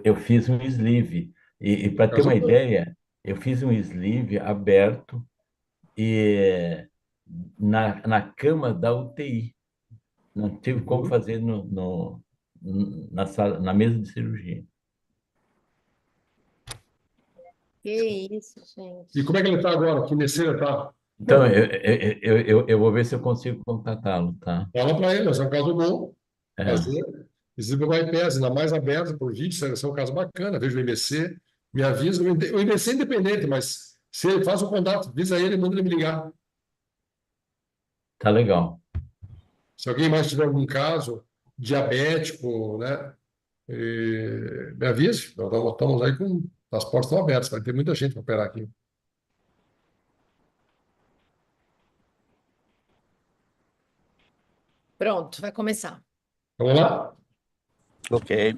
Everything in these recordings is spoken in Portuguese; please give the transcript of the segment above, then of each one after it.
eu fiz um sleeve. E para ter Caso uma bom. ideia, eu fiz um sleeve aberto e na cama da UTI. Não tive como Uhum. fazer na sala, na mesa de cirurgia. Que isso, E gente. como é que ele está agora? Que Messina está? Então, Não, eu vou ver se eu consigo contatá-lo, tá? fala para ele, esse é um caso bom. É, Fazer. Exibe uma IPS, ainda mais aberto por vídeo, isso é um caso bacana. Vejo o IBC, me avisa. O IBC é independente, mas se ele faz o contato, avisa ele, manda ele me ligar. tá legal. Se alguém mais tiver algum caso, diabético, né? Me avise. Nós estamos aí com. As portas estão abertas, vai ter muita gente para operar aqui. Pronto, vai começar. Vamos lá? Ok.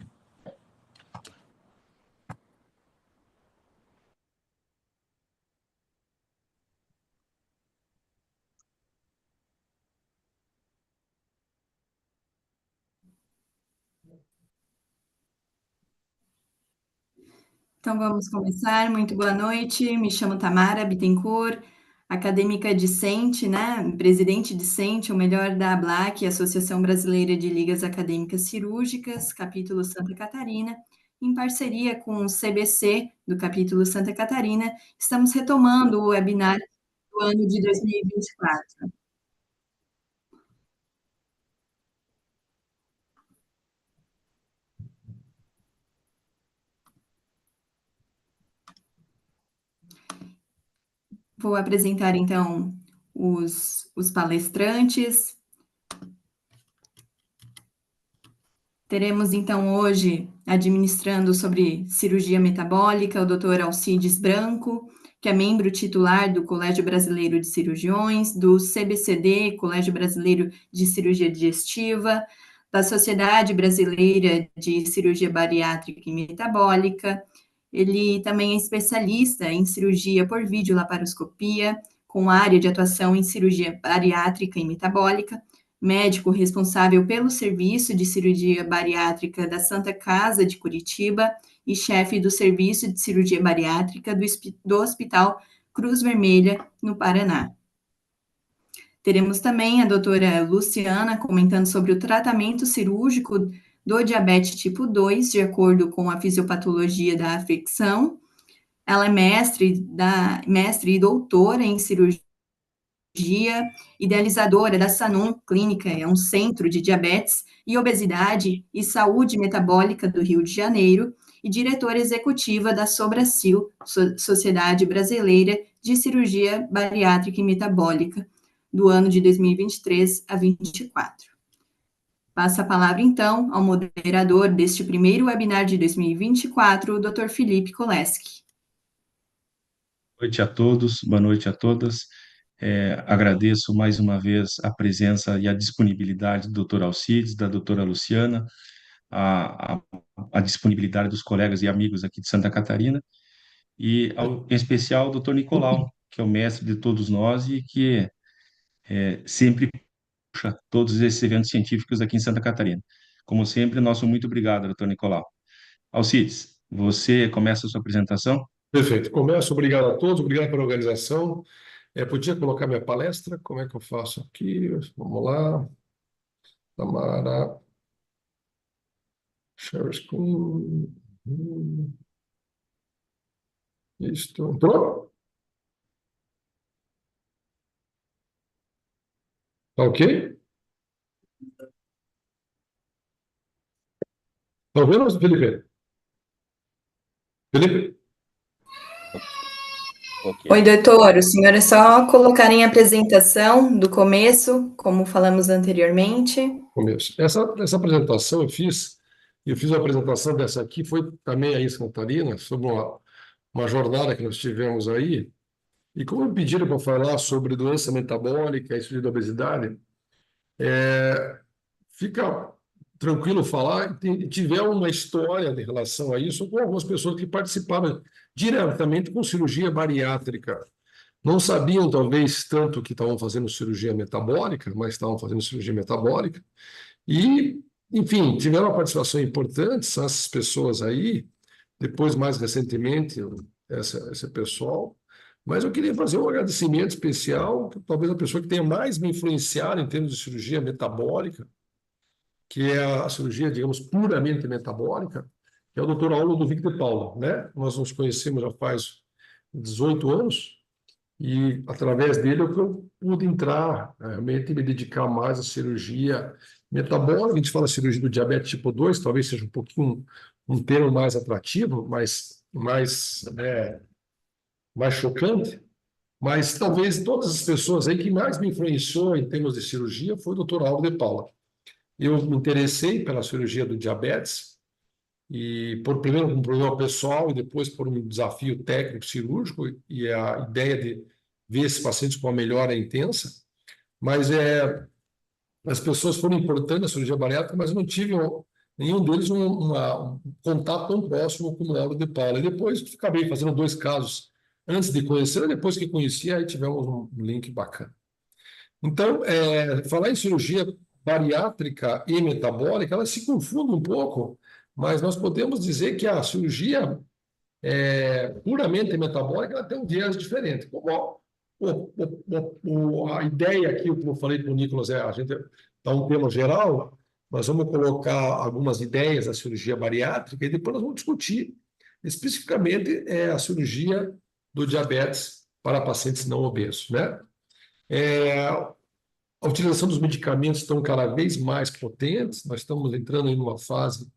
Então vamos começar. Muito boa noite. Me chamo Tamara Bittencourt, acadêmica discente, né? Presidente discente, o melhor da ABLAC, Associação Brasileira de Ligas Acadêmicas Cirúrgicas, capítulo Santa Catarina, em parceria com o CBC do capítulo Santa Catarina, estamos retomando o webinar do ano de 2024. Vou apresentar então os palestrantes. Teremos, então, hoje, administrando sobre cirurgia metabólica, o Dr. Alcides Branco, que é membro titular do Colégio Brasileiro de Cirurgiões, do CBCD, Colégio Brasileiro de Cirurgia Digestiva, da Sociedade Brasileira de Cirurgia Bariátrica e Metabólica. Ele também é especialista em cirurgia por videolaparoscopia, com área de atuação em cirurgia bariátrica e metabólica, médico responsável pelo serviço de cirurgia bariátrica da Santa Casa de Curitiba e chefe do serviço de cirurgia bariátrica do Hospital Cruz Vermelha, no Paraná. Teremos também a doutora Luciana comentando sobre o tratamento cirúrgico do diabetes tipo 2, de acordo com a fisiopatologia da afecção. Ela é mestre e doutora em cirurgia, idealizadora da Sanum Clínica, é um centro de diabetes e obesidade e saúde metabólica do Rio de Janeiro, e diretora executiva da Sobracil, Sociedade Brasileira de Cirurgia Bariátrica e Metabólica, do ano de 2023 a 2024. Passo a palavra, então, ao moderador deste primeiro webinar de 2024, o Dr. Felipe Koleski. Boa noite a todos, boa noite a todas. Agradeço mais uma vez a presença e a disponibilidade do Dr. Alcides, da doutora Luciana, a disponibilidade dos colegas e amigos aqui de Santa Catarina, e em especial o Dr. Nicolau, que é o mestre de todos nós e que sempre puxa todos esses eventos científicos aqui em Santa Catarina. Como sempre, nosso muito obrigado, Dr. Nicolau. Alcides, você começa a sua apresentação? Perfeito. Começo. Obrigado a todos, obrigado pela organização. Podia colocar minha palestra? Como é que eu faço aqui? Vamos lá. Tamara. Share screen. Isto. Entrou? Tá ok? Tá ouvindo, Felipe? Felipe? Ok. Oi, doutor. O senhor é só colocar em apresentação do começo, como falamos anteriormente. Começo. Essa apresentação eu fiz uma apresentação dessa aqui, foi também aí em Santa Catarina, sobre uma jornada que nós tivemos aí. E como me pediram para falar sobre doença metabólica, estudo da obesidade, fica tranquilo falar e tiver uma história em relação a isso com algumas pessoas que participaram diretamente com cirurgia bariátrica. Não sabiam, talvez, tanto que estavam fazendo cirurgia metabólica, mas estavam fazendo cirurgia metabólica. E enfim, tiveram uma participação importante, são essas pessoas aí, depois, mais recentemente, esse pessoal. Mas eu queria fazer um agradecimento especial, talvez a pessoa que tenha mais me influenciado em termos de cirurgia metabólica, que é a cirurgia, digamos, puramente metabólica, que é o Dr. Aulo Ludwig de Paula, né? Nós nos conhecemos já faz 18 anos e através dele eu pude entrar, realmente me dedicar mais à cirurgia metabólica. A gente fala cirurgia do diabetes tipo 2, talvez seja um pouquinho um termo mais atrativo, mais chocante, mas talvez todas as pessoas aí que mais me influenciou em termos de cirurgia foi o Dr. Aulo de Paula. Eu me interessei pela cirurgia do diabetes, e por primeiro um problema pessoal e depois por um desafio técnico cirúrgico e a ideia de ver esses pacientes com uma melhora intensa, mas as pessoas foram importantes na cirurgia bariátrica, mas eu não tive nenhum deles um contato tão próximo como o Lauro de Paula. E depois acabei fazendo 2 casos antes de conhecer, depois que conheci, aí tivemos um link bacana. Então, falar em cirurgia bariátrica e metabólica, elas se confundem um pouco, mas nós podemos dizer que a cirurgia puramente metabólica ela tem um viés diferente. Como a ideia aqui, como eu falei para o Nicolas, a gente dá um tema geral, nós vamos colocar algumas ideias da cirurgia bariátrica e depois nós vamos discutir especificamente a cirurgia do diabetes para pacientes não obesos, né? A utilização dos medicamentos estão cada vez mais potentes, nós estamos entrando em uma fase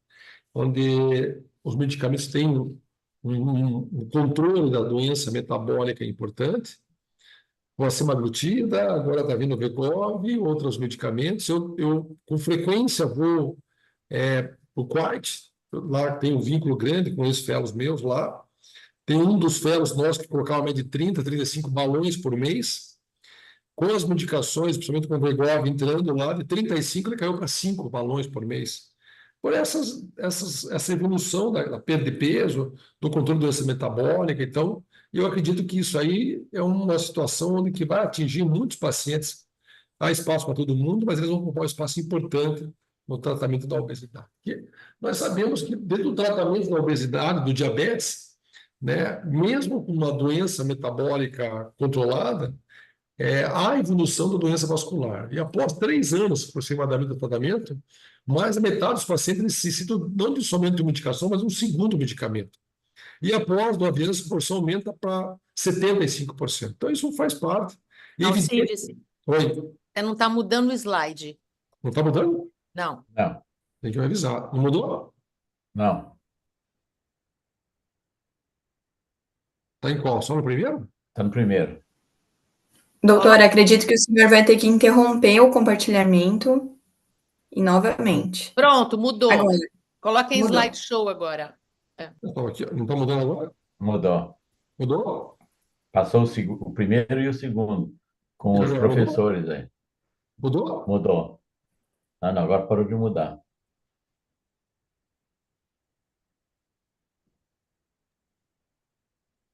onde os medicamentos têm um controle da doença metabólica importante, com a semaglutida, agora está vindo o Wegovy, outros medicamentos. Eu com frequência vou para o Quite, lá tem um vínculo grande com esses fellows meus lá. Tem um dos fellows nossos que colocava uma média de 30, 35 balões por mês, com as medicações, principalmente com o Wegovy entrando lá, de 35 ele caiu para 5 balões por mês. Por essa evolução da perda de peso, do controle da doença metabólica. Então, eu acredito que isso aí é uma situação onde que vai atingir muitos pacientes. Há espaço para todo mundo, mas eles vão ocupar um espaço importante no tratamento da obesidade. Porque nós sabemos que dentro do tratamento da obesidade, do diabetes, né, mesmo com uma doença metabólica controlada, há evolução da doença vascular. E após 3 anos aproximadamente do tratamento, mais da metade dos pacientes necessitam não de somente de uma medicação, mas um segundo medicamento. E após 9 anos, a proporção aumenta para 75%. Então, isso faz parte. E Alcides, Oi, você não está mudando o slide. não está mudando? Não. Não, Tem que me avisar. Não mudou? não. Está em qual? Só no primeiro? Está no primeiro. Doutora, acredito que o senhor vai ter que interromper o compartilhamento e novamente. Pronto, mudou. Agora, Coloca em mudou. slideshow agora. Aqui. Não está mudando agora? Mudou. Mudou? Passou o primeiro e o segundo, com E os agora, mudou? professores aí. Mudou? Mudou. Ah, não, agora parou de mudar.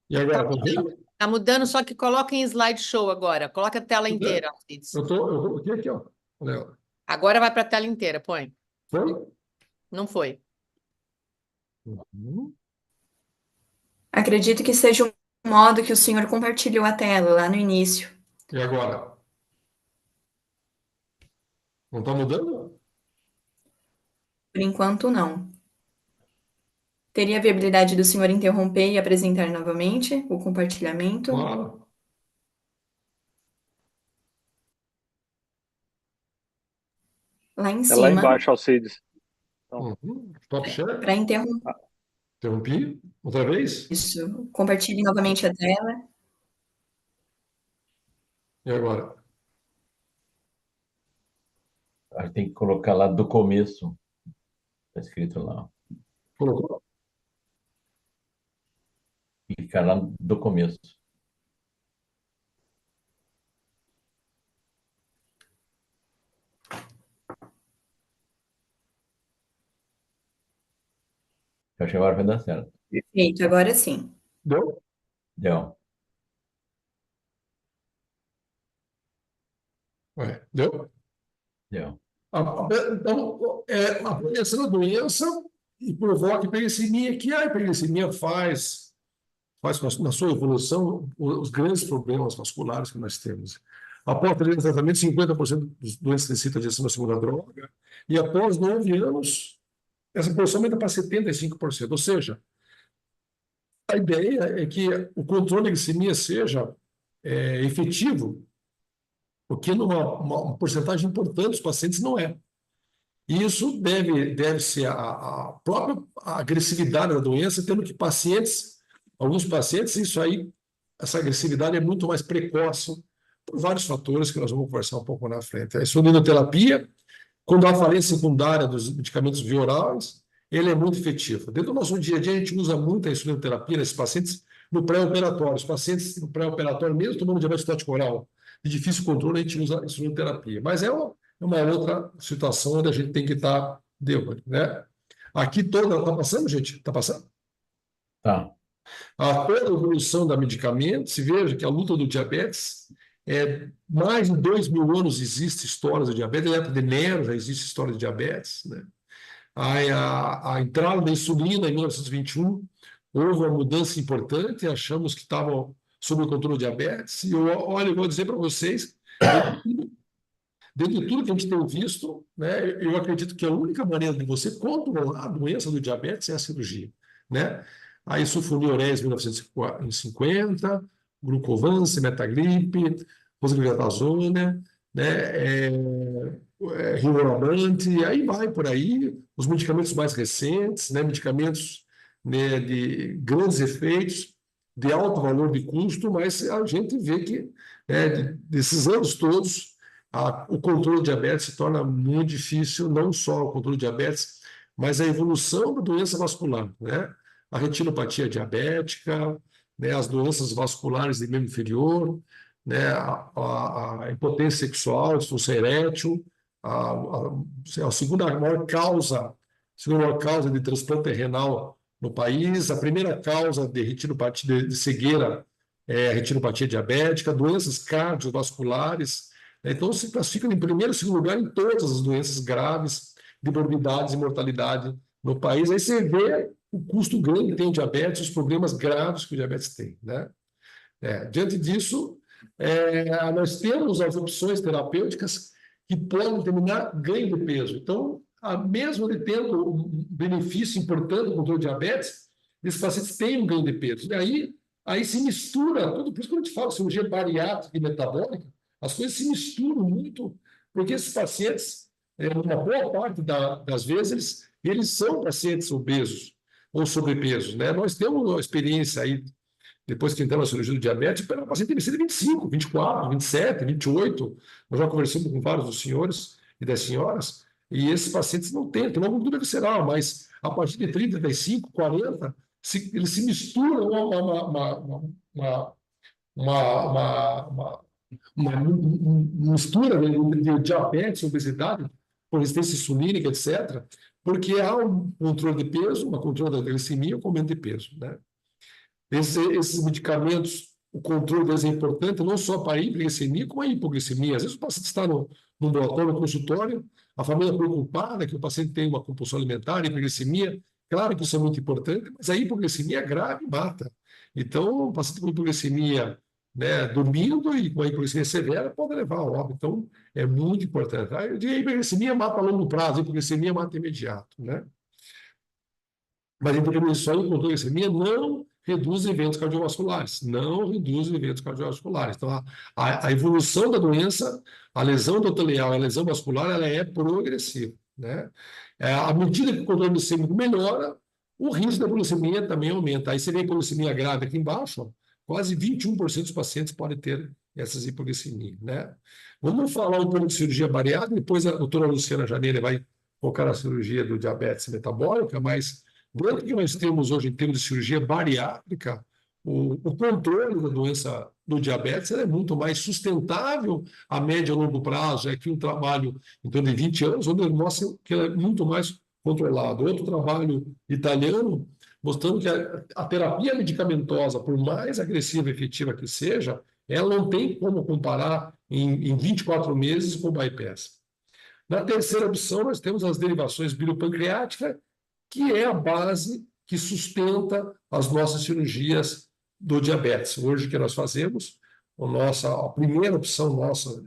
E agora, está vendo? Tá mudando, só que coloca em slideshow agora. Coloca a tela inteira, Alcides. Eu estou aqui, ó. Olha, Agora vai para a tela inteira, põe. foi? Não foi. Uhum. Acredito que seja o modo que o senhor compartilhou a tela lá no início. E agora? Não está mudando? Por enquanto, não. Teria a viabilidade do senhor interromper e apresentar novamente o compartilhamento? Claro. Lá em É lá cima, embaixo, Alcides. Stop share. para interromper. Interrompi. Outra vez. Isso. Compartilhe novamente a tela. E agora? Aí tem que colocar lá do começo. Está escrito lá. Colocou? Clicar lá do começo. Eu acho que agora vai dar certo. Perfeito, agora sim. Deu? Deu. Ué, deu? Deu. Então, a progressão da doença e provoca hiperglicemia, que a hiperglicemia faz na sua evolução os grandes problemas vasculares que nós temos. Após tratamento, 50% dos doentes necessitam de uma segunda droga, e após 9 anos, essa porção aumenta para 75%. Ou seja, a ideia é que o controle da glicemia seja efetivo, porque numa porcentagem importante dos pacientes não é. E isso deve ser a própria agressividade da doença, tendo que alguns pacientes, essa agressividade é muito mais precoce, por vários fatores que nós vamos conversar um pouco na frente. A insulinoterapia, quando há falência secundária dos medicamentos via orais, ele é muito efetivo. Dentro do nosso dia a dia, a gente usa muito a insulinoterapia nesses pacientes no pré-operatório. Os pacientes no pré-operatório, mesmo tomando diabetes estático oral de difícil controle, a gente usa a insulinoterapia. Mas é uma outra situação onde a gente tem que estar de olho, né? Aqui toda... Está passando, gente? Está passando? Tá. A toda a evolução da medicamento, se veja que a luta do diabetes, mais de 2.000 anos existe história de diabetes, na época de Nero já existe história de diabetes, né? A entrada da insulina em 1921, houve uma mudança importante, achamos que estavam sob o controle do diabetes, e olha, eu vou dizer para vocês, dentro de tudo que a gente tem visto, né, eu acredito que a única maneira de você controlar a doença do diabetes é a cirurgia, né? A sulfonilureas em 1950, glucovance, metagrip, rosiglitazona, né, rivaroxaban, e aí vai por aí, os medicamentos mais recentes, né, medicamentos, né, de grandes efeitos, de alto valor de custo, mas a gente vê que, desses anos todos, o controle do diabetes se torna muito difícil, não só o controle do diabetes, mas a evolução da doença vascular, né? A retinopatia diabética, né, as doenças vasculares de membro inferior, né, a impotência sexual, a disfunção erétil, a segunda maior causa de transplante renal no país, a primeira causa de retinopatia de cegueira é a retinopatia diabética, doenças cardiovasculares, né? Então se classificam em primeiro e segundo lugar em todas as doenças graves de morbidades e mortalidade no país. Aí você vê o custo grande que tem o diabetes, os problemas graves que o diabetes tem, né? Diante disso, nós temos as opções terapêuticas que podem determinar ganho de peso. Então, mesmo ele tendo um benefício importante no controle do diabetes, esses pacientes têm um ganho de peso. E aí se mistura tudo. Por isso que a gente fala de cirurgia bariátrica e metabólica, as coisas se misturam muito, porque esses pacientes, uma boa parte das vezes, eles são pacientes obesos ou sobrepesos, né? Nós temos uma experiência aí, depois que entramos na cirurgia do diabetes, para o paciente tem de 25, 24, 27, 28. Nós já conversamos com vários dos senhores e das senhoras, e esses pacientes não têm uma gordura visceral, mas a partir de 30, 35, 40, eles se misturam uma mistura de diabetes, obesidade, por resistência insulínica, etc., porque há um controle de peso, um controle da glicemia, um aumento de peso, né? Esses medicamentos, o controle deles é importante, não só para a hiperglicemia, como a hipoglicemia. Às vezes o paciente está no ambulatório, no consultório, a família preocupada que o paciente tem uma compulsão alimentar, hiperglicemia, claro que isso é muito importante, mas a hipoglicemia é grave e mata. Então, o paciente com hipoglicemia, né, dormindo e com a hipoglicemia severa pode levar ao óbito. Então, é muito importante. Eu digo, a hiperglicemia mata a longo prazo, a hipoglicemia mata imediato, né? Mas a intervenção em controle de glicemia não reduz eventos cardiovasculares, não reduz eventos cardiovasculares. Então, a evolução da doença, a lesão endotelial e a lesão vascular, ela é progressiva, né? À medida que o controle glicêmico melhora, o risco da hipoglicemia também aumenta. Aí você vê a hipoglicemia grave aqui embaixo, ó, quase 21% dos pacientes podem ter essas hipoglicemias, né? Vamos falar um pouco de cirurgia bariátrica, depois a doutora Luciana Janeiro vai focar na cirurgia do diabetes metabólica, mas dentro do que nós temos hoje em termos de cirurgia bariátrica, o controle da doença do diabetes é muito mais sustentável a médio e longo prazo. É aqui um trabalho em torno de 20 anos, onde ele mostra que é muito mais controlado. Outro trabalho italiano mostrando que a terapia medicamentosa, por mais agressiva e efetiva que seja, ela não tem como comparar em 24 meses com o bypass. Na terceira opção, nós temos as derivações bilipancreáticas, que é a base que sustenta as nossas cirurgias do diabetes. Hoje, o que nós fazemos, a primeira opção nossa,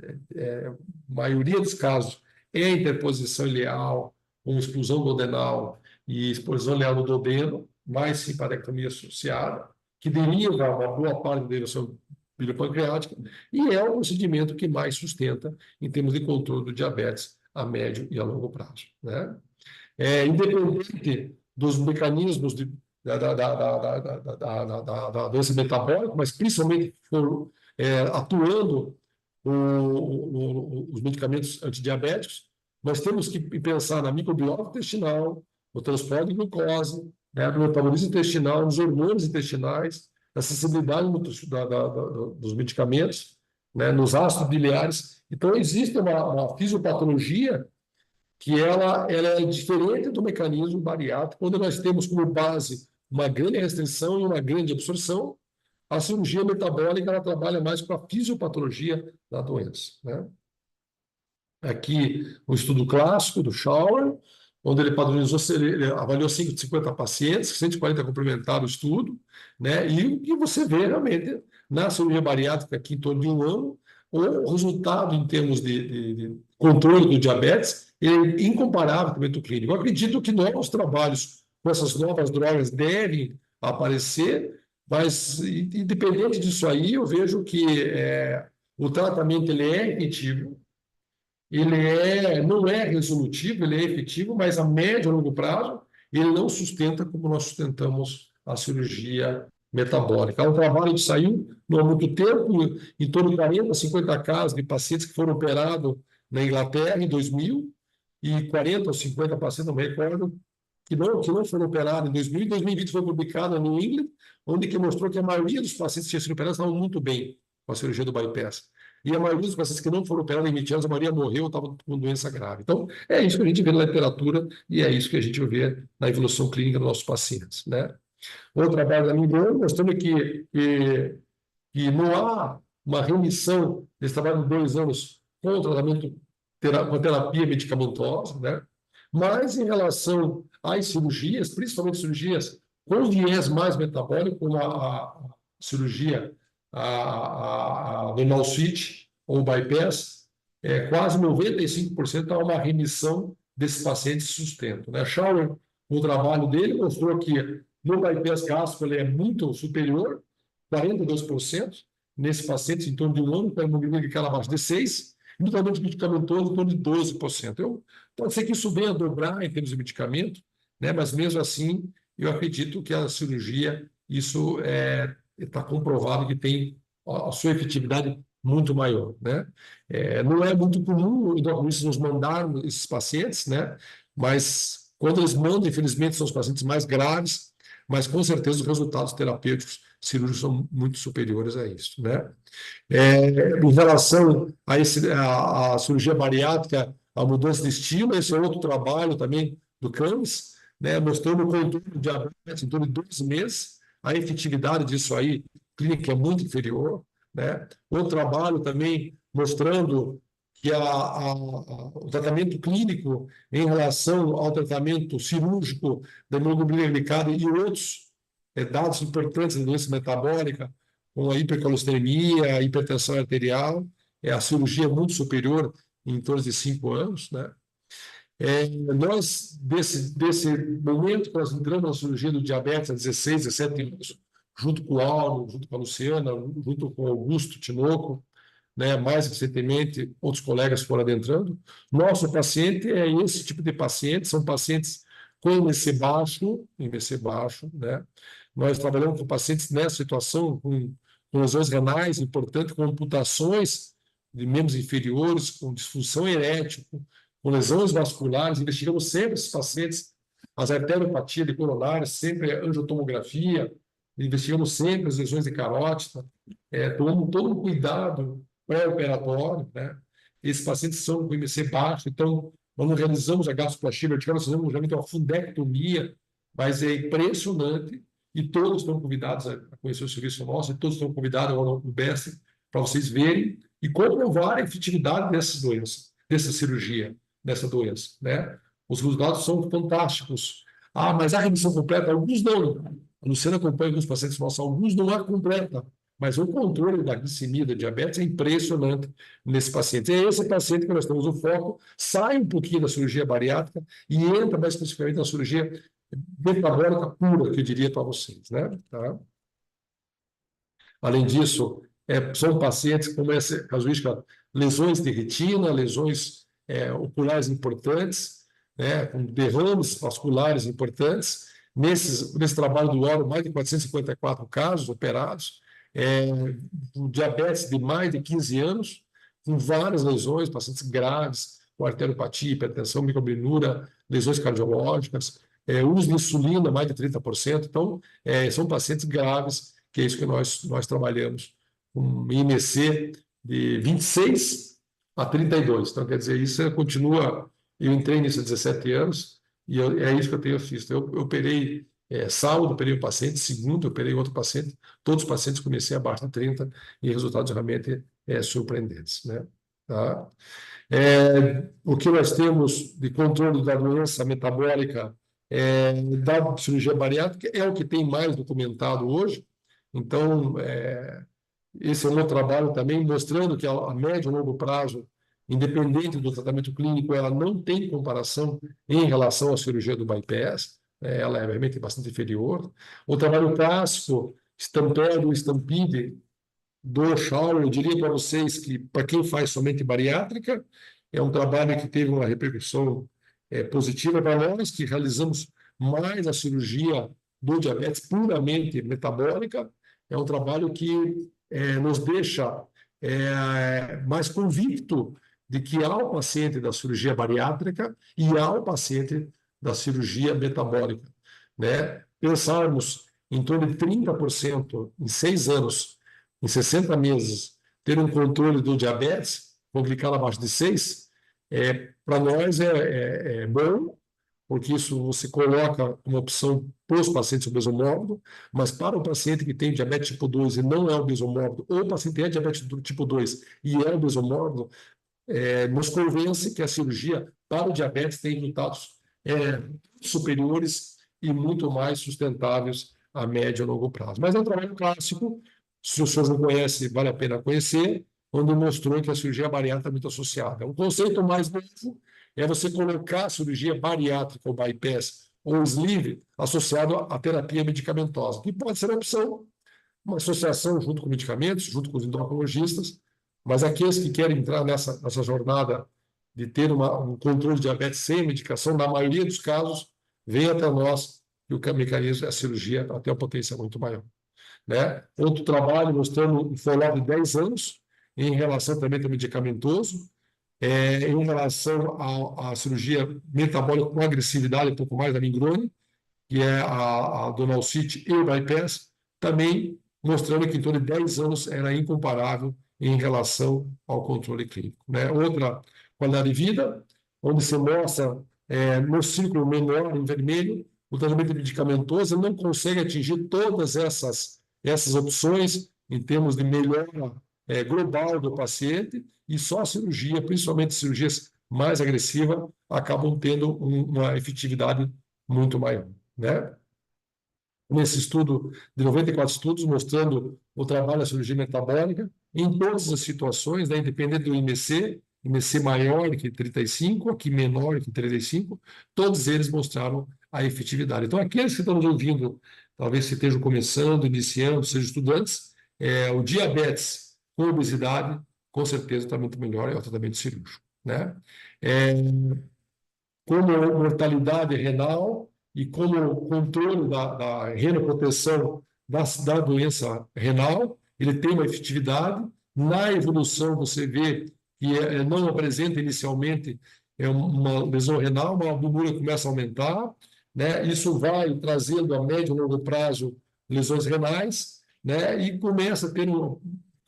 maioria dos casos, é a interposição ileal, com exclusão duodenal e exposição ileal do duodeno, mais simparectomia associada, que deriva uma boa parte da derivação bilipancreática, e é o procedimento que mais sustenta em termos de controle do diabetes a médio e a longo prazo, né? Independente dos mecanismos da doença metabólica, mas principalmente atuando os medicamentos antidiabéticos, nós temos que pensar na microbiota intestinal, no transporte de glucose, né, no metabolismo intestinal, nos hormônios intestinais, na sensibilidade dos medicamentos, né, nos ácidos biliares. Então, existe uma fisiopatologia que ela é diferente do mecanismo bariátrico, onde nós temos como base uma grande restrição e uma grande absorção. A cirurgia metabólica ela trabalha mais com a fisiopatologia da doença, né? Aqui o estudo clássico do Schauer, onde ele padronizou, ele avaliou 50 pacientes, 140 complementaram o estudo, né? E o que você vê realmente na cirurgia bariátrica aqui em torno de 1 ano, o resultado em termos de controle do diabetes é incomparável com o evento clínico. Eu acredito que novos trabalhos com essas novas drogas devem aparecer, mas independente disso aí, eu vejo que o tratamento ele é efetivo, não é resolutivo, ele é efetivo, mas a médio e longo prazo ele não sustenta como nós sustentamos a cirurgia metabólica. O trabalho que saiu não há muito tempo, em torno de 40, 50 casos de pacientes que foram operados na Inglaterra em 2000, e 40 ou 50 pacientes, não me recordo, que não foram operados em 2000. Em 2020 foi publicado no New England, onde que mostrou que a maioria dos pacientes que tinham sido operados estavam muito bem com a cirurgia do bypass. E a maioria dos pacientes que não foram operados em 20 anos, a maioria morreu, estava com doença grave. Então, é isso que a gente vê na literatura e é isso que a gente vê na evolução clínica dos nossos pacientes, né? Outro trabalho da Mingrão mostrando que não há uma remissão desse trabalho de 2 anos com o tratamento, com a terapia medicamentosa, né? Mas em relação às cirurgias, principalmente cirurgias com viés mais metabólico, como a cirurgia renal switch ou bypass, quase 95% há uma remissão desses pacientes sustento, né? Schauer, no trabalho dele, mostrou que no bypass gástrico ele é muito superior, 42%, nesses pacientes em torno de 1 ano, com a hemoglobina glicada abaixo de 6, e no tratamento medicamentoso em torno de 12%. Pode ser que isso venha a dobrar em termos de medicamento, né? Mas mesmo assim, eu acredito que a cirurgia, isso está comprovado que tem a sua efetividade muito maior, né? Não é muito comum os endocrinologistas nos mandarem esses pacientes, né? Mas quando eles mandam, infelizmente, são os pacientes mais graves, mas com certeza os resultados terapêuticos cirúrgicos são muito superiores a isso, né? Em relação a cirurgia bariátrica, a mudança de estilo, esse é outro trabalho também do CAMS, né? Mostrando o controle de diabetes em torno de 12 meses, a efetividade disso aí, clínica, é muito inferior, né? Outro trabalho também mostrando que o tratamento clínico em relação ao tratamento cirúrgico da hemoglobina glicada e outros dados importantes da doença metabólica, como a hipercolesterolemia, a hipertensão arterial, a cirurgia é muito superior em torno de 5 anos, né? Nós, desse momento que nós entramos na cirurgia do diabetes há 16, 17 anos, junto com o Auro, junto com a Luciana, junto com o Augusto Tinoco, né, mais recentemente, outros colegas foram adentrando. Nosso paciente é esse tipo de paciente, são pacientes com IMC baixo, né? Nós trabalhamos com pacientes nessa situação, com lesões renais importantes, com amputações de membros inferiores, com disfunção erétil, com lesões vasculares. Investigamos sempre esses pacientes, as arteriopatias de coronárias, sempre a angiotomografia, investigamos sempre as lesões de carótida, tomamos todo um cuidado pré-operatório, né? Esses pacientes são com IMC baixo, então nós não realizamos a gastroplastia vertical, nós fazemos realmente uma fundectomia, mas é impressionante, e todos estão convidados a conhecer o serviço nosso, e todos estão convidados ao BEST para vocês verem e comprovar a efetividade dessas doenças, dessa cirurgia. nessa doença, né? Os resultados são fantásticos. Ah, mas a remissão completa, alguns não. A Luciana acompanha alguns pacientes nossos, alguns não é completa, mas o controle da glicemia, da diabetes é impressionante nesse paciente. É esse paciente que nós temos o foco, sai um pouquinho da cirurgia bariátrica e entra mais especificamente na cirurgia metabólica pura, que eu diria para vocês, né? Tá? Além disso, são pacientes com essa casuística, lesões de retina, lesões oculares importantes, né, com derrames vasculares importantes. Nesse trabalho do Oro, mais de 454 casos operados, com diabetes de mais de 15 anos, com várias lesões, pacientes graves, com arteriopatia, hipertensão, microbilirubina, lesões cardiológicas, uso de insulina, mais de 30%. Então, são pacientes graves, que é isso que nós trabalhamos, com IMC de 26 a 32. Então, quer dizer, isso continua. Eu entrei nisso há 17 anos e é isso que eu tenho visto. Eu operei sábado, operei um paciente, segundo, operei outro paciente, todos os pacientes comecei abaixo de 30 e resultados realmente surpreendentes, né? Tá? O que nós temos de controle da doença metabólica da cirurgia bariátrica é o que tem mais documentado hoje. Então, esse é um outro trabalho também mostrando que a médio e longo prazo, independente do tratamento clínico, ela não tem comparação em relação à cirurgia do bypass, ela é realmente bastante inferior. O trabalho clássico, Stampede e Stampede, do Shaw, eu diria para vocês que, para quem faz somente bariátrica, é um trabalho que teve uma repercussão positiva para nós, que realizamos mais a cirurgia do diabetes puramente metabólica. É um trabalho que nos deixa mais convicto de que há o paciente da cirurgia bariátrica e há o paciente da cirurgia metabólica, né? Pensarmos em torno de 30% em 6 anos, em 60 meses, ter um controle do diabetes, com glicada abaixo de 6, para nós é bom, porque isso você coloca uma opção para os pacientes obesomórbidos, mas para o paciente que tem diabetes tipo 2 e não é obesomórbido, ou o paciente tem diabetes tipo 2 e é obesomórbido, nos convence que a cirurgia para o diabetes tem resultados superiores e muito mais sustentáveis a médio e longo prazo. Mas é um trabalho clássico, se os senhores não conhecem, vale a pena conhecer, onde mostrou que a cirurgia bariátrica está muito associada. Um conceito mais novo é você colocar a cirurgia bariátrica, ou bypass, ou sleeve, associado à terapia medicamentosa, que pode ser uma opção, uma associação junto com medicamentos, junto com os endocrinologistas, mas aqueles que querem entrar nessa jornada de ter um controle de diabetes sem medicação, na maioria dos casos, vem até nós, e o mecanismo é a cirurgia até uma potência muito maior, né? Outro trabalho mostrando um follow-up de 10 anos, em relação também ao medicamentoso, em relação à cirurgia metabólica com agressividade, um pouco mais da Mingrone, que é a Donalcite e o bypass, também mostrando que em torno de 10 anos era incomparável em relação ao controle clínico, né? Outra qualidade de vida, onde se mostra no círculo menor, em vermelho, o tratamento medicamentoso não consegue atingir todas essas opções em termos de melhora global do paciente, e só a cirurgia, principalmente cirurgias mais agressivas, acabam tendo uma efetividade muito maior, né? Nesse estudo de 94 estudos, mostrando o trabalho da cirurgia metabólica em todas as situações, né, independente do IMC maior que 35, aqui menor que 35, todos eles mostraram a efetividade. Então, aqueles que estão nos ouvindo, talvez se estejam começando, iniciando, sejam estudantes, o diabetes com obesidade, com certeza o tratamento melhor é o tratamento cirúrgico, né? Como mortalidade renal e como controle da renoproteção da doença renal, ele tem uma efetividade. Na evolução, você vê que não apresenta inicialmente uma lesão renal, uma albumina começa a aumentar, né? Isso vai trazendo a médio e longo prazo lesões renais, né? E começa a ter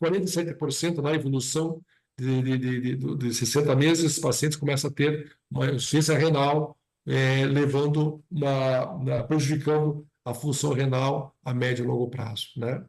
47% na evolução de 60 meses, esses pacientes começam a ter uma insuficiência renal, prejudicando a função renal a médio e longo prazo, né?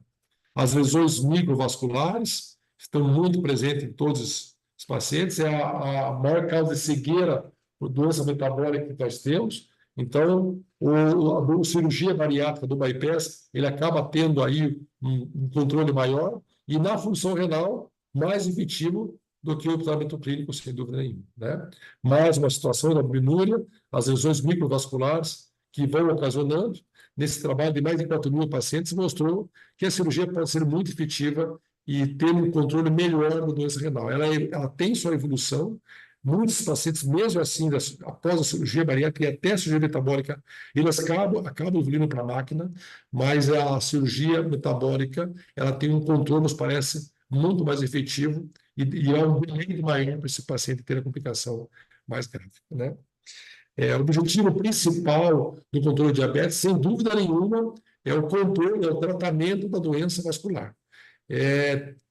As lesões microvasculares estão muito presentes em todos os pacientes, é a maior causa de cegueira doença metabólica que nós temos. Então, a cirurgia bariátrica do bypass, ele acaba tendo aí um controle maior e na função renal mais efetivo do que o tratamento clínico, sem dúvida nenhuma, né? Mais uma situação da albuminúria, as lesões microvasculares que vão ocasionando, nesse trabalho de mais de 4.000 pacientes, mostrou que a cirurgia pode ser muito efetiva e ter um controle melhor da doença renal. Ela tem sua evolução. Muitos pacientes, mesmo assim, após a cirurgia bariátrica e até a cirurgia metabólica, eles acabam evoluindo para a máquina, mas a cirurgia metabólica, ela tem um controle, nos parece, muito mais efetivo e é um delay maior para esse paciente ter a complicação mais grave, né? O objetivo principal do controle de diabetes, sem dúvida nenhuma, é o controle, é o tratamento da doença vascular.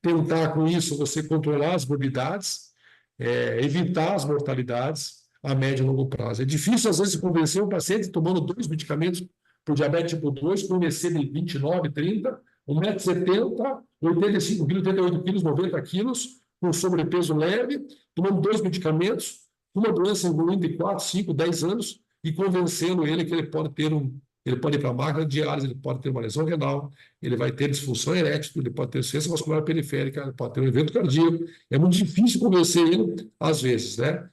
Tentar, com isso, você controlar as morbidades, evitar as mortalidades a médio e longo prazo. É difícil, às vezes, convencer um paciente tomando 2 medicamentos para o diabetes tipo 2, com um IC de 29, 30, 1,70 m, 85 kg, 88 kg, 90 kg, com sobrepeso leve, tomando 2 medicamentos, uma doença evoluindo de 4, 5, 10 anos, e convencendo ele que ele pode ir para a máquina diálise, ele pode ter uma lesão renal, ele vai ter disfunção erétil, ele pode ter insuficiência vascular periférica, ele pode ter um evento cardíaco. É muito difícil convencer ele, às vezes, né?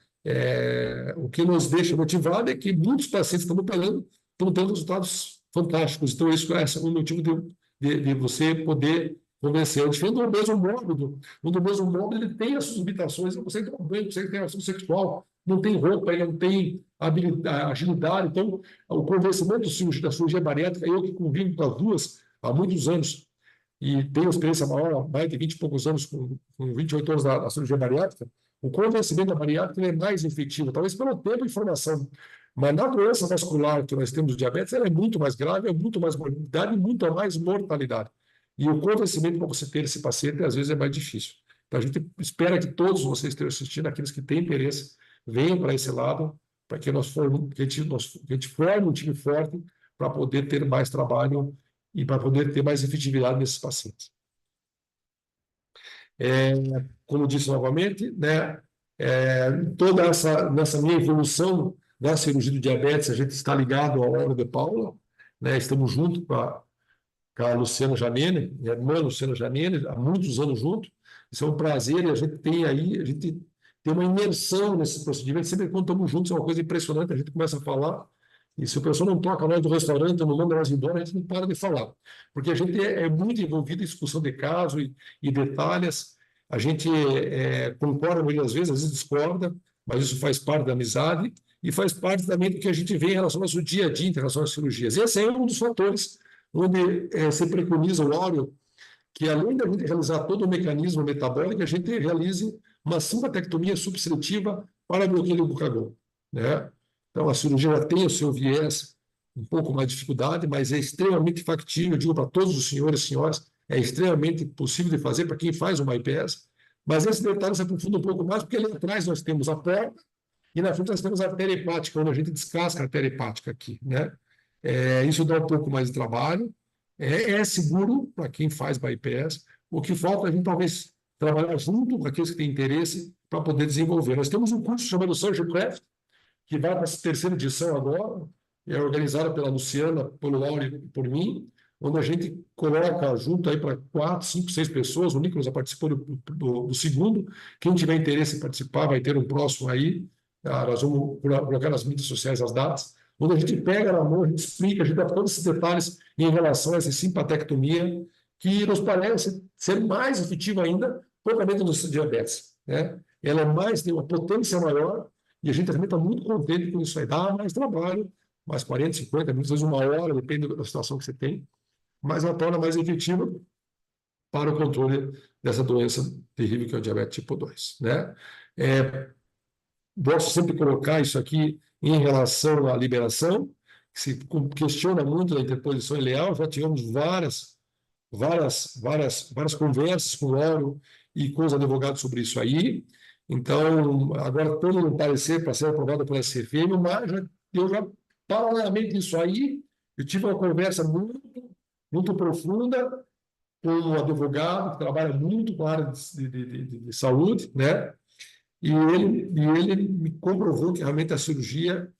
O que nos deixa motivado é que muitos pacientes estão tendo resultados fantásticos. Então, isso é um motivo de você poder convencer. Diferente do obeso mórbido. O obeso mórbido, ele tem as suas limitações, ele consegue tomar banho, consegue ter relação sexual, não tem roupa, ele não tem agilidade. Então, o convencimento da cirurgia bariátrica, eu que convivo com as duas há muitos anos e tenho experiência maior, mais de 20 e poucos anos, com 28 anos da cirurgia bariátrica, o convencimento da bariátrica é mais efetivo, talvez pelo tempo e informação. Mas na doença vascular que nós temos, diabetes, ela é muito mais grave, é muito mais morbidade e muito mais mortalidade. E o convencimento para você ter esse paciente, às vezes, é mais difícil. Então, a gente espera que todos vocês estejam assistindo, aqueles que têm interesse, venham para esse lado, para que a gente forme um time forte para poder ter mais trabalho e para poder ter mais efetividade nesses pacientes. Como disse novamente, né, toda nessa minha evolução da cirurgia do diabetes, a gente está ligado ao Lauro de Paula, né, estamos juntos com a Luciana Giannini, minha irmã Luciana Giannini, há muitos anos juntos. Isso é um prazer e a gente tem uma imersão nesse procedimento. Sempre quando estamos juntos é uma coisa impressionante, a gente começa a falar e se o pessoal não toca nós do restaurante, não manda nós embora, a gente não para de falar. Porque a gente é muito envolvido em discussão de caso e detalhes. A gente concorda muitas vezes, às vezes discorda, mas isso faz parte da amizade e faz parte também do que a gente vê em relação ao nosso dia a dia, em relação às cirurgias. Esse é um dos fatores onde se preconiza o Áureo, que além da gente realizar todo o mecanismo metabólico, a gente realize uma simpatictomia substitutiva para bloqueio do glucagon, né? Então, a cirurgia já tem o seu viés, um pouco mais de dificuldade, mas é extremamente factível, eu digo para todos os senhores e senhoras, é extremamente possível de fazer para quem faz um bypass, mas esse detalhe se aprofunda um pouco mais, porque ali atrás nós temos a porta e na frente nós temos a artéria hepática, onde a gente descasca a artéria hepática aqui, né? Isso dá um pouco mais de trabalho, é seguro para quem faz bypass, o que falta é a gente talvez trabalhar junto com aqueles que têm interesse para poder desenvolver. Nós temos um curso chamado Surgeon Craft, que vai para a 3ª edição agora, é organizada pela Luciana, pelo Lauro e por mim, onde a gente coloca junto aí para 4, 5, 6 pessoas, o Nicolas já participou do segundo, quem tiver interesse em participar vai ter um próximo aí, nós vamos colocar nas mídias sociais as datas, onde a gente pega na mão, a gente explica, a gente dá todos esses detalhes em relação a essa simpatectomia, que nos parece ser mais efetiva ainda para o tratamento do diabetes, né? Ela tem uma potência maior e a gente também está muito contente com isso aí. Dá mais trabalho, mais 40, 50 minutos, às vezes 1 hora, depende da situação que você tem, mas ela torna mais efetiva para o controle dessa doença terrível que é o diabetes tipo 2, né? Gosto sempre de colocar isso aqui em relação à liberação, que se questiona muito da interposição ileal, já tivemos várias conversas com o Lauro e com os advogados sobre isso aí. Então, agora todo um parecer para ser aprovado pela SCFM, mas eu já, paralelamente disso aí, eu tive uma conversa muito profunda com um advogado que trabalha muito com a área de saúde, né? e ele me comprovou que realmente a cirurgia,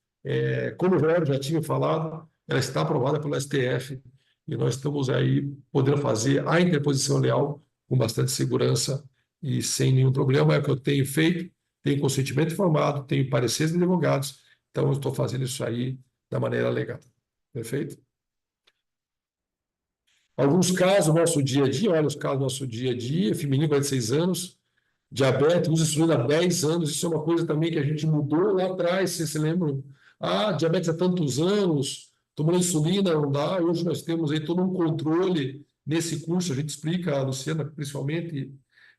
como eu já tinha falado, ela está aprovada pelo STF e nós estamos aí podendo fazer a interposição leal com bastante segurança e sem nenhum problema. É o que eu tenho feito, tenho consentimento informado, tenho pareceres de advogados, então eu estou fazendo isso aí da maneira legal. Perfeito? Alguns casos do nosso dia a dia, olha os casos do nosso dia a dia, feminino, 46 anos, diabetes, usa insulina há 10 anos, isso é uma coisa também que a gente mudou lá atrás, vocês se lembram? Ah, diabetes há tantos anos, tomando insulina não dá, hoje nós temos aí todo um controle nesse curso, a gente explica, a Luciana principalmente,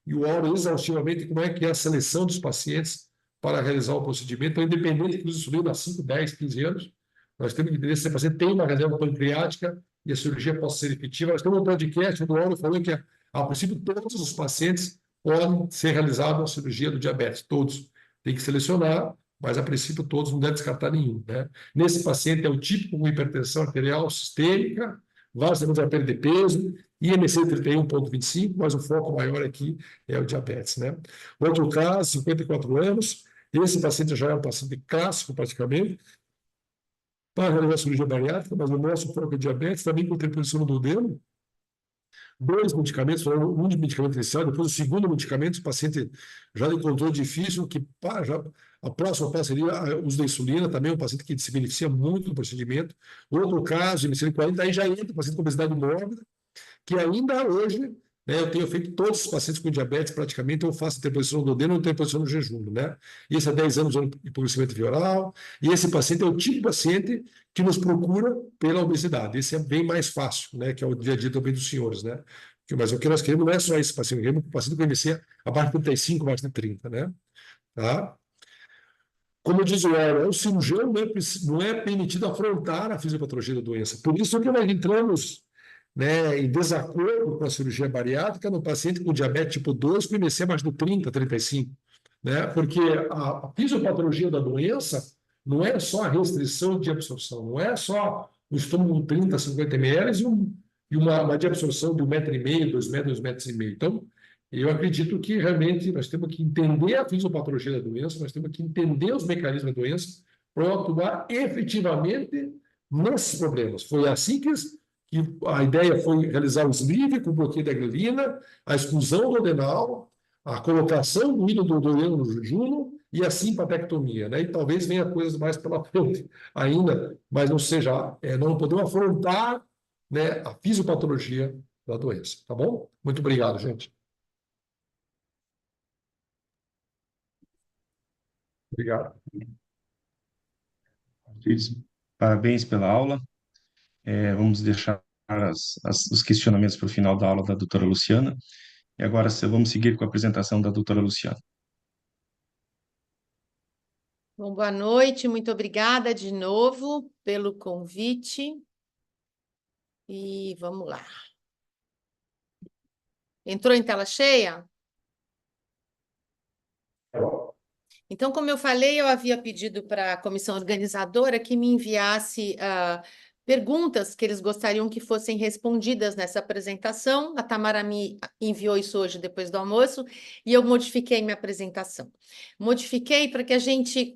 e o Auro exaustivamente, como é que é a seleção dos pacientes para realizar o procedimento, então independente que use insulina há 5, 10, 15 anos, nós temos que entender se o paciente tem uma reserva pancreática e a cirurgia possa ser efetiva. Nós temos um podcast do Auro falando que, a princípio, todos os pacientes podem ser realizados a cirurgia do diabetes, todos. Tem que selecionar, mas a princípio todos, não deve descartar nenhum, né? Nesse paciente é o típico com hipertensão arterial sistêmica, vários temos a perda de peso, IMC 31,25, mas o foco maior aqui é o diabetes, né? Outro caso, 54 anos, esse paciente já é um paciente clássico praticamente, para realizar a cirurgia bariátrica, mas o nosso foco é diabetes, também com interposição no duodeno, 2 medicamentos, um de medicamento inicial, depois o segundo medicamento, o paciente já encontrou difícil, que a próxima fase seria o uso da insulina, também um paciente que se beneficia muito do procedimento. Outro caso, insulina 40, aí já entra o paciente com obesidade mórbida, que ainda hoje, né, eu tenho feito todos os pacientes com diabetes, praticamente, eu faço interposição no duodeno ou interposição no jejum, né? Isso há 10 anos de empobrecimento via oral, e esse paciente é o tipo de paciente que nos procura pela obesidade. Esse é bem mais fácil, né, que é o dia a dia também dos senhores, né? Mas o que nós queremos não é só esse paciente, queremos o paciente com IMC abaixo de 35, abaixo de 30, né? Tá? Como diz o Auro, o cirurgião não é permitido afrontar a fisiopatologia da doença. Por isso que nós entramos, né, em desacordo com a cirurgia bariátrica no paciente com diabetes tipo 2, com IMC abaixo de 30, 35, né? Porque a fisiopatologia da doença não é só a restrição de absorção, não é só o estômago com 30, 50 ml e uma de absorção de 1,5 m, 2 metros, 2,5 metros. Então, eu acredito que realmente nós temos que entender a fisiopatologia da doença, nós temos que entender os mecanismos da doença para atuar efetivamente nesses problemas. Foi assim que a ideia foi realizar o sleeve com bloqueio da glialina, a exclusão do adenal, a colocação do hígado do duodeno no jejum e a simpatectomia, né? E talvez venha coisas mais pela frente ainda, mas não seja, não podemos afrontar, né, a fisiopatologia da doença, tá bom? Muito obrigado, gente. Obrigado. Parabéns pela aula. Vamos deixar os questionamentos para o final da aula da doutora Luciana. E agora vamos seguir com a apresentação da doutora Luciana. Bom, boa noite, muito obrigada de novo pelo convite. E vamos lá. Entrou em tela cheia? Então, como eu falei, eu havia pedido para a comissão organizadora que me enviasse perguntas que eles gostariam que fossem respondidas nessa apresentação. A Tamara me enviou isso hoje depois do almoço e eu modifiquei minha apresentação. Modifiquei para que a gente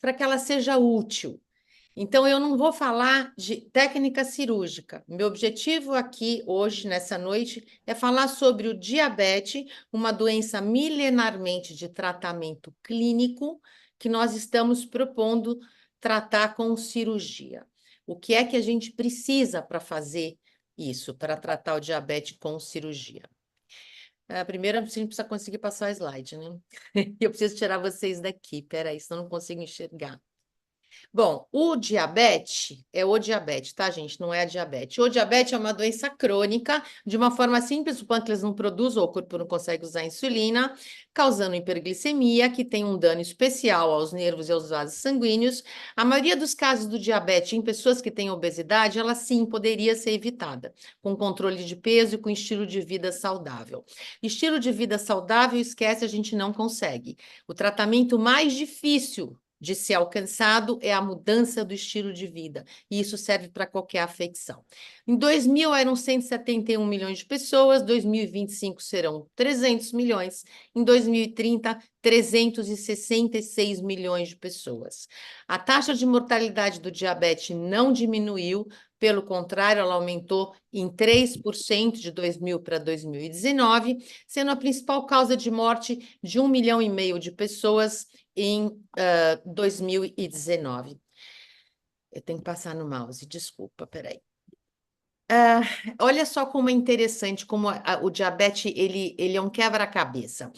para que ela seja útil. Então, eu não vou falar de técnica cirúrgica. Meu objetivo aqui, hoje, nessa noite, é falar sobre o diabetes, uma doença milenarmente de tratamento clínico que nós estamos propondo tratar com cirurgia. O que é que a gente precisa para fazer isso, para tratar o diabetes com cirurgia? Primeiro, a gente precisa conseguir passar o slide, né? Eu preciso tirar vocês daqui, peraí, senão eu não consigo enxergar. Bom, o diabetes é o diabetes, tá, gente? Não é a diabetes. O diabetes é uma doença crônica, de uma forma simples, o pâncreas não produz ou o corpo não consegue usar insulina, causando hiperglicemia, que tem um dano especial aos nervos e aos vasos sanguíneos. A maioria dos casos do diabetes em pessoas que têm obesidade, ela sim poderia ser evitada, com controle de peso e com estilo de vida saudável. Estilo de vida saudável, esquece, a gente não consegue. O tratamento mais difícil de ser alcançado é a mudança do estilo de vida, e isso serve para qualquer afecção. Em 2000 eram 171 milhões de pessoas, 2025 serão 300 milhões, em 2030, 366 milhões de pessoas. A taxa de mortalidade do diabetes não diminuiu, pelo contrário, ela aumentou em 3% de 2000 para 2019, sendo a principal causa de morte de 1,5 milhão de pessoas em 2019. Eu tenho que passar no mouse, desculpa, peraí. Olha só como é interessante, como o diabetes ele é um quebra-cabeça.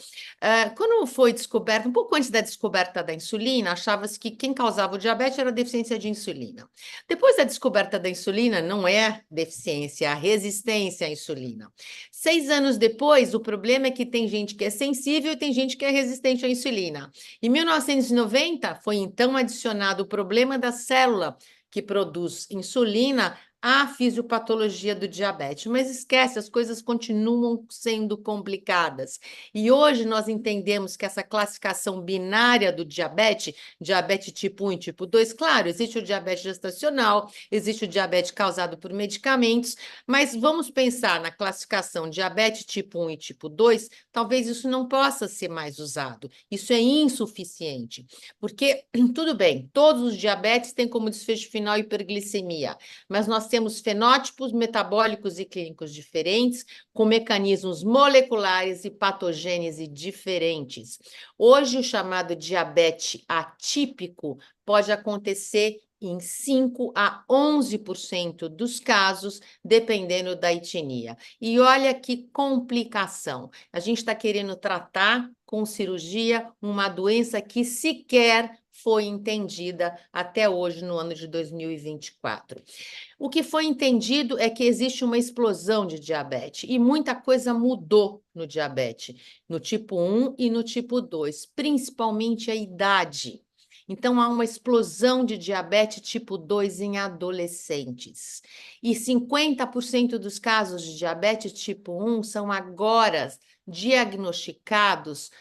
Quando foi descoberto, um pouco antes da descoberta da insulina, achava-se que quem causava o diabetes era a deficiência de insulina. Depois da descoberta da insulina, não é deficiência, é a resistência à insulina. 6 anos depois, o problema é que tem gente que é sensível e tem gente que é resistente à insulina. Em 1990, foi então adicionado o problema da célula que produz insulina a fisiopatologia do diabetes, mas esquece, as coisas continuam sendo complicadas. E hoje nós entendemos que essa classificação binária do diabetes tipo 1 e tipo 2, claro, existe o diabetes gestacional, existe o diabetes causado por medicamentos, mas vamos pensar na classificação diabetes tipo 1 e tipo 2, talvez isso não possa ser mais usado. Isso é insuficiente, porque, tudo bem, todos os diabetes têm como desfecho final hiperglicemia, mas nós temos fenótipos metabólicos e clínicos diferentes, com mecanismos moleculares e patogênese diferentes. Hoje, o chamado diabetes atípico pode acontecer em 5 a 11% dos casos, dependendo da etnia. E olha que complicação. A gente está querendo tratar com cirurgia uma doença que sequer foi entendida até hoje, no ano de 2024. O que foi entendido é que existe uma explosão de diabetes e muita coisa mudou no diabetes, no tipo 1 e no tipo 2, principalmente a idade. Então, há uma explosão de diabetes tipo 2 em adolescentes. E 50% dos casos de diabetes tipo 1 são agora diagnosticados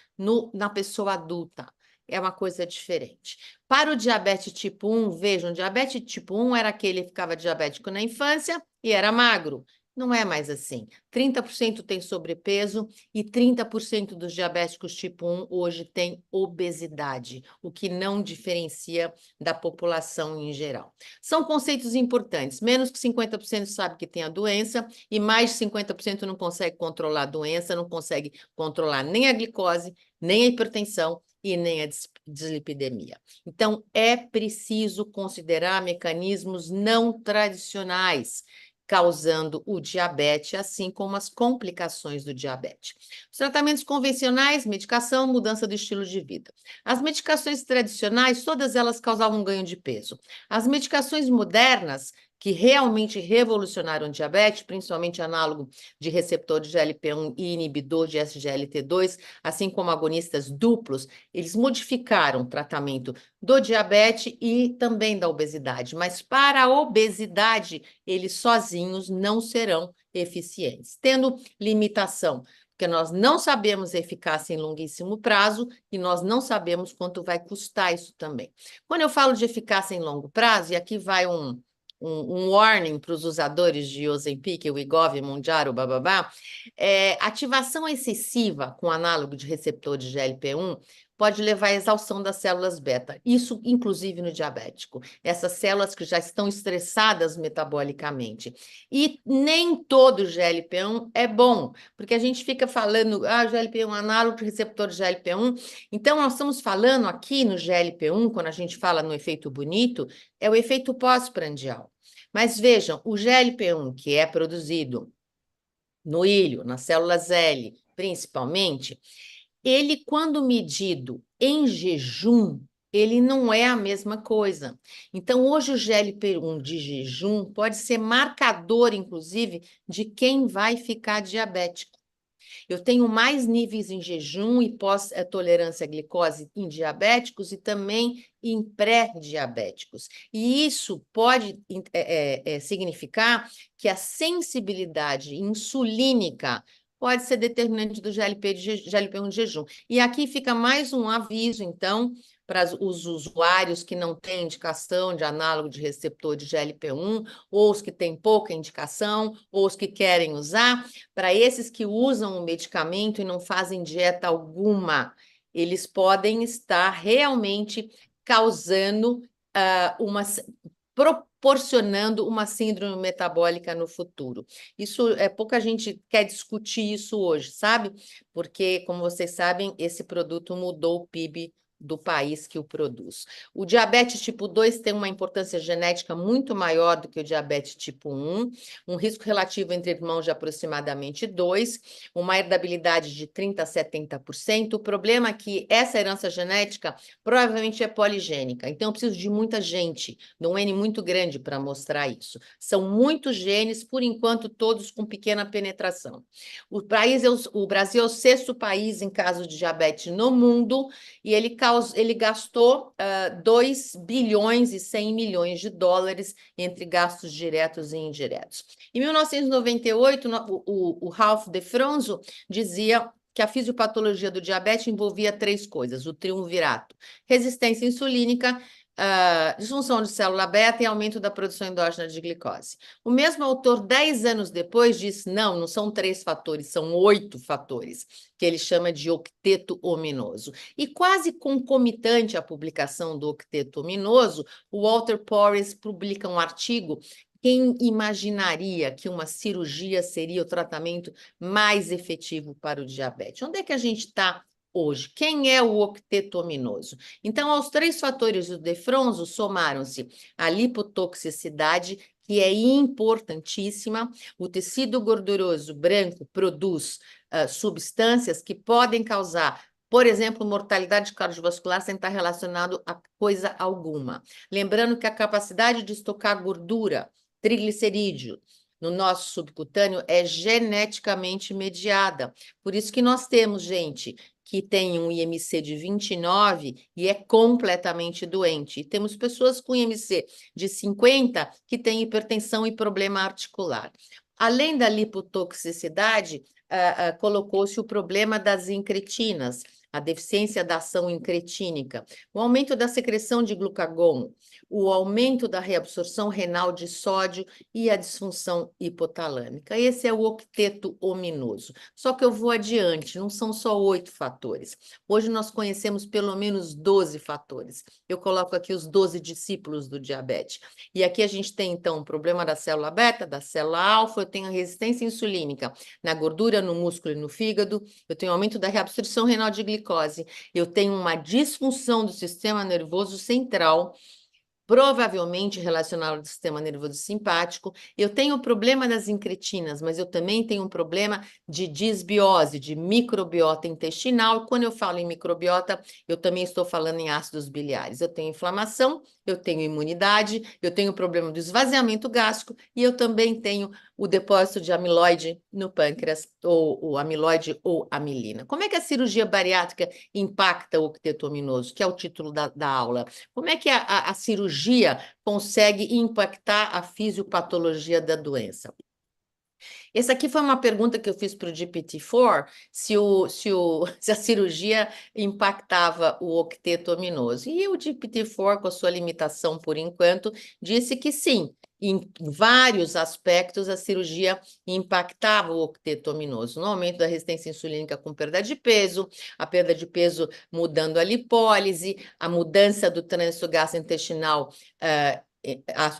na pessoa adulta. É uma coisa diferente. Para o diabetes tipo 1, vejam, diabetes tipo 1 era aquele que ficava diabético na infância e era magro. Não é mais assim. 30% tem sobrepeso e 30% dos diabéticos tipo 1 hoje tem obesidade, o que não diferencia da população em geral. São conceitos importantes. Menos que 50% sabe que tem a doença e mais de 50% não consegue controlar a doença, não consegue controlar nem a glicose, nem a hipertensão e nem a dislipidemia. Então, é preciso considerar mecanismos não tradicionais causando o diabetes, assim como as complicações do diabetes. Os tratamentos convencionais, medicação, mudança do estilo de vida. As medicações tradicionais, todas elas causavam ganho de peso. As medicações modernas, que realmente revolucionaram o diabetes, principalmente análogo de receptor de GLP-1 e inibidor de SGLT2, assim como agonistas duplos, eles modificaram o tratamento do diabetes e também da obesidade, mas para a obesidade, eles sozinhos não serão eficientes, tendo limitação, porque nós não sabemos a eficácia em longuíssimo prazo e nós não sabemos quanto vai custar isso também. Quando eu falo de eficácia em longo prazo, e aqui vai um warning para os usadores de Ozempic, Wegovy, Mounjaro, bababá, ativação excessiva com análogo de receptor de GLP-1 pode levar à exaustão das células beta, isso inclusive no diabético, essas células que já estão estressadas metabolicamente. E nem todo GLP-1 é bom, porque a gente fica falando, GLP-1 análogo de receptor de GLP-1, então nós estamos falando aqui no GLP-1, quando a gente fala no efeito bonito, é o efeito pós-prandial. Mas vejam, o GLP-1 que é produzido no ilho, nas células L, principalmente, ele, quando medido em jejum, ele não é a mesma coisa. Então, hoje o GLP-1 de jejum pode ser marcador, inclusive, de quem vai ficar diabético. Eu tenho mais níveis em jejum e pós-tolerância à glicose em diabéticos e também em pré-diabéticos. E isso pode significar que a sensibilidade insulínica pode ser determinante do GLP1 de jejum. E aqui fica mais um aviso, então, para os usuários que não têm indicação de análogo de receptor de GLP-1, ou os que têm pouca indicação, ou os que querem usar. Para esses que usam o medicamento e não fazem dieta alguma, eles podem estar realmente causando proporcionando uma síndrome metabólica no futuro. Isso pouca gente quer discutir isso hoje, sabe? Porque, como vocês sabem, esse produto mudou o PIB do país que o produz. O diabetes tipo 2 tem uma importância genética muito maior do que o diabetes tipo 1, um risco relativo entre irmãos de aproximadamente 2, uma herdabilidade de 30% a 70%. O problema é que essa herança genética provavelmente é poligênica, então eu preciso de muita gente, de um N muito grande para mostrar isso. São muitos genes, por enquanto, todos com pequena penetração. O Brasil é o 6º país em caso de diabetes no mundo, e ele gastou 2 bilhões e 100 milhões de dólares entre gastos diretos e indiretos. Em 1998, o Ralph DeFronzo dizia que a fisiopatologia do diabetes envolvia 3 coisas: o triunvirato: resistência insulínica, disfunção de célula beta e aumento da produção endógena de glicose. O mesmo autor, 10 anos depois, disse: não são 3 fatores, são 8 fatores, que ele chama de octeto ominoso. E quase concomitante à publicação do octeto ominoso, o Walter Porres publica um artigo. Quem imaginaria que uma cirurgia seria o tratamento mais efetivo para o diabetes? Onde é que a gente está hoje? Quem é o octeto ominoso? Então, aos 3 fatores do DeFronzo somaram-se a lipotoxicidade, que é importantíssima. O tecido gorduroso branco produz substâncias que podem causar, por exemplo, mortalidade cardiovascular sem estar relacionado a coisa alguma. Lembrando que a capacidade de estocar gordura, triglicerídeo, no nosso subcutâneo é geneticamente mediada. Por isso que nós temos gente que tem um IMC de 29 e é completamente doente. E temos pessoas com IMC de 50 que têm hipertensão e problema articular. Além da lipotoxicidade, colocou-se o problema das incretinas, a deficiência da ação incretínica, o aumento da secreção de glucagon, o aumento da reabsorção renal de sódio e a disfunção hipotalâmica. Esse é o octeto ominoso. Só que eu vou adiante, não são só 8 fatores. Hoje nós conhecemos pelo menos 12 fatores. Eu coloco aqui os 12 discípulos do diabetes. E aqui a gente tem, então, o problema da célula beta, da célula alfa, eu tenho a resistência insulínica na gordura, no músculo e no fígado, eu tenho aumento da reabsorção renal de glicose, eu tenho uma disfunção do sistema nervoso central, provavelmente relacionado ao sistema nervoso simpático. Eu tenho o problema das incretinas, mas eu também tenho um problema de disbiose, de microbiota intestinal. Quando eu falo em microbiota, eu também estou falando em ácidos biliares. Eu tenho inflamação, eu tenho imunidade, eu tenho o problema do esvaziamento gástrico e eu também tenho o depósito de amiloide no pâncreas, ou o amiloide ou amilina. Como é que a cirurgia bariátrica impacta o octeto ominoso, que é o título da aula? Como é que a cirurgia consegue impactar a fisiopatologia da doença? Essa aqui foi uma pergunta que eu fiz para o GPT-4, se a cirurgia impactava o octeto ominoso. E o GPT-4, com a sua limitação por enquanto, disse que sim. Em vários aspectos, a cirurgia impactava o octeto ominoso, no aumento da resistência insulínica com perda de peso, a perda de peso mudando a lipólise, a mudança do trânsito gastrointestinal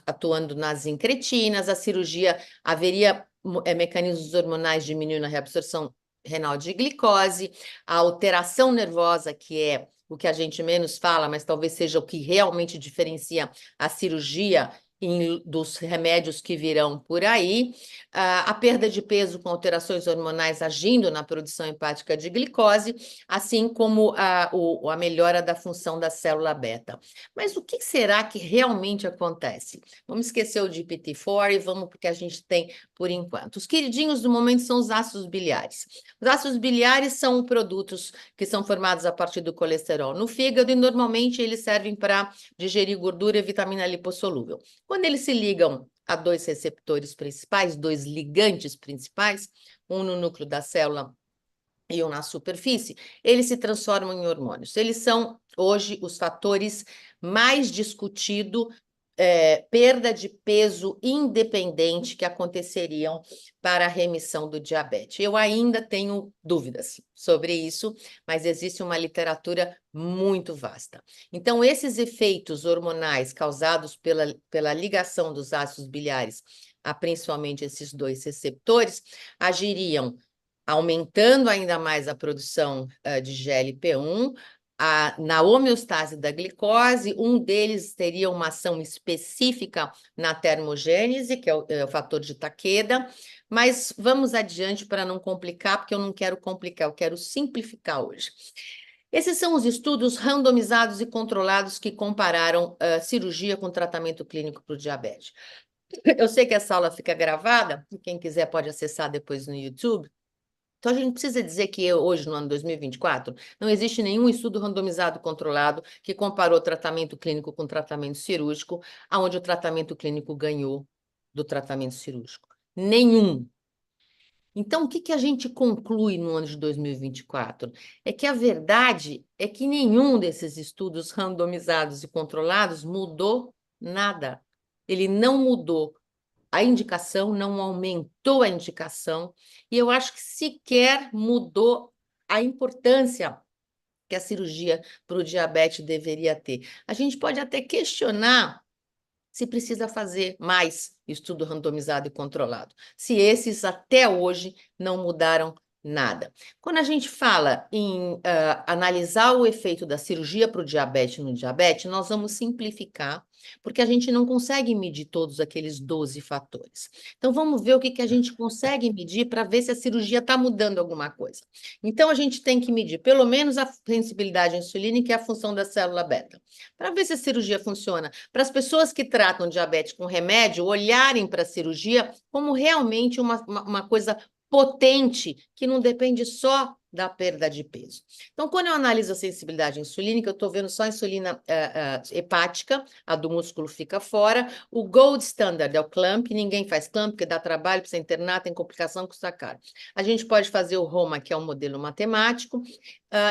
atuando nas incretinas, a cirurgia haveria mecanismos hormonais diminuindo a reabsorção renal de glicose, a alteração nervosa, que é o que a gente menos fala, mas talvez seja o que realmente diferencia a cirurgia dos remédios que virão por aí, a perda de peso com alterações hormonais agindo na produção hepática de glicose, assim como a melhora da função da célula beta. Mas o que será que realmente acontece? Vamos esquecer o GPT-4 e vamos porque a gente tem por enquanto. Os queridinhos do momento são os ácidos biliares. Os ácidos biliares são produtos que são formados a partir do colesterol no fígado e normalmente eles servem para digerir gordura e vitamina lipossolúvel. Quando eles se ligam a 2 receptores principais, 2 ligantes principais, um no núcleo da célula e um na superfície, eles se transformam em hormônios. Eles são, hoje, os fatores mais discutidos, perda de peso independente que aconteceriam para a remissão do diabetes. Eu ainda tenho dúvidas sobre isso, mas existe uma literatura muito vasta. Então, esses efeitos hormonais causados pela ligação dos ácidos biliares a principalmente esses dois receptores, agiriam aumentando ainda mais a produção de GLP-1, na homeostase da glicose. Um deles teria uma ação específica na termogênese, que é o fator de Takeda, mas vamos adiante para não complicar, porque eu não quero complicar, eu quero simplificar hoje. Esses são os estudos randomizados e controlados que compararam cirurgia com tratamento clínico para o diabetes. Eu sei que essa aula fica gravada, e quem quiser pode acessar depois no YouTube. Então, a gente precisa dizer que hoje, no ano 2024, não existe nenhum estudo randomizado controlado que comparou tratamento clínico com tratamento cirúrgico, onde o tratamento clínico ganhou do tratamento cirúrgico. Nenhum. Então, o que a gente conclui no ano de 2024? É que a verdade é que nenhum desses estudos randomizados e controlados mudou nada. Ele não mudou a indicação, não aumentou a indicação, e eu acho que sequer mudou a importância que a cirurgia para o diabetes deveria ter. A gente pode até questionar se precisa fazer mais estudo randomizado e controlado, se esses até hoje não mudaram nada. Quando a gente fala em analisar o efeito da cirurgia para o diabetes no diabetes, nós vamos simplificar, porque a gente não consegue medir todos aqueles 12 fatores. Então, vamos ver o que a gente consegue medir para ver se a cirurgia está mudando alguma coisa. Então, a gente tem que medir pelo menos a sensibilidade insulínica e a função da célula beta, para ver se a cirurgia funciona. Para as pessoas que tratam diabetes com remédio, olharem para a cirurgia como realmente uma coisa potente, que não depende só da perda de peso. Então, quando eu analiso a sensibilidade insulínica, eu estou vendo só a insulina hepática, a do músculo fica fora. O gold standard é o clamp, ninguém faz clamp, porque dá trabalho, precisa internar, tem complicação, custa caro. A gente pode fazer o ROMA, que é um modelo matemático,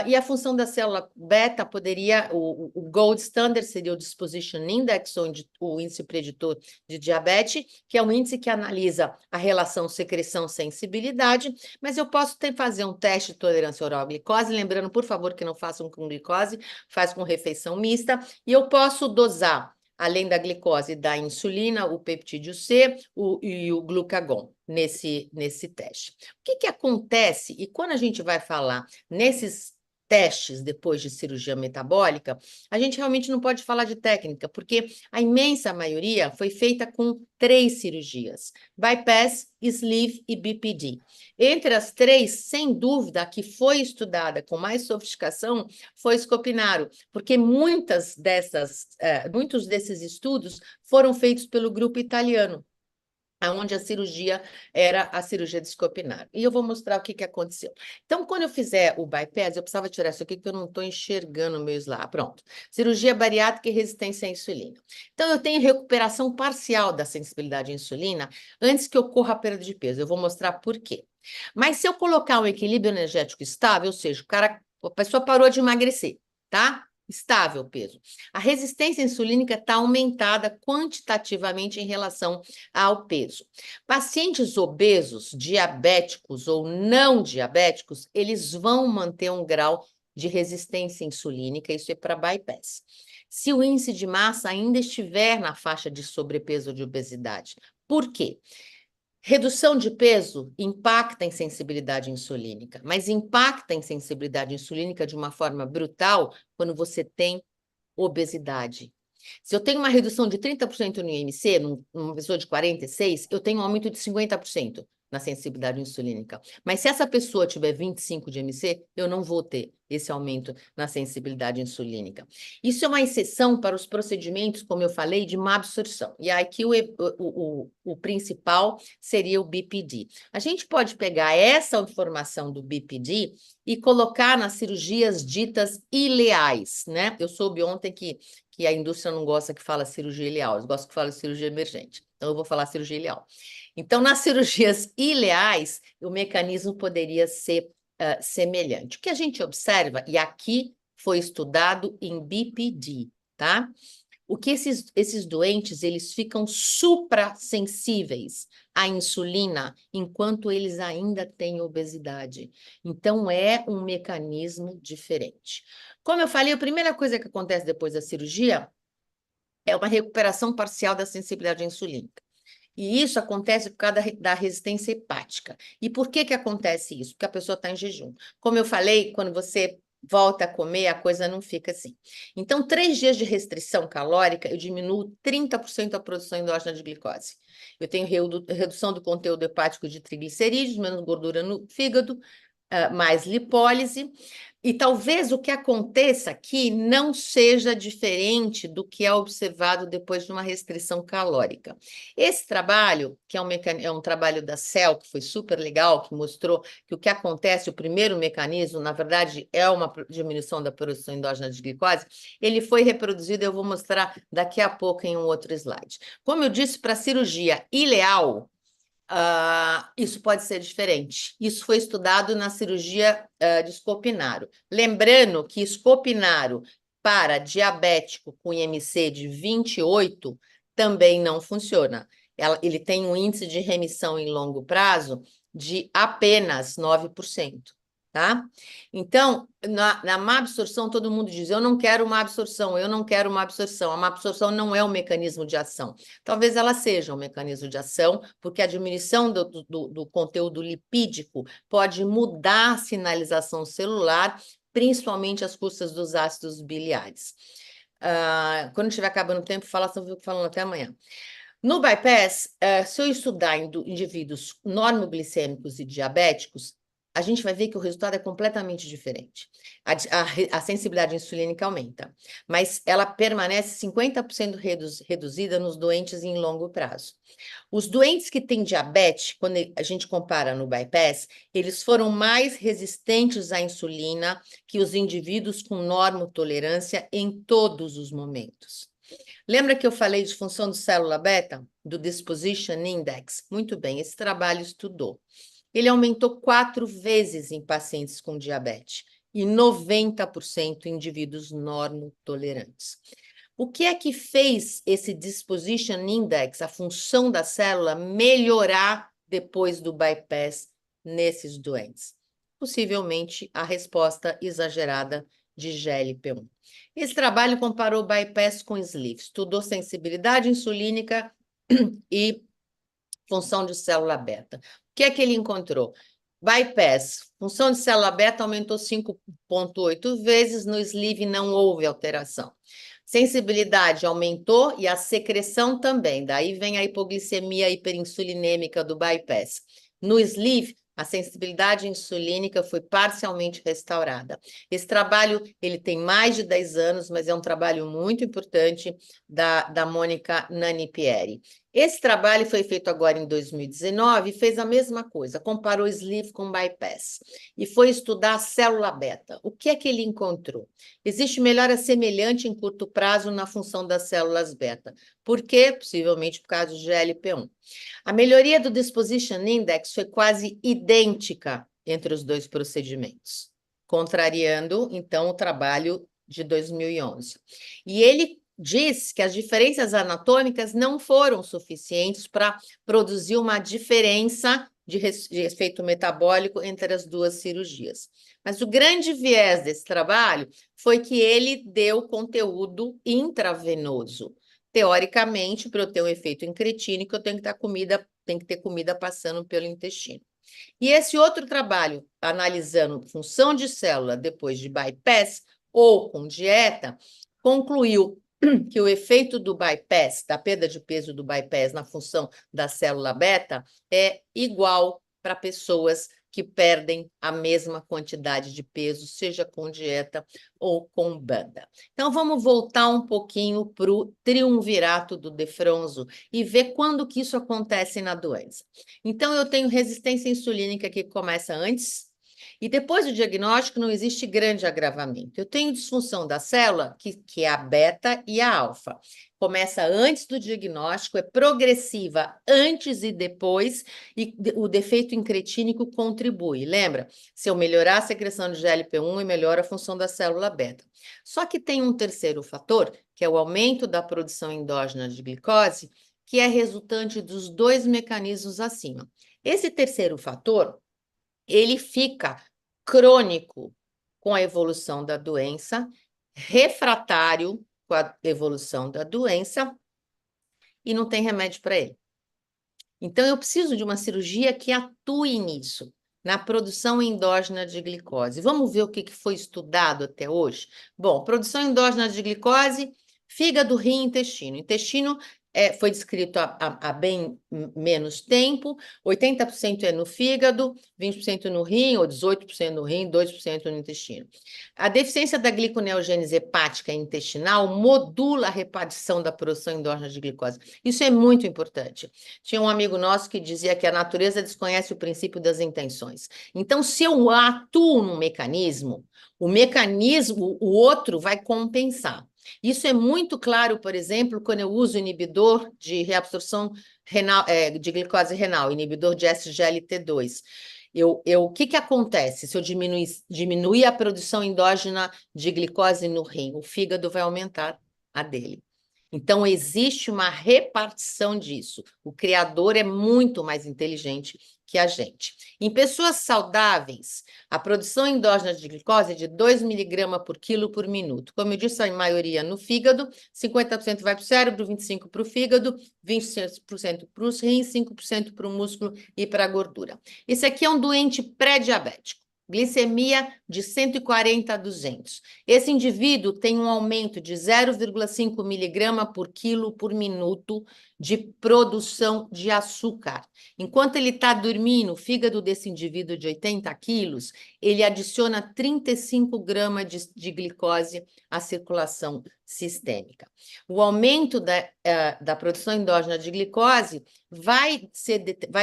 e a função da célula beta poderia, o gold standard seria o Disposition Index, ou o índice preditor de diabetes, que é um índice que analisa a relação secreção-sensibilidade, mas eu posso fazer um teste de tolerância oral à glicose, lembrando, por favor, que não façam com glicose, faz com refeição mista, e eu posso dosar, além da glicose, da insulina, o peptídeo C e o glucagon nesse teste. O que acontece? E quando a gente vai falar nesses testes depois de cirurgia metabólica, a gente realmente não pode falar de técnica, porque a imensa maioria foi feita com 3 cirurgias: bypass, sleeve e BPD. Entre as 3, sem dúvida, a que foi estudada com mais sofisticação foi Scopinaro, porque muitos desses estudos foram feitos pelo grupo italiano, onde a cirurgia era a cirurgia de Scopinaro. E eu vou mostrar o que aconteceu. Então, quando eu fizer o bypass, eu precisava tirar isso aqui, porque eu não estou enxergando o meu slide. Pronto. Cirurgia bariátrica e resistência à insulina. Então, eu tenho recuperação parcial da sensibilidade à insulina antes que ocorra a perda de peso. Eu vou mostrar por quê. Mas se eu colocar um equilíbrio energético estável, ou seja, a pessoa parou de emagrecer, tá? Estável o peso. A resistência insulínica está aumentada quantitativamente em relação ao peso. Pacientes obesos, diabéticos ou não diabéticos, eles vão manter um grau de resistência insulínica, isso é para bypass. Se o índice de massa ainda estiver na faixa de sobrepeso ou de obesidade. Por quê? Redução de peso impacta em sensibilidade insulínica, mas impacta em sensibilidade insulínica de uma forma brutal quando você tem obesidade. Se eu tenho uma redução de 30% no IMC, numa pessoa de 46, eu tenho um aumento de 50% na sensibilidade insulínica. Mas se essa pessoa tiver 25 de IMC, eu não vou ter esse aumento na sensibilidade insulínica. Isso é uma exceção para os procedimentos, como eu falei, de má absorção. E aqui o principal seria o BPD. A gente pode pegar essa informação do BPD e colocar nas cirurgias ditas ileais, né? Eu soube ontem que a indústria não gosta que fala cirurgia ileal, eles gostam que fala cirurgia emergente. Então, eu vou falar cirurgia ileal. Então, nas cirurgias ileais, o mecanismo poderia ser semelhante. O que a gente observa, e aqui foi estudado em BPD, tá? O que esses doentes, eles ficam suprassensíveis à insulina enquanto eles ainda têm obesidade. Então, é um mecanismo diferente. Como eu falei, a primeira coisa que acontece depois da cirurgia é uma recuperação parcial da sensibilidade insulínica. E isso acontece por causa da resistência hepática. E por que acontece isso? Porque a pessoa está em jejum. Como eu falei, quando você volta a comer, a coisa não fica assim. Então, 3 dias de restrição calórica, eu diminuo 30% a produção endógena de glicose. Eu tenho redução do conteúdo hepático de triglicerídeos, menos gordura no fígado, mais lipólise. E talvez o que aconteça aqui não seja diferente do que é observado depois de uma restrição calórica. Esse trabalho, que é um trabalho da CEL, que foi super legal, que mostrou que o que acontece, o primeiro mecanismo, na verdade, é uma diminuição da produção endógena de glicose, ele foi reproduzido, eu vou mostrar daqui a pouco em um outro slide. Como eu disse, para cirurgia ileal, isso pode ser diferente. Isso foi estudado na cirurgia de Scopinaro. Lembrando que Scopinaro para diabético com IMC de 28 também não funciona. Ele tem um índice de remissão em longo prazo de apenas 9%. Tá? Então, na má absorção, todo mundo diz, eu não quero uma absorção, eu não quero uma absorção. A má absorção não é um mecanismo de ação. Talvez ela seja um mecanismo de ação, porque a diminuição do conteúdo lipídico pode mudar a sinalização celular, principalmente às custas dos ácidos biliares. Quando estiver acabando o tempo, fala, eu fico falando até amanhã. No bypass, se eu estudar indivíduos normoglicêmicos e diabéticos, a gente vai ver que o resultado é completamente diferente. A sensibilidade insulínica aumenta, mas ela permanece 50% reduzida nos doentes em longo prazo. Os doentes que têm diabetes, quando a gente compara no bypass, eles foram mais resistentes à insulina que os indivíduos com normotolerância em todos os momentos. Lembra que eu falei de função de célula beta? Do Disposition Index? Muito bem, esse trabalho estudou. Ele aumentou 4 vezes em pacientes com diabetes e 90% em indivíduos normotolerantes. O que é que fez esse Disposition Index, a função da célula, melhorar depois do bypass nesses doentes? Possivelmente a resposta exagerada de GLP-1. Esse trabalho comparou o bypass com sleeve, estudou sensibilidade insulínica e função de célula beta. O que é que ele encontrou? Bypass, função de célula beta aumentou 5,8 vezes, no sleeve não houve alteração. Sensibilidade aumentou e a secreção também, daí vem a hipoglicemia hiperinsulinêmica do bypass. No sleeve, a sensibilidade insulínica foi parcialmente restaurada. Esse trabalho, ele tem mais de 10 anos, mas é um trabalho muito importante da Mônica Nani-Pieri. Esse trabalho foi feito agora em 2019 e fez a mesma coisa, comparou sleeve com bypass e foi estudar a célula beta. O que é que ele encontrou? Existe melhora semelhante em curto prazo na função das células beta. Por quê? Possivelmente por causa do GLP-1. A melhoria do Disposition Index foi quase idêntica entre os dois procedimentos, contrariando, então, o trabalho de 2011. E ele diz que as diferenças anatômicas não foram suficientes para produzir uma diferença de efeito metabólico entre as duas cirurgias. Mas o grande viés desse trabalho foi que ele deu conteúdo intravenoso. Teoricamente, para eu ter um efeito incretínico, eu tenho que ter comida passando pelo intestino. E esse outro trabalho, analisando função de célula depois de bypass ou com dieta, concluiu que o efeito do bypass, da perda de peso do bypass na função da célula beta, é igual para pessoas que perdem a mesma quantidade de peso, seja com dieta ou com banda. Então, vamos voltar um pouquinho para o triunvirato do Defronzo e ver quando que isso acontece na doença. Então, eu tenho resistência insulínica que começa antes, E depois do diagnóstico não existe grande agravamento. Eu tenho disfunção da célula, que é a beta e a alfa. Começa antes do diagnóstico, é progressiva antes e depois, e o defeito incretínico contribui. Lembra? Se eu melhorar a secreção de GLP-1, eu melhoro a função da célula beta. Só que tem um terceiro fator, que é o aumento da produção endógena de glicose, que é resultante dos dois mecanismos acima. Esse terceiro fator, ele fica crônico com a evolução da doença, refratário com a evolução da doença, e não tem remédio para ele. Então, eu preciso de uma cirurgia que atue nisso, na produção endógena de glicose. Vamos ver o que foi estudado até hoje? Bom, produção endógena de glicose, fígado, rim, intestino. Intestino foi descrito há bem menos tempo, 80% é no fígado, 20% no rim, ou 18% no rim, 2% no intestino. A deficiência da gliconeogênese hepática e intestinal modula a repartição da produção endógena de glicose. Isso é muito importante. Tinha um amigo nosso que dizia que a natureza desconhece o princípio das intenções. Então, se eu atuo num mecanismo, o outro vai compensar. Isso é muito claro, por exemplo, quando eu uso inibidor de reabsorção renal, de glicose renal, inibidor de SGLT2. O que acontece se eu diminuir a produção endógena de glicose no rim? O fígado vai aumentar a dele. Então, existe uma repartição disso. O criador é muito mais inteligente que a gente. Em pessoas saudáveis, a produção endógena de glicose é de 2 mg por quilo por minuto. Como eu disse, a maioria no fígado, 50% vai para o cérebro, 25% para o fígado, 20% para os rins, 5% para o músculo e para a gordura. Esse aqui é um doente pré-diabético. Glicemia de 140 a 200. Esse indivíduo tem um aumento de 0,5 miligrama por quilo por minuto de produção de açúcar. Enquanto ele está dormindo, o fígado desse indivíduo de 80 quilos, ele adiciona 35 gramas de glicose à circulação sistêmica. O aumento da produção endógena de glicose vai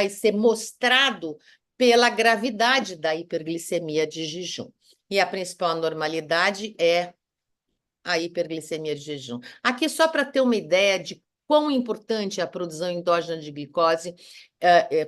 ser mostrado pela gravidade da hiperglicemia de jejum. E a principal anormalidade é a hiperglicemia de jejum. Aqui só para ter uma ideia de quão importante é a produção endógena de glicose,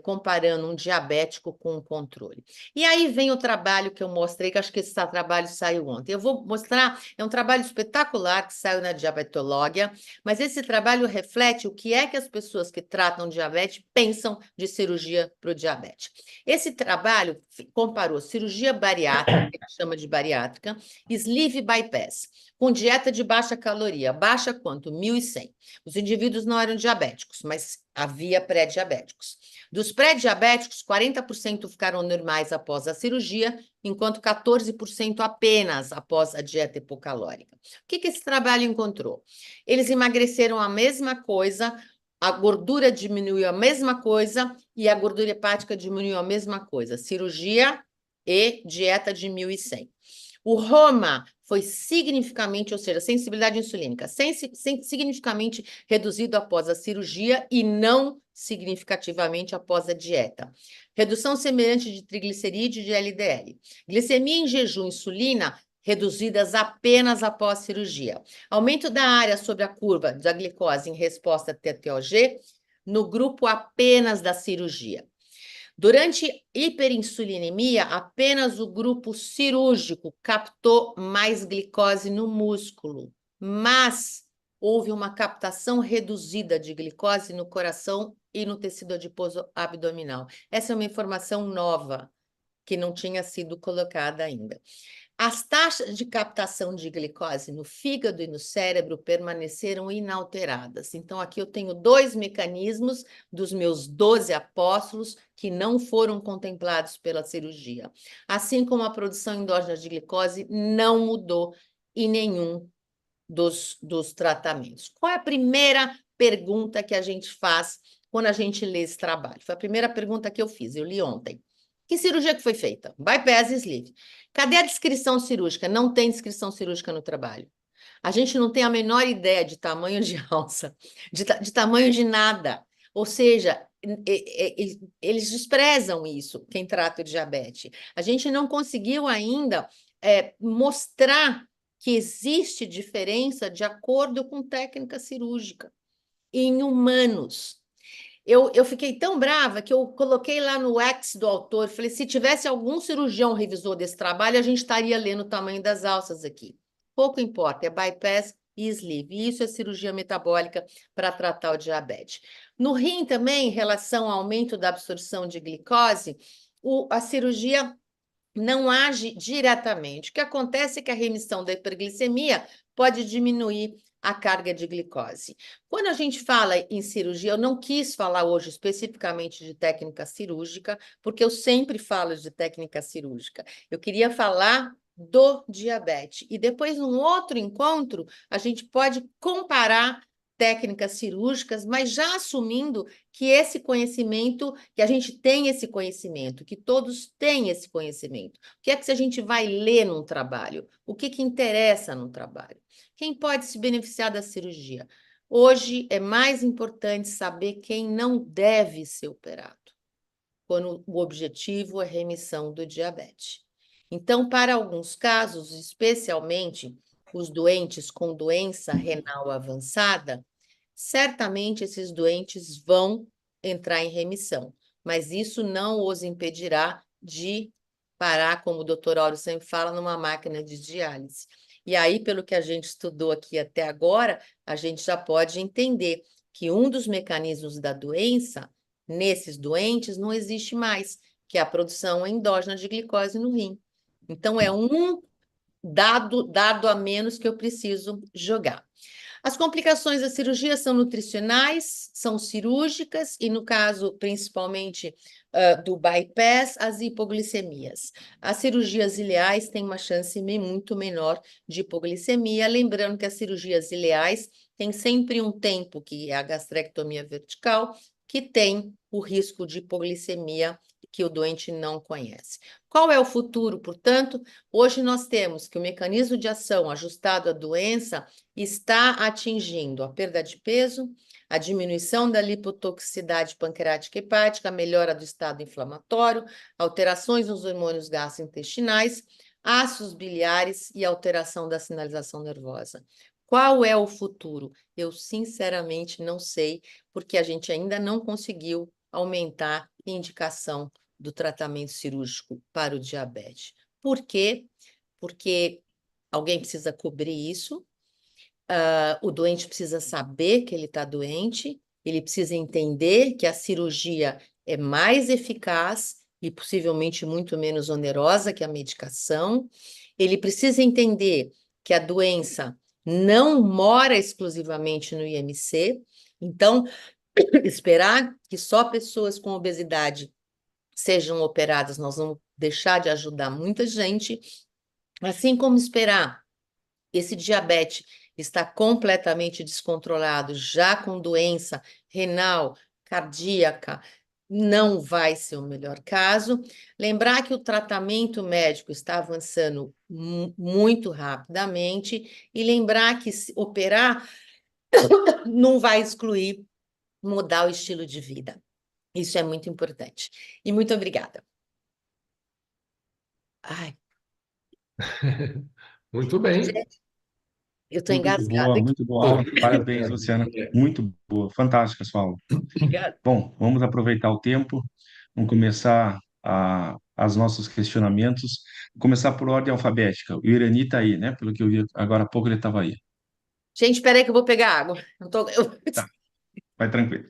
comparando um diabético com um controle. E aí vem o trabalho que eu mostrei, que acho que esse trabalho saiu ontem. Eu vou mostrar, é um trabalho espetacular que saiu na Diabetológia, mas esse trabalho reflete o que é que as pessoas que tratam diabetes pensam de cirurgia para o diabetes. Esse trabalho comparou cirurgia bariátrica, que chama de bariátrica, sleeve bypass, com dieta de baixa caloria. Baixa quanto? 1.100. Os indivíduos não eram diabéticos, mas havia pré-diabéticos. Dos pré-diabéticos, 40% ficaram normais após a cirurgia, enquanto 14% apenas após a dieta hipocalórica. O que esse trabalho encontrou? Eles emagreceram a mesma coisa, a gordura diminuiu a mesma coisa e a gordura hepática diminuiu a mesma coisa. Cirurgia e dieta de 1.100. O ROMA foi significativamente, ou seja, sensibilidade insulínica, significativamente reduzido após a cirurgia e não significativamente após a dieta. Redução semelhante de triglicerídeo e de LDL. Glicemia em jejum, insulina, reduzidas apenas após cirurgia. Aumento da área sobre a curva da glicose em resposta a TTOG no grupo apenas da cirurgia. Durante hiperinsulinemia, apenas o grupo cirúrgico captou mais glicose no músculo, mas houve uma captação reduzida de glicose no coração e no tecido adiposo abdominal. Essa é uma informação nova, que não tinha sido colocada ainda. As taxas de captação de glicose no fígado e no cérebro permaneceram inalteradas. Então, aqui eu tenho 2 mecanismos dos meus 12 apóstolos que não foram contemplados pela cirurgia. Assim como a produção endógena de glicose não mudou em nenhum dos tratamentos. Qual é a primeira pergunta que a gente faz quando a gente lê esse trabalho? Foi a primeira pergunta que eu fiz, eu li ontem. Que cirurgia que foi feita? Bypass e sleeve. Cadê a descrição cirúrgica? Não tem descrição cirúrgica no trabalho. A gente não tem a menor ideia de tamanho de alça, de tamanho de nada. Ou seja, eles desprezam isso, quem trata o diabetes. A gente não conseguiu ainda mostrar que existe diferença de acordo com técnica cirúrgica em humanos. Eu fiquei tão brava que eu coloquei lá no X do autor, falei, se tivesse algum cirurgião revisor desse trabalho, a gente estaria lendo o tamanho das alças aqui. Pouco importa, é bypass e sleeve. E isso é cirurgia metabólica para tratar o diabetes. No rim também, em relação ao aumento da absorção de glicose, a cirurgia não age diretamente. O que acontece é que a remissão da hiperglicemia pode diminuir a carga de glicose. Quando a gente fala em cirurgia, eu não quis falar hoje especificamente de técnica cirúrgica, porque eu sempre falo de técnica cirúrgica. Eu queria falar do diabetes. E depois, num outro encontro, a gente pode comparar técnicas cirúrgicas, mas já assumindo que esse conhecimento, que a gente tem esse conhecimento, que todos têm esse conhecimento. O que é que a gente vai ler num trabalho? O que interessa num trabalho? Quem pode se beneficiar da cirurgia? Hoje é mais importante saber quem não deve ser operado, quando o objetivo é remissão do diabetes. Então, para alguns casos, especialmente os doentes com doença renal avançada, certamente esses doentes vão entrar em remissão, mas isso não os impedirá de parar, como o doutor Áureo sempre fala, numa máquina de diálise. E aí, pelo que a gente estudou aqui até agora, a gente já pode entender que um dos mecanismos da doença, nesses doentes, não existe mais, que é a produção endógena de glicose no rim. Então, é um dado a menos que eu preciso jogar. As complicações da cirurgia são nutricionais, são cirúrgicas e, no caso, principalmente do bypass, as hipoglicemias. As cirurgias ileais têm uma chance muito menor de hipoglicemia, lembrando que as cirurgias ileais têm sempre um tempo, que é a gastrectomia vertical, que tem o risco de hipoglicemia que o doente não conhece. Qual é o futuro, portanto? Hoje nós temos que o mecanismo de ação ajustado à doença está atingindo a perda de peso, a diminuição da lipotoxicidade pancreática e hepática, a melhora do estado inflamatório, alterações nos hormônios gastrointestinais, ácidos biliares e alteração da sinalização nervosa. Qual é o futuro? Eu sinceramente não sei, porque a gente ainda não conseguiu aumentar a indicação do tratamento cirúrgico para o diabetes. Por quê? Porque alguém precisa cobrir isso, o doente precisa saber que ele está doente, ele precisa entender que a cirurgia é mais eficaz e possivelmente muito menos onerosa que a medicação, ele precisa entender que a doença não mora exclusivamente no IMC, então, esperar que só pessoas com obesidade sejam operadas, nós vamos deixar de ajudar muita gente, assim como esperar esse diabetes está completamente descontrolado, já com doença renal, cardíaca, não vai ser o melhor caso. Lembrar que o tratamento médico está avançando muito rapidamente e lembrar que operar não vai excluir mudar o estilo de vida. Isso é muito importante. E muito obrigada. Ai, Muito bem. eu estou engasgada aqui. Muito boa aula. Parabéns, Luciana. Muito boa, fantástica a sua aula. Obrigada. Bom, vamos aproveitar o tempo, vamos começar as nossos questionamentos. Vou começar por ordem alfabética. O Irani está aí, né? Pelo que eu vi agora há pouco, ele estava aí. Gente, espera aí que eu vou pegar água. Tá, vai tranquilo.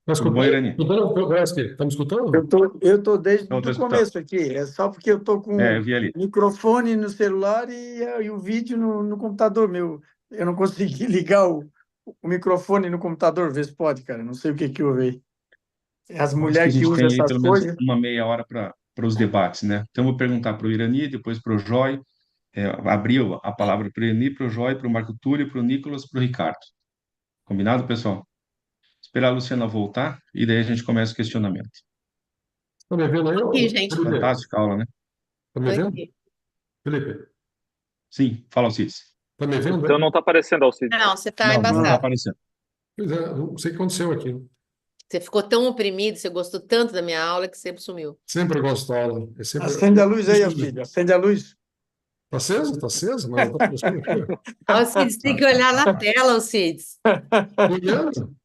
Tá Tudo bom, escutando? Irani? Tá me escutando? Eu tô desde Não, estou o escutando. começo aqui. É só porque eu tô com Eu vi ali. microfone no celular e o vídeo no computador meu. Eu não consegui ligar o microfone no computador. Vê se pode, cara. Não sei o que houve aí. As Acho que a mulheres que gente usam tem aí essas pelo menos coisas. uma meia hora para os debates, né? Então, eu vou perguntar para o Irani, depois para o Joy, abriu a palavra para o Irani, para o Joy, para o Marco Túlio, para o Nicolas, para o Ricardo. Combinado, pessoal? Esperar a Luciana voltar e daí a gente começa o questionamento. Tá me vendo aí, Aqui, gente. Felipe? Fantástica aula, né? Tá me Tô vendo? aqui. Felipe, Sim, fala, Alcides. tá me O vendo seu aí? não está aparecendo, Alcides. Não, você está Não, não está embaçado. aparecendo. Pois é, não sei o que aconteceu aqui. Você ficou tão oprimido, você gostou tanto da minha aula que você sumiu. Sempre gosto da aula. É sempre... Acende a luz aí, Alcide, acende a luz. Tá aceso? Tá aceso? Mas eu tô Alcides, tem que olhar na tela, Alcides. olhando.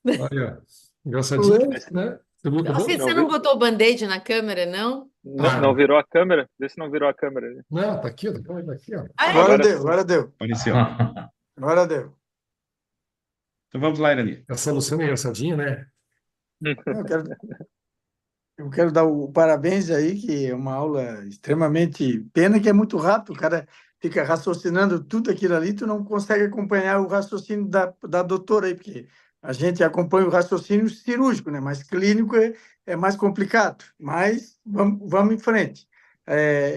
Olha, engraçadinho, né? Você viu que bom? Alcides, você não botou o band-aid na câmera, não? Não virou a câmera? Vê se não virou a câmera. Não, tá aqui, tá aqui, ó. Ah, é? Agora Agora deu, agora deu, Apareceu. agora deu. Então vamos lá, Irani. Essa Luciana é engraçadinha, né? Eu quero dar o parabéns aí, que é uma aula extremamente... Pena que é muito rápido, o cara fica raciocinando tudo aquilo ali, tu não consegue acompanhar o raciocínio da doutora aí, porque a gente acompanha o raciocínio cirúrgico, né? Mas clínico é mais complicado. Mas vamos em frente.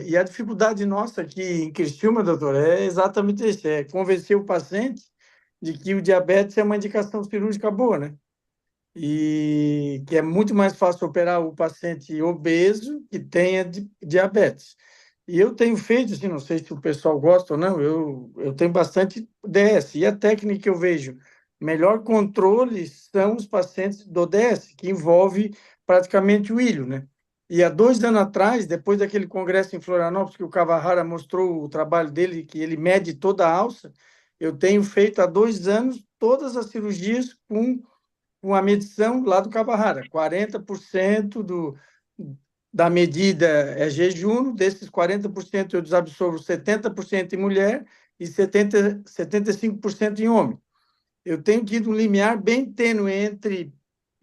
E a dificuldade nossa aqui em Criciúma, doutora, é exatamente isso, é convencer o paciente de que o diabetes é uma indicação cirúrgica boa, né? E que é muito mais fácil operar o paciente obeso que tenha diabetes. E eu tenho feito, assim, não sei se o pessoal gosta ou não, eu tenho bastante DS. E a técnica que eu vejo melhor controle são os pacientes do DS, que envolve praticamente o ilho, né? E há 2 anos atrás, depois daquele congresso em Florianópolis, que o Kawahara mostrou o trabalho dele, que ele mede toda a alça, eu tenho feito há 2 anos todas as cirurgias com a medição lá do Kawahara. 40% da medida é jejum, desses 40% eu desabsorvo 70% em mulher e 75% em homem. Eu tenho tido um limiar bem tênue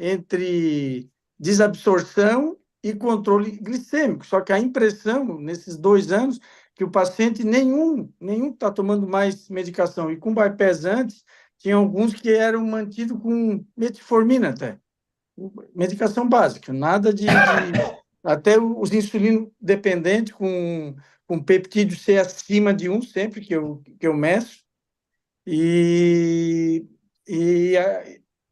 entre desabsorção e controle glicêmico. Só que a impressão, nesses 2 anos, que o paciente nenhum está tomando mais medicação. E com bypass antes, tinha alguns que eram mantidos com metformina até. Medicação básica, nada de até os insulino dependentes com peptídeo C acima de 1, sempre que eu meço. E, e,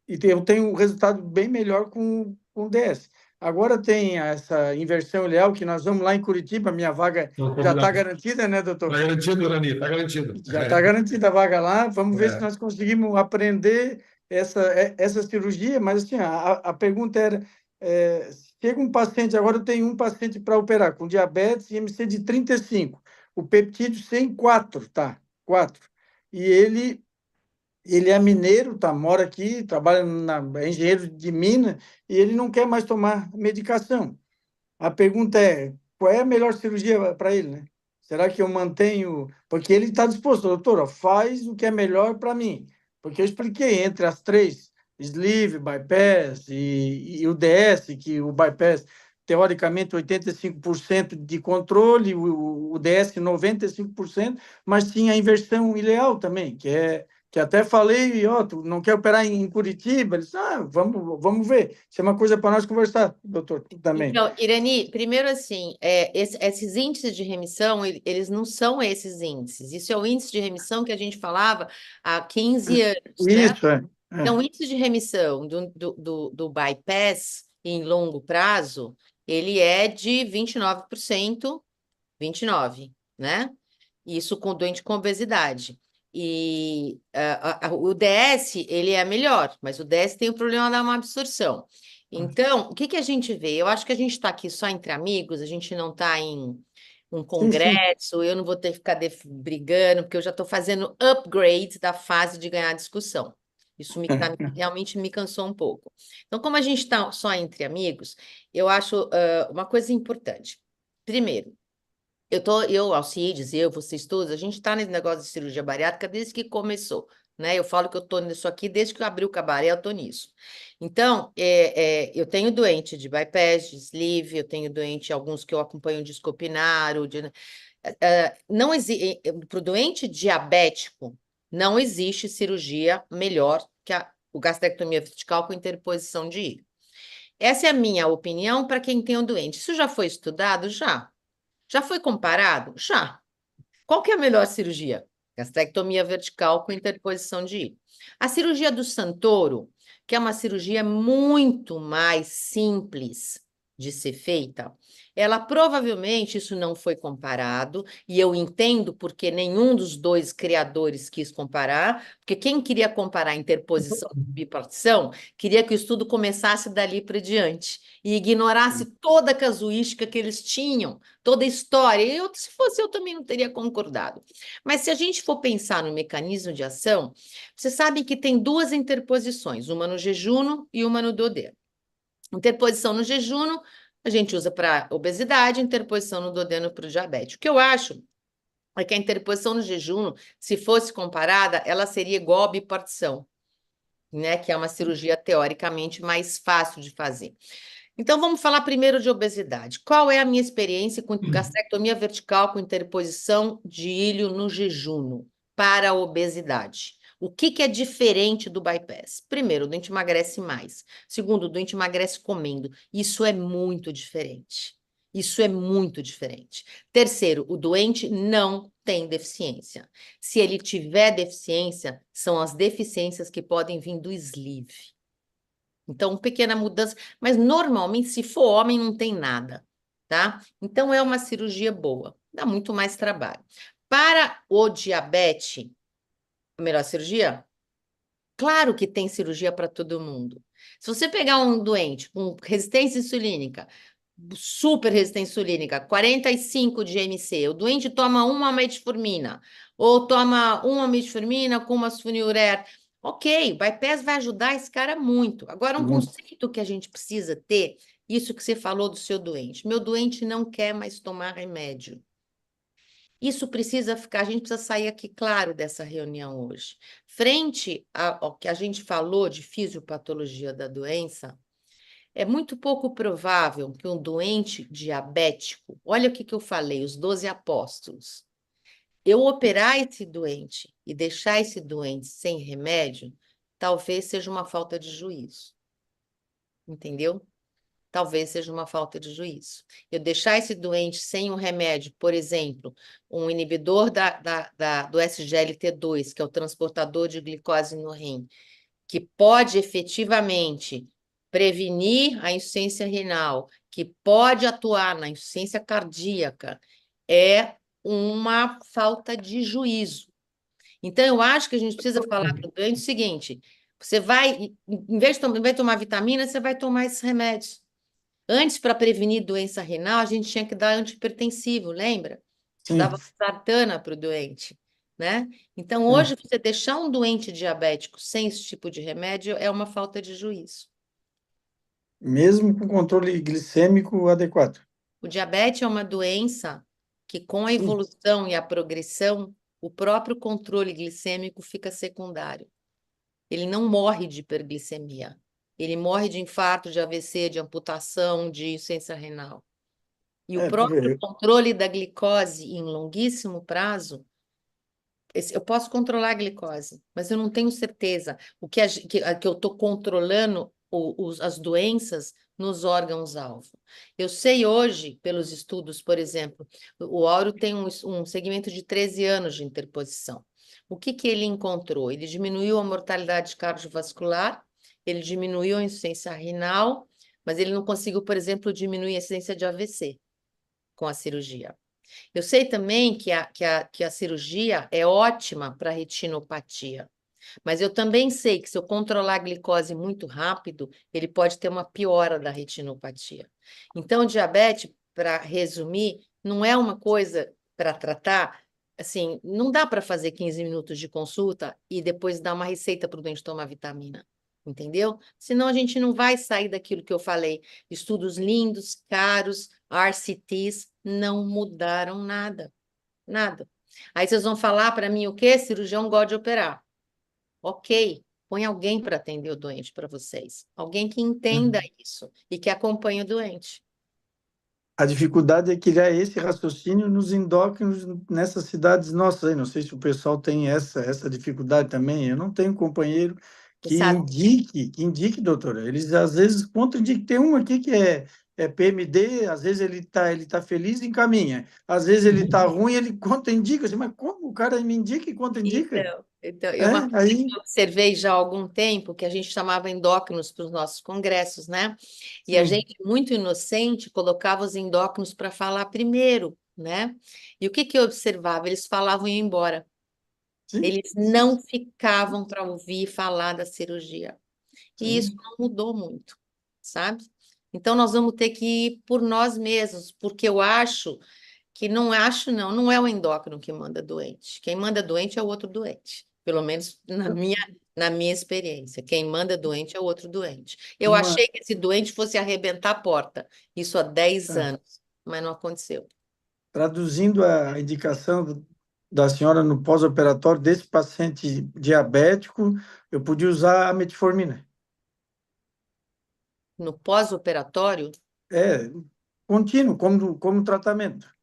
eu tenho um resultado bem melhor com DS. Agora tem essa inversão ileal, que nós vamos lá em Curitiba, minha vaga já está garantida, né, doutor? Está garantido, Irani, está garantido. Já está garantida a vaga lá, vamos ver se nós conseguimos aprender essa cirurgia, mas assim, a pergunta era, chega um paciente, agora eu tenho um paciente para operar, com diabetes e IMC de 35, o peptídeo C em 4, tá? 4. E ele é mineiro, tá, mora aqui, trabalha é engenheiro de mina, e ele não quer mais tomar medicação. A pergunta é, qual é a melhor cirurgia para ele, né? Será que eu mantenho... Porque ele está disposto, doutor, ó, faz o que é melhor para mim. Porque eu expliquei entre as 3, sleeve, bypass e o DS, que o bypass, teoricamente, 85% de controle, o DS 95%, mas tinha a inversão ileal também, que até falei, ó, tu não quer operar em Curitiba? Ele disse, vamos ver. Isso é uma coisa para nós conversar, doutor, também. Então, Irani, primeiro assim, esses índices de remissão, eles não são esses índices. Isso é o índice de remissão que a gente falava há 15 anos, né? Isso, Então, o índice de remissão do bypass em longo prazo, ele é de 29%, 29%, né? Isso com doente com obesidade. E o DS, ele é melhor, mas o DS tem o problema da má absorção. Então, o que a gente vê? Eu acho que a gente está aqui só entre amigos, a gente não está em um congresso, eu não vou ter que ficar brigando, porque eu já estou fazendo upgrade da fase de ganhar discussão. Isso realmente me cansou um pouco. Então, como a gente está só entre amigos, eu acho uma coisa importante. Primeiro, Alcides, vocês todos, a gente está nesse negócio de cirurgia bariátrica desde que começou, né? Eu falo que eu estou nisso aqui desde que eu abri o cabaré, eu estou nisso. Então, eu tenho doente de bypass, de sleeve, eu tenho doente, alguns que eu acompanho de escopinário, para o doente diabético, não existe cirurgia melhor que o gastrectomia vertical com interposição de ilho. Essa é a minha opinião para quem tem um doente. Isso já foi estudado? Já. Já foi comparado? Já. Qual que é a melhor cirurgia? Gastrectomia vertical com interposição de ilho. A cirurgia do Santoro, que é uma cirurgia muito mais simples, de ser feita, ela provavelmente, isso não foi comparado, e eu entendo porque nenhum dos dois criadores quis comparar, porque quem queria comparar interposição e bipartição queria que o estudo começasse dali para diante e ignorasse toda a casuística que eles tinham, toda a história. Se fosse eu, também não teria concordado. Mas se a gente for pensar no mecanismo de ação, você sabe que tem duas interposições, uma no jejuno e uma no duodeno. Interposição no jejuno, a gente usa para obesidade, interposição no duodeno para o diabetes. O que eu acho é que a interposição no jejuno, se fosse comparada, ela seria igual à bipartição, né? Que é uma cirurgia teoricamente mais fácil de fazer. Então, vamos falar primeiro de obesidade. Qual é a minha experiência com gastrectomia vertical com interposição de ilho no jejuno para a obesidade? O que é diferente do bypass? Primeiro, o doente emagrece mais. Segundo, o doente emagrece comendo. Isso é muito diferente. Isso é muito diferente. Terceiro, o doente não tem deficiência. Se ele tiver deficiência, são as deficiências que podem vir do sleeve. Então, pequena mudança, mas normalmente, se for homem, não tem nada, tá? Então, é uma cirurgia boa, dá muito mais trabalho. Para o diabetes, a melhor cirurgia? Claro que tem cirurgia para todo mundo. Se você pegar um doente com resistência insulínica, super resistência insulínica, 45 de MC, o doente toma uma metformina, ou toma uma metformina com uma sulfonilurea. Ok, o bypass vai ajudar esse cara muito. Agora, um conceito que a gente precisa ter, isso que você falou do seu doente. Meu doente não quer mais tomar remédio. Isso precisa ficar, a gente precisa sair aqui claro dessa reunião hoje. Frente ao que a gente falou de fisiopatologia da doença, é muito pouco provável que um doente diabético, olha o que eu falei, os 12 apóstolos, eu operar esse doente e deixar esse doente sem remédio, talvez seja uma falta de juízo. Entendeu? Talvez seja uma falta de juízo. Eu deixar esse doente sem um remédio, por exemplo, um inibidor do SGLT2, que é o transportador de glicose no rim, que pode efetivamente prevenir a insuficiência renal, que pode atuar na insuficiência cardíaca, é uma falta de juízo. Então, eu acho que a gente precisa falar para o doente o seguinte: você vai, em vez de tomar vitamina, você vai tomar esses remédios. Antes, para prevenir doença renal, a gente tinha que dar antihipertensivo, lembra? Sim. Dava sartana para o doente, né? Então, hoje, você deixar um doente diabético sem esse tipo de remédio é uma falta de juízo. Mesmo com controle glicêmico adequado. O diabetes é uma doença que, com a evolução e a progressão, o próprio controle glicêmico fica secundário. Ele não morre de hiperglicemia. Ele morre de infarto, de AVC, de amputação, de insuficiência renal. E o próprio controle da glicose em longuíssimo prazo, eu posso controlar a glicose, mas eu não tenho certeza que eu estou controlando as doenças nos órgãos-alvo. Eu sei hoje, pelos estudos, por exemplo, o Áureo tem um segmento de 13 anos de interposição. O que ele encontrou? Ele diminuiu a mortalidade cardiovascular, ele diminuiu a insuficiência renal, mas ele não conseguiu, por exemplo, diminuir a incidência de AVC com a cirurgia. Eu sei também que a cirurgia é ótima para retinopatia, mas eu também sei que se eu controlar a glicose muito rápido, ele pode ter uma piora da retinopatia. Então, diabetes, para resumir, não é uma coisa para tratar, assim, não dá para fazer 15 minutos de consulta e depois dar uma receita para o doente tomar vitamina. Entendeu? Senão a gente não vai sair daquilo que eu falei. Estudos lindos, caros, RCTs, não mudaram nada. Nada. Aí vocês vão falar para mim o quê? Cirurgião gosta de operar. Ok, põe alguém para atender o doente para vocês. Alguém que entenda isso e que acompanhe o doente. A dificuldade é criar esse raciocínio nos endócrinos nessas cidades nossas aí. Não sei se o pessoal tem essa dificuldade também. Eu não tenho companheiro que indique, doutora. Eles às vezes contraindicam. Tem um aqui que é PMD, às vezes ele tá feliz e encaminha. Às vezes ele tá ruim, ele contraindica. Assim, mas como o cara me indica e contraindica? Então, Então, É, uma coisa aí, que eu observei já há algum tempo, que a gente chamava endócrinos para os nossos congressos, né? E a sim, gente, muito inocente, colocava os endócrinos para falar primeiro, né? E o que que eu observava? Eles falavam e iam embora. sim, Eles não ficavam para ouvir falar da cirurgia. E isso sim. não mudou muito, sabe? Então, nós vamos ter que ir por nós mesmos, porque eu acho que não é o endócrino que manda doente. Quem manda doente é o outro doente. Pelo menos na minha experiência. Quem manda doente é o outro doente. Eu Uma, achei que esse doente fosse arrebentar a porta. Isso há 10 é, anos, mas não aconteceu. traduzindo a indicação da senhora no pós-operatório desse paciente diabético, eu podia usar a metformina. No pós-operatório, É, contínuo, como tratamento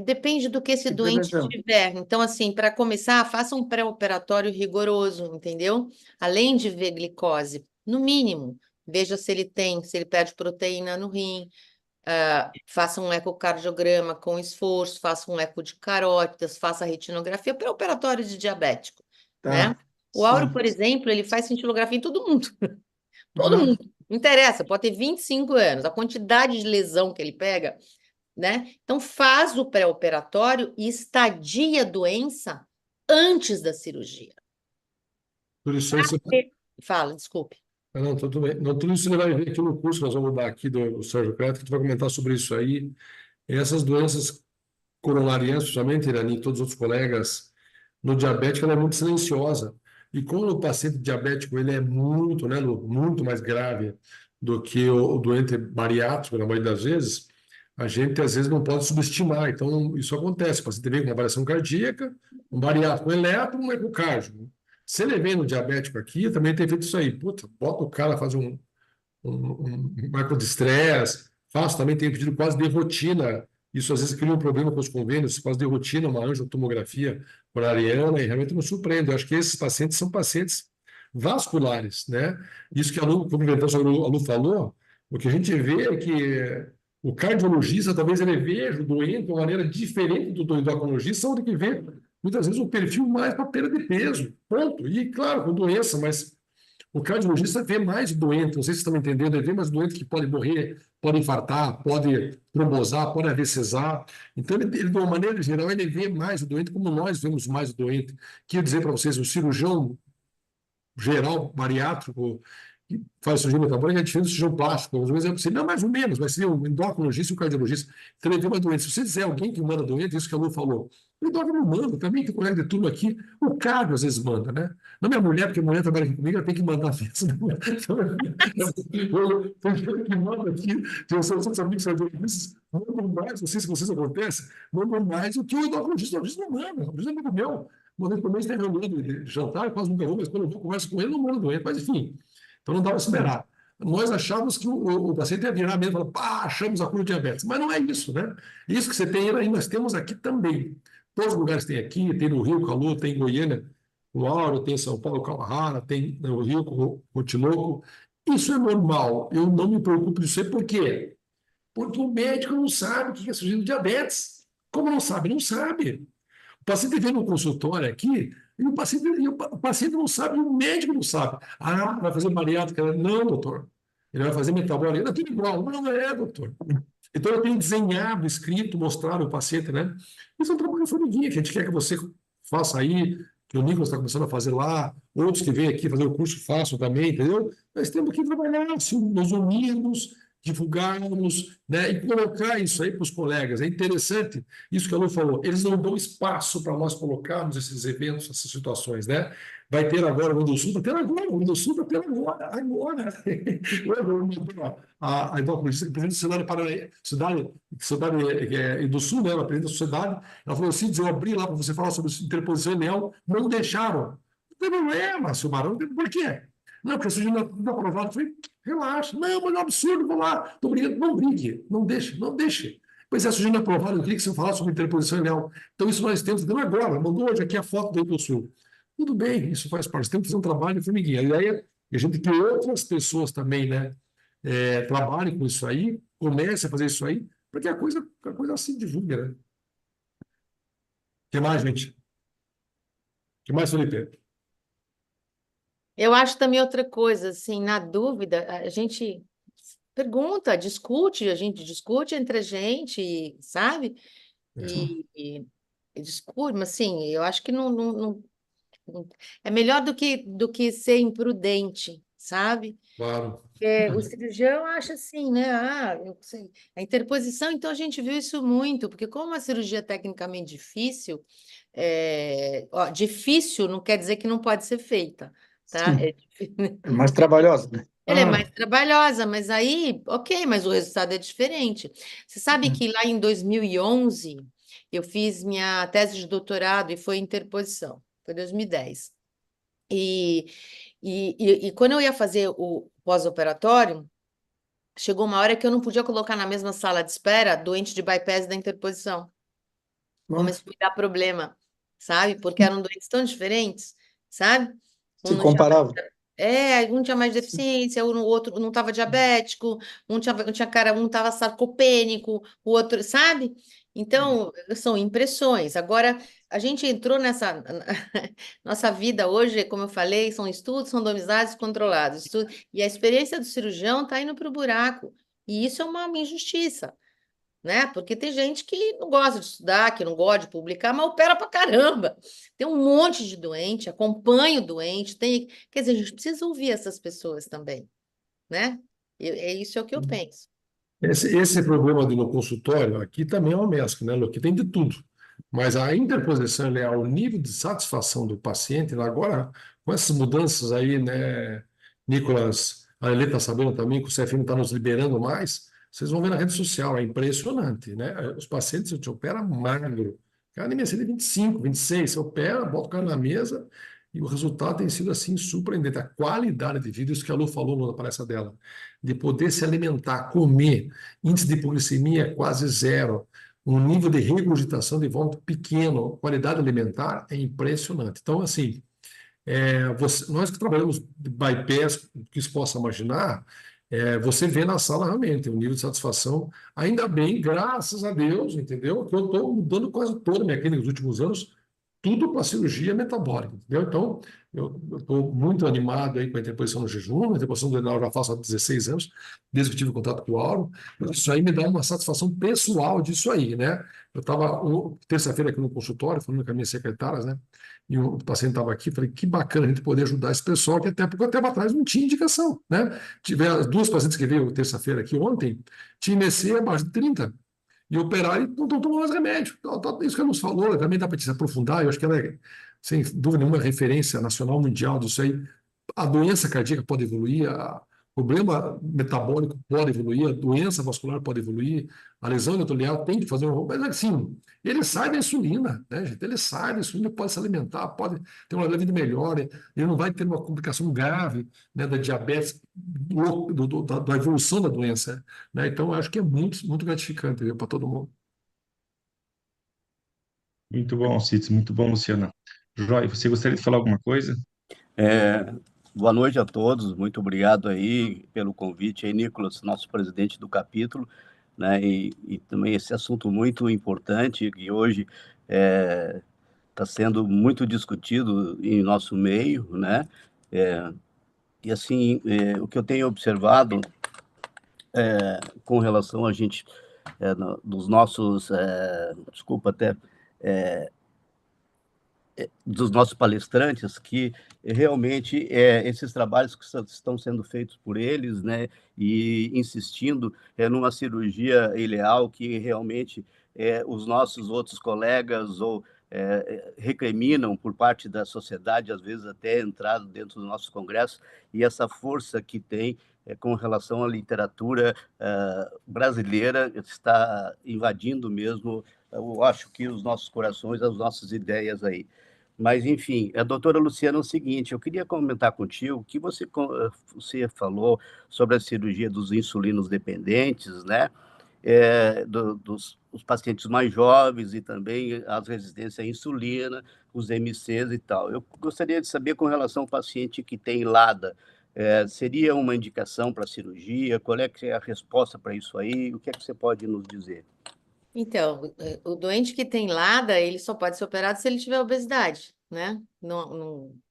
depende do que esse de doente prevenção. tiver. Então, assim, para começar, faça um pré-operatório rigoroso, entendeu? Além de ver glicose, no mínimo, veja se ele perde proteína no rim, faça um ecocardiograma com esforço, faça um eco de carótidas, faça retinografia, pré-operatório de diabético, né? Tá, O Áureo, sim. por exemplo, ele faz cintilografia em todo mundo. Todo Ah, mundo. Não interessa, pode ter 25 anos, a quantidade de lesão que ele pega, né? Então, faz o pré-operatório e estadia a doença antes da cirurgia. Por isso aí você Fala, desculpe. Não, tudo bem. Não, tudo isso você vai ver aqui no curso, nós vamos dar aqui do Sérgio Creto, que tu vai comentar sobre isso aí. Essas doenças coronarianas, principalmente, Irani, e todos os outros colegas, no diabético ela é muito silenciosa. E como o paciente diabético ele é muito, né, Lu, muito mais grave do que o doente bariátrico, na maioria das vezes, a gente às vezes não pode subestimar. Então, isso acontece. O paciente vem com uma variação cardíaca, um bariátrico, um eletro, um ecocárdio. Se ele vem no diabético aqui, também tem feito isso aí. Puta, bota o cara fazer um marco de estresse, faço também, tenho pedido quase de rotina. Isso às vezes cria um problema com os convênios, quase de rotina, uma angiotomografia coronariana, e realmente me surpreende. Eu acho que esses pacientes são pacientes vasculares, né? Isso que a Lu, complementando sobre o que a Lu falou, o que a gente vê é que o cardiologista talvez ele veja o doente de uma maneira diferente do endocrinologista, onde que vê muitas vezes o perfil mais para perda de peso, ponto. E claro, com doença, mas o cardiologista vê mais doente, não sei se vocês estão entendendo, ele vê mais doente que pode morrer, pode infartar, pode trombosar, pode AVCsar. Então, ele, de uma maneira geral, ele vê mais o doente como nós vemos mais o doente. Quero dizer para vocês, o cirurgião geral, bariátrico, que faz cirurgia metabólica, é diferente do cirurgião plástico. Às vezes você, não, mais ou menos, mas seria o endocrinologista e o cardiologista. Então, ele vê mais doente. Se você disser alguém que manda doente, isso que a Lu falou, o endócrino não manda, também tem colega de turma aqui, o cardio às vezes manda, né? Não é minha mulher, porque a mulher trabalha aqui comigo, ela tem que mandar a festa. Tem gente que manda aqui, tem seus amigos cardiologistas, mandam mais, não sei se vocês acontecem, mandam mais do que o endocrinologista. O endocrinologista não manda, o endocrinologista é amigo meu. Uma vez por mês tem reunião de jantar, eu quase nunca vou, mas quando eu vou, converso com ele, não mando doente, mas enfim. Então não dá para esperar. Nós achávamos que o paciente ia virar mesmo e falar, pá, achamos a cura do diabetes. Mas não é isso, né? Isso que você tem aí, nós temos aqui também. Todos os lugares tem aqui, tem no Rio, Calu, tem em Goiânia, o Auro, tem em São Paulo, Kawahara, tem no Rio, o Tinoco. Isso é normal. Eu não me preocupo disso aí, por quê? Porque o médico não sabe o que é surgindo diabetes. Como não sabe? Não sabe. O paciente vem no consultório aqui e o paciente não sabe, e o médico não sabe. Ah, vai fazer bariátrica? Não, doutor. Ele vai fazer metabólica? Não, tudo igual. Não, não é, doutor. Então, eu tenho desenhado, escrito, mostrado ao paciente, né? Isso é um trabalho formiguinha que a gente quer que você faça aí, que o Nicolas está começando a fazer lá, outros que vêm aqui fazer o curso façam também, entendeu? Nós temos que trabalhar, assim, nos unirmos, divulgarmos, né, e colocar isso aí para os colegas. É interessante isso que a Lu falou, eles não dão espaço para nós colocarmos esses eventos, essas situações, né? Vai ter agora o Windows Sul, está tendo agora, o Windows Sul está tendo agora. A endocrinologista, presidente da Sociedade do Sul, né, ela presidente da sociedade, ela falou assim, eu abri lá para você falar sobre interposição ileal, não deixaram. Não tem problema, Silmar, por quê? Não, porque a cirurgia não está aprovada. Eu falei, relaxa. Não, mas é um absurdo, vou lá. Estou brincando. Não brigue. Não deixe, não deixe. Pois é, a cirurgia não é aprovada, eu queria que você falasse sobre interposição ileal. Então, isso nós temos, dando agora, mandou hoje aqui a foto do Sul. Tudo bem, isso faz parte. Temos que fazer um trabalho de formiguinha. E aí, a gente que outras pessoas também, né, trabalhem com isso aí, comecem a fazer isso aí, porque a coisa assim divulga, né? O que mais, gente? O que mais, Felipe? Eu acho também outra coisa, assim, na dúvida, a gente pergunta, discute, a gente discute entre a gente, sabe? E discute, mas assim, eu acho que é melhor do que ser imprudente, sabe? Claro. Porque o cirurgião acha assim, né? Ah, eu sei. A interposição, então a gente viu isso muito, porque como uma cirurgia é tecnicamente difícil, ó, difícil não quer dizer que não pode ser feita, tá? Sim, é mais trabalhosa, né? Ela é mais trabalhosa, mas aí, ok, mas o resultado é diferente. Você sabe que lá em 2011 eu fiz minha tese de doutorado e foi interposição, foi 2010. E quando eu ia fazer o pós-operatório, chegou uma hora que eu não podia colocar na mesma sala de espera doente de bypass da interposição. Nossa, Começou a dar problema, sabe? Porque eram doentes tão diferentes, sabe? Um se não tinha comparava. um tinha mais deficiência, o outro não estava diabético, um estava sarcopênico, o outro, sabe? Então, são impressões. Agora, a gente entrou nessa. Nossa vida hoje, como eu falei, são estudos randomizados e controlados. E a experiência do cirurgião está indo para o buraco. E isso é uma injustiça, né? Porque tem gente que não gosta de estudar, que não gosta de publicar, mas opera pra caramba. Tem um monte de doente, acompanha o doente, quer dizer, a gente precisa ouvir essas pessoas também, né? É isso é o que eu penso. Esse problema do no consultório aqui também é uma mescla, né, Lu? Aqui tem de tudo. Mas a interposição, ele é ao nível de satisfação do paciente, né? Agora, com essas mudanças aí, né, Nicolas, a Elê está sabendo também que o CFM está nos liberando mais, vocês vão ver na rede social, é impressionante, né? Os pacientes, você opera magro, cara de MSD 25, 26, você opera, bota o cara na mesa e o resultado tem sido assim surpreendente. A qualidade de vida, isso que a Lu falou na palestra dela, de poder se alimentar, comer, índice de hipoglicemia quase zero, um nível de regurgitação de vômito pequeno, qualidade alimentar é impressionante. Então, assim, nós que trabalhamos de bypass, que se possa imaginar, você vê na sala realmente o nível de satisfação, ainda bem, graças a Deus, entendeu? Que eu estou mudando quase toda a minha clínica nos últimos anos, tudo para cirurgia metabólica, entendeu? Então, eu estou muito animado aí com a interposição no jejum, a interposição do renal eu já faço há 16 anos, desde que tive contato com o Auro, isso aí me dá uma satisfação pessoal disso aí, né? Eu estava terça-feira aqui no consultório, falando com as minhas secretárias, né? E o paciente estava aqui, falei, que bacana a gente poder ajudar esse pessoal, que até pouco tempo atrás não tinha indicação, né? Tive as duas pacientes que veio terça-feira aqui ontem, tinha IMC abaixo de 30, e operaram e não estão tomando mais remédio. Isso que ela nos falou, também dá para se aprofundar, eu acho que ela é, sem dúvida nenhuma, referência nacional, mundial disso aí. A doença cardíaca pode evoluir, o problema metabólico pode evoluir, a doença vascular pode evoluir, a lesão endotelial tem que fazer mas assim, ele sai da insulina, né, gente? Ele sai da insulina, pode se alimentar, pode ter uma vida melhor, ele não vai ter uma complicação grave, né, da diabetes, da evolução da doença, né? Então, eu acho que é muito, muito gratificante para todo mundo. Muito bom, Alcides, muito bom, Luciana. Joy, você gostaria de falar alguma coisa? É, boa noite a todos, muito obrigado aí pelo convite aí, Nicolas, nosso presidente do capítulo, né, e também esse assunto muito importante que hoje está sendo muito discutido em nosso meio, né, e assim, o que eu tenho observado com relação a gente, dos nossos, desculpa até, dos nossos palestrantes, que realmente esses trabalhos que estão sendo feitos por eles, né, e insistindo numa cirurgia ileal que realmente os nossos outros colegas ou recriminam por parte da sociedade, às vezes até entrado dentro do nosso congresso, e essa força que tem com relação à literatura brasileira está invadindo mesmo, eu acho que os nossos corações, as nossas ideias aí. Mas, enfim, a doutora Luciana, é o seguinte, eu queria comentar contigo que você falou sobre a cirurgia dos insulinos dependentes, né? Dos os pacientes mais jovens e também as resistências à insulina, os MCs e tal. Eu gostaria de saber com relação ao paciente que tem LADA, seria uma indicação para cirurgia? Qual é que é a resposta para isso aí? O que é que você pode nos dizer? Então, o doente que tem LADA, ele só pode ser operado se ele tiver obesidade, né?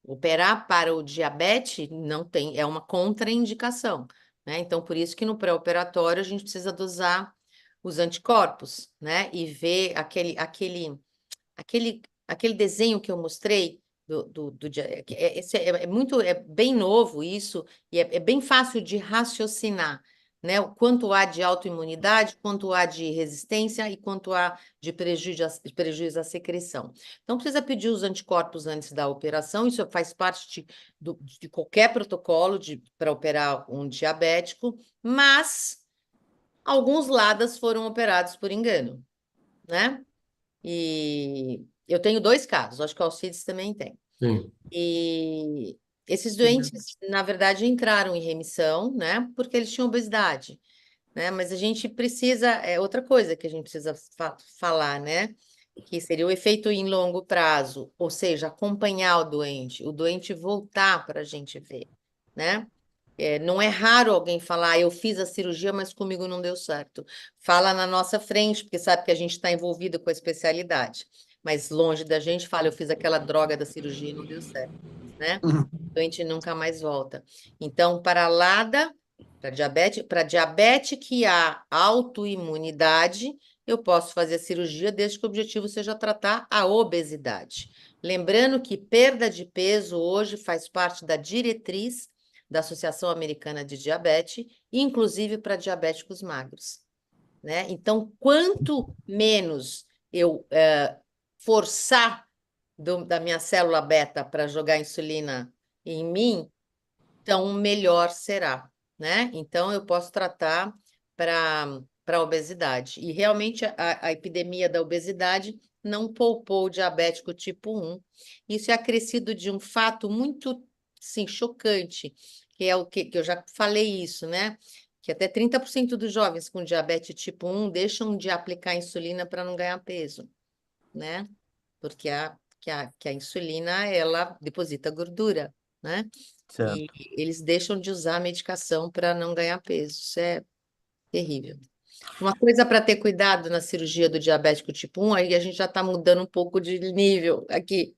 Operar para o diabetes não tem, é uma contraindicação, né? Então, por isso que no pré-operatório a gente precisa dosar os anticorpos, né? E ver aquele desenho que eu mostrei é bem novo isso, e é bem fácil de raciocinar, né? O quanto há de autoimunidade, quanto há de resistência e quanto há de prejuízo à secreção. Então, precisa pedir os anticorpos antes da operação, isso faz parte de qualquer protocolo para operar um diabético, mas alguns LADAs foram operados por engano, né? E eu tenho 2 casos, acho que o Alcides também tem. Sim. E esses doentes, na verdade, entraram em remissão, né? Porque eles tinham obesidade, né? Mas a gente precisa, é outra coisa que a gente precisa falar, né? Que seria o efeito em longo prazo, ou seja, acompanhar o doente voltar para a gente ver, né? Não é raro alguém falar, eu fiz a cirurgia, mas comigo não deu certo. Fala na nossa frente, porque sabe que a gente está envolvido com a especialidade. Mas longe da gente, fala, eu fiz aquela droga da cirurgia e não deu certo, né? Uhum. O doente nunca mais volta. Então, para LADA, para diabetes que há autoimunidade, eu posso fazer a cirurgia desde que o objetivo seja tratar a obesidade. Lembrando que perda de peso hoje faz parte da diretriz da Associação Americana de Diabetes, inclusive para diabéticos magros, né? Então, quanto menos eu forçar da minha célula beta para jogar insulina em mim, então melhor será, né? Então, eu posso tratar para obesidade. E realmente a epidemia da obesidade não poupou o diabético tipo 1. Isso é acrescido de um fato muito, sim, chocante, que é o que eu já falei isso, né? Que até 30% dos jovens com diabetes tipo 1 deixam de aplicar insulina para não ganhar peso, né? Porque a insulina, ela deposita gordura, né? E Certo. eles deixam de usar a medicação para não ganhar peso. Isso é terrível. Uma coisa para ter cuidado na cirurgia do diabético tipo 1, aí a gente já está mudando um pouco de nível aqui.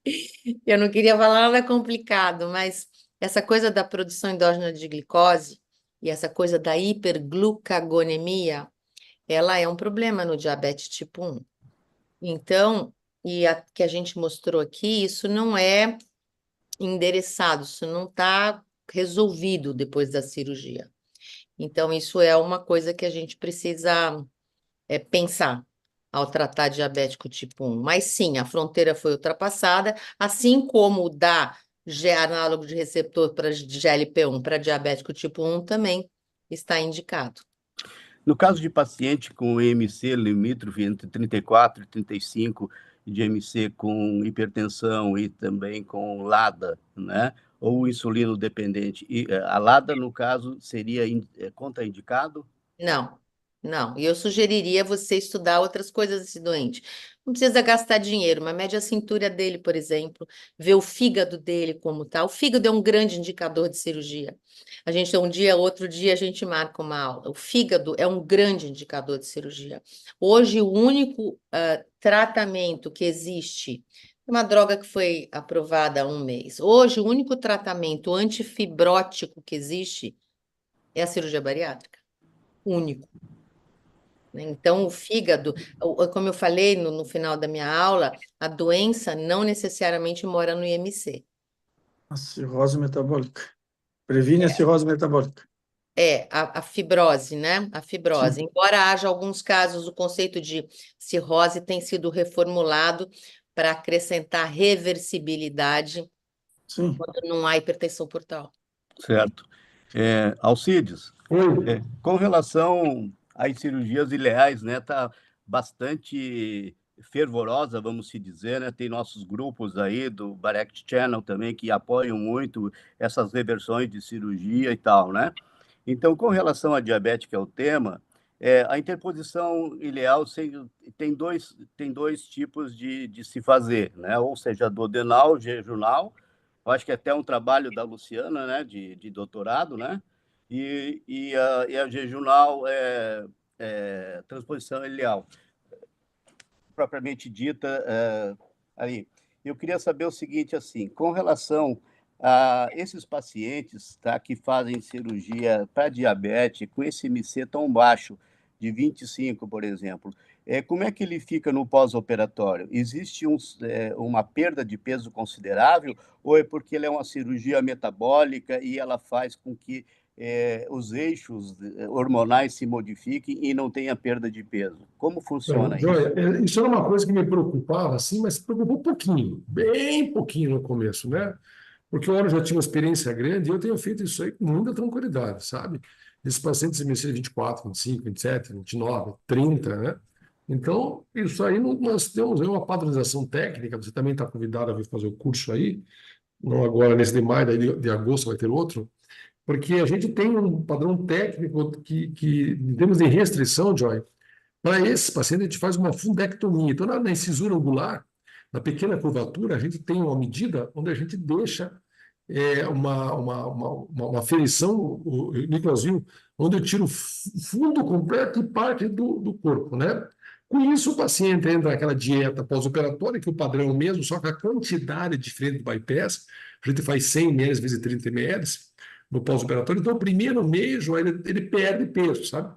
Eu não queria falar nada complicado, mas essa coisa da produção endógena de glicose e essa coisa da hiperglucagonemia, ela é um problema no diabetes tipo 1. Então, que a gente mostrou aqui, isso não é endereçado, isso não está resolvido depois da cirurgia. Então, isso é uma coisa que a gente precisa pensar ao tratar diabético tipo 1. Mas sim, a fronteira foi ultrapassada, assim como o da análogo de receptor para GLP-1 para diabético tipo 1 também está indicado. No caso de paciente com IMC limítrofe entre 34 e 35, de IMC com hipertensão e também com LADA, né? Ou insulino dependente. E a LADA, no caso, seria contraindicado? Não, não. E eu sugeriria você estudar outras coisas desse doente. Não precisa gastar dinheiro, mas mede a cintura dele, por exemplo, vê o fígado dele como tá. O fígado é um grande indicador de cirurgia. A gente, outro dia, a gente marca uma aula. O fígado é um grande indicador de cirurgia. Hoje, o único tratamento que existe, uma droga que foi aprovada há um mês. Hoje, o único tratamento antifibrótico que existe é a cirurgia bariátrica. Único, né? Então, o fígado, como eu falei no final da minha aula, a doença não necessariamente mora no IMC. A cirrose metabólica. Previne a cirrose metabólica. A fibrose, né? A fibrose. Sim. Embora haja alguns casos, o conceito de cirrose tem sido reformulado para acrescentar reversibilidade Sim. quando não há hipertensão portal. Certo. Alcides, Oi. com relação às cirurgias ileais, né, tá bastante fervorosa, vamos se dizer, né? Tem nossos grupos aí do Barect Channel também que apoiam muito essas reversões de cirurgia e tal, né? Então, com relação à diabetes, que é o tema, a interposição ileal tem dois tipos de se fazer, né? Ou seja, duodenal, jejunal. Eu acho que é até um trabalho da Luciana, né, de doutorado, né? E a jejunal transposição ileal. propriamente dita ali. Eu queria saber o seguinte, assim, com relação a esses pacientes, tá, que fazem cirurgia para diabetes com esse IMC tão baixo, de 25, por exemplo, como é que ele fica no pós-operatório? Existe uma perda de peso considerável ou é porque ele é uma cirurgia metabólica e ela faz com que os eixos hormonais se modifiquem e não tenha perda de peso? Como funciona isso? Joia, isso era uma coisa que me preocupava, assim, mas preocupou um pouquinho, bem pouquinho no começo, né? Porque eu já tinha uma experiência grande e eu tenho feito isso aí com muita tranquilidade, sabe? Esses pacientes MSC 24, 25, 27, 29, 30, né? Então, isso aí nós temos aí uma padronização técnica, você também está convidado a vir fazer o curso aí, não agora nesse de maio, daí de agosto vai ter outro, porque a gente tem um padrão técnico em termos de restrição, Joy, para esse paciente a gente faz uma fundectomia. Então, na incisura angular, na pequena curvatura, a gente tem uma medida onde a gente deixa uma ferição, o Nicolas viu, onde eu tiro fundo completo e parte do corpo, né? Com isso, o paciente entra naquela dieta pós-operatória, que o padrão é o mesmo, só que a quantidade é diferente do bypass. A gente faz 100 ml vezes 30 ml no pós-operatório. Então, o primeiro mês, ele perde peso, sabe?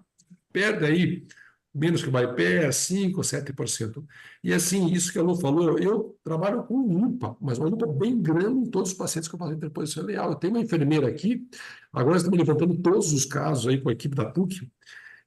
Perde aí menos que o bypass, 5% ou 7%. E assim, isso que a Lu falou, eu trabalho com lupa, mas uma lupa bem grande em todos os pacientes que eu faço interposição ileal. Eu tenho uma enfermeira aqui, agora nós estamos levantando todos os casos aí com a equipe da PUC.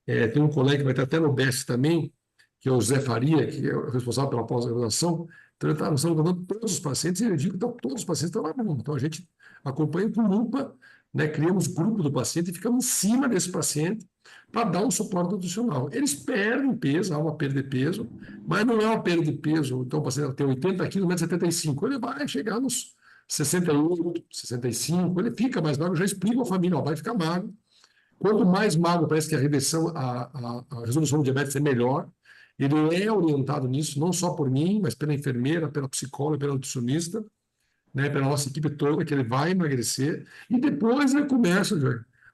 Tem um colega que vai ter até no BEST também, que é o Zé Faria, que é o responsável pela pós-graduação. Então, nós estamos levantando todos os pacientes e eu digo que todos os pacientes estão lá no mundo. Então, a gente acompanha com lupa, né, criamos grupo do paciente e ficamos em cima desse paciente para dar um suporte nutricional. Eles perdem peso, há uma perda de peso, mas não é uma perda de peso. Então, o paciente tem 80 quilos, 1,75 m, ele vai chegar nos 68, 65, ele fica mais magro, já explica a família, ó, vai ficar magro. Quanto mais magro, parece que a redução, a resolução do diabetes é melhor. Ele é orientado nisso, não só por mim, mas pela enfermeira, pela psicóloga, pela nutricionista, né, pela nossa equipe toda, que ele vai emagrecer, e depois ele começa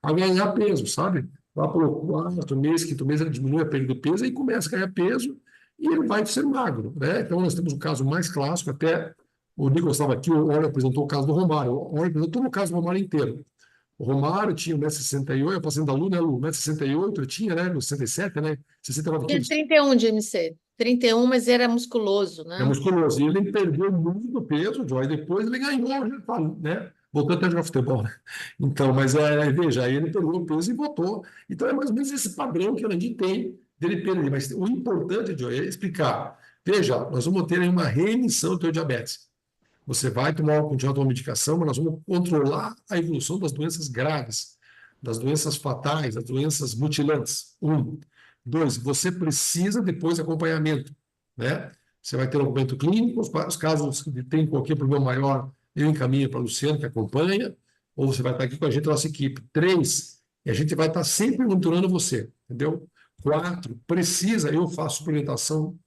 a ganhar peso, sabe? Lá para o quarto mês, quinto mês, ele diminui a perda de peso e começa a ganhar peso e ele vai ser magro, né? Então, nós temos o caso mais clássico, até o Nicolas estava aqui, o Orlando apresentou o caso do Romário, o Orlando apresentou o caso do Romário inteiro. O Romário tinha 1,68 m, a paciente da Lu, né, Lu? 1,68 m, eu tinha, né, no 67, né? 69 Tinha quilos. 31 de MC. 31, mas era musculoso, É né? musculoso. E ele perdeu muito peso, Joy. Depois ele ganhou, né? Voltou até a jogar futebol, né? Então, mas veja, aí ele perdeu o peso e voltou. Então é mais ou menos esse padrão que a gente tem dele perder. Mas o importante, Joy, é explicar. Veja, nós vamos ter aí uma remissão do teu diabetes. Você vai continuar tomando medicação, mas nós vamos controlar a evolução das doenças graves, das doenças fatais, das doenças mutilantes. 1. 2, você precisa depois de acompanhamento, né? Você vai ter um acompanhamento clínico, os casos que tem qualquer problema maior, eu encaminho para o Luciano, que acompanha, ou você vai estar aqui com a gente, a nossa equipe. 3, a gente vai estar sempre monitorando você, entendeu? 4, precisa, eu faço suplementação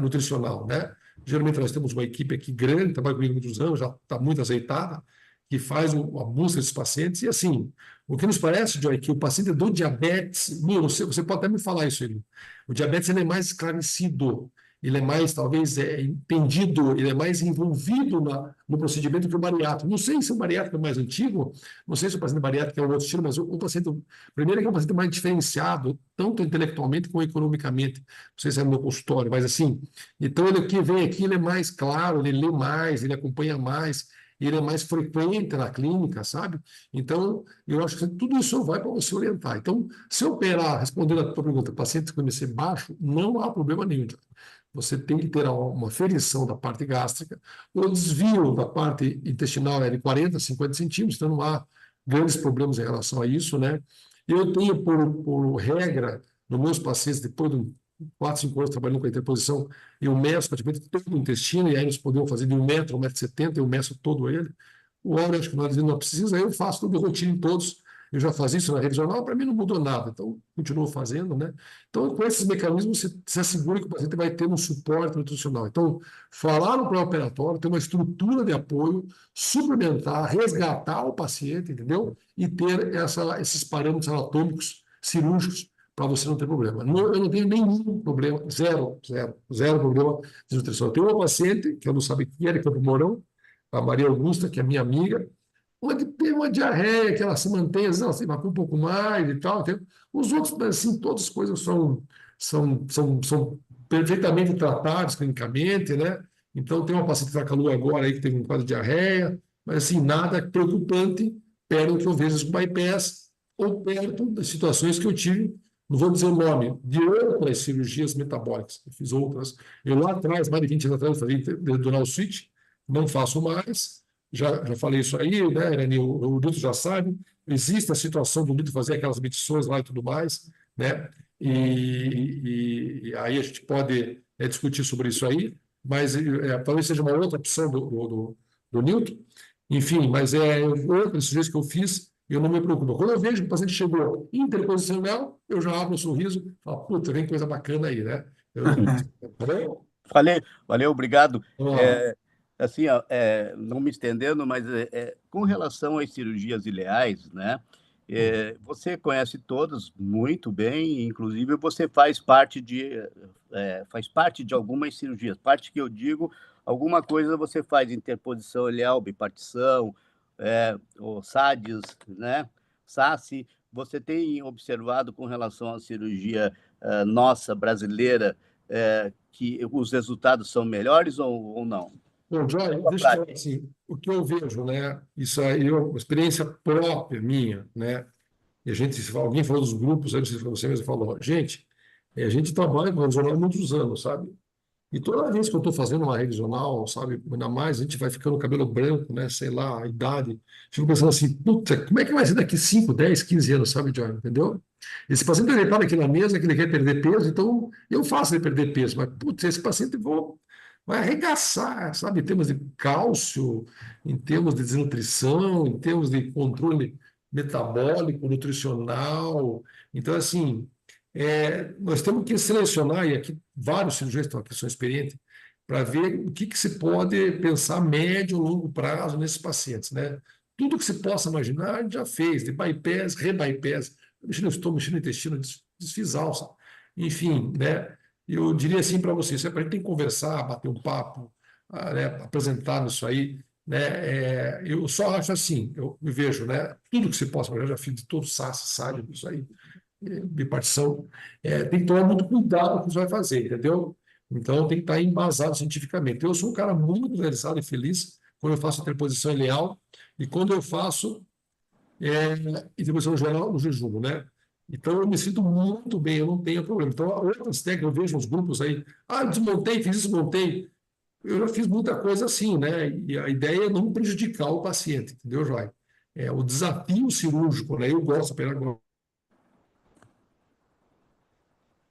nutricional, né? Geralmente nós temos uma equipe aqui grande, trabalha comigo há muitos anos, já está muito azeitada, que faz a busca desses pacientes. E assim, o que nos parece, Joy, é que o paciente do diabetes, você pode até me falar isso, ele. O diabetes ele é mais esclarecido, ele é mais, talvez, entendido, ele é mais envolvido no procedimento que o bariátrico. Não sei se o bariátrico é mais antigo, não sei se o paciente bariátrico é um outro estilo, mas o paciente, primeiro, é um paciente mais diferenciado, tanto intelectualmente como economicamente. Não sei se é no meu consultório, mas assim, então ele que vem aqui, ele é mais claro, ele lê mais, ele acompanha mais, ele é mais frequente na clínica, sabe? Então, eu acho que tudo isso vai para você orientar. Então, se operar, respondendo a tua pergunta, paciente com IMC baixo, não há problema nenhum. Você tem que ter uma ferição da parte gástrica, o desvio da parte intestinal é de 40, 50 centímetros, então não há grandes problemas em relação a isso, né? Eu tenho, por regra, nos meus pacientes, depois de 4, 5 anos trabalhando com a interposição, eu meço praticamente todo o intestino, e aí nós podemos fazer de 1 metro, 1,70 m, eu meço todo ele. O Áureo, acho que nós não precisa, eu faço tudo rotina em todos. Eu já fazia isso na rede jornal, para mim não mudou nada, então continuo fazendo, né? Então, com esses mecanismos, você se assegura que o paciente vai ter um suporte nutricional. Então, falar no pré-operatório, ter uma estrutura de apoio, suplementar, resgatar o paciente, entendeu? E ter esses parâmetros anatômicos cirúrgicos para você não ter problema. Eu não tenho nenhum problema, zero problema de nutrição. Eu tenho uma paciente, que eu não sabia quem era, que é do Mourão, a Maria Augusta, que é minha amiga, onde tem uma diarreia, que ela se mantém, às vezes ela se evacua um pouco mais e tal. Os outros, assim, todas as coisas são perfeitamente tratadas clinicamente, né? Então, tem uma paciente que está com a lua agora aí, que tem um quadro de diarreia, mas, assim, nada preocupante perto do que eu vejo com bypass ou perto das situações que eu tive, não vou dizer o nome, de outras cirurgias metabólicas. Eu fiz outras. Eu lá atrás, mais de 20 anos atrás, eu fazia dural switch, não faço mais, já falei isso aí, né, Irani? O Nilton já sabe. Existe a situação do Nilton fazer aquelas medições lá e tudo mais, né? E aí a gente pode discutir sobre isso aí, mas talvez seja uma outra opção do Nilton. Enfim, mas outras cirurgias que eu fiz, eu não me preocupo. Quando eu vejo que o paciente chegou interposicional, eu já abro um sorriso e falo, puta, vem coisa bacana aí, né? Tá bom? Valeu, obrigado. Vamos lá. Assim, ó, não me estendendo, mas com relação às cirurgias ileais, né? Você conhece todas muito bem, inclusive você faz parte de algumas cirurgias. Parte que eu digo, alguma coisa você faz interposição ileal, bipartição, ou SADs, né? SACI. Você tem observado com relação à cirurgia nossa brasileira que os resultados são melhores ou não? Bom, Joy, deixa eu falar assim, o que eu vejo, né? Isso aí é uma experiência própria minha, né? E alguém falou dos grupos, antes você mesmo falou, gente, a gente trabalha com regional há muitos anos, sabe? E toda vez que eu estou fazendo uma regional, sabe, ainda mais a gente vai ficando com o cabelo branco, né? Sei lá, a idade. Fico pensando assim, puta, como é que vai ser daqui 5, 10, 15 anos, sabe, Joy? Entendeu? Esse paciente ele está aqui na mesa, que ele quer perder peso, então eu faço ele perder peso, mas, putz, esse paciente vai arregaçar, sabe, em termos de cálcio, em termos de desnutrição, em termos de controle metabólico, nutricional. Então, assim, nós temos que selecionar, e aqui vários cirurgiões estão aqui, são experientes, para ver o que se pode pensar a médio ou longo prazo nesses pacientes, né? Tudo que se possa imaginar, a gente já fez, de bypass, rebypass, mexendo no estômago, mexendo no intestino, desfiz alça, enfim, né? Eu diria assim para vocês, a gente tem que conversar, bater um papo, né, apresentar nisso aí, né? Eu só acho assim, eu me vejo, né? Tudo que se possa, eu já fiz de todo SAS, SAD, isso aí, bipartição, tem que tomar muito cuidado com o que você vai fazer, entendeu? Então tem que estar embasado cientificamente. Eu sou um cara muito realizado e feliz quando eu faço interposição ileal e quando eu faço interposição geral no jejum, né? Então eu me sinto muito bem, eu não tenho problema. Então, outras técnicas, eu vejo uns grupos aí, desmontei, fiz isso, montei. Eu já fiz muita coisa assim, né? E a ideia é não prejudicar o paciente, entendeu, Joy? O desafio cirúrgico, né? Eu gosto de operar agora.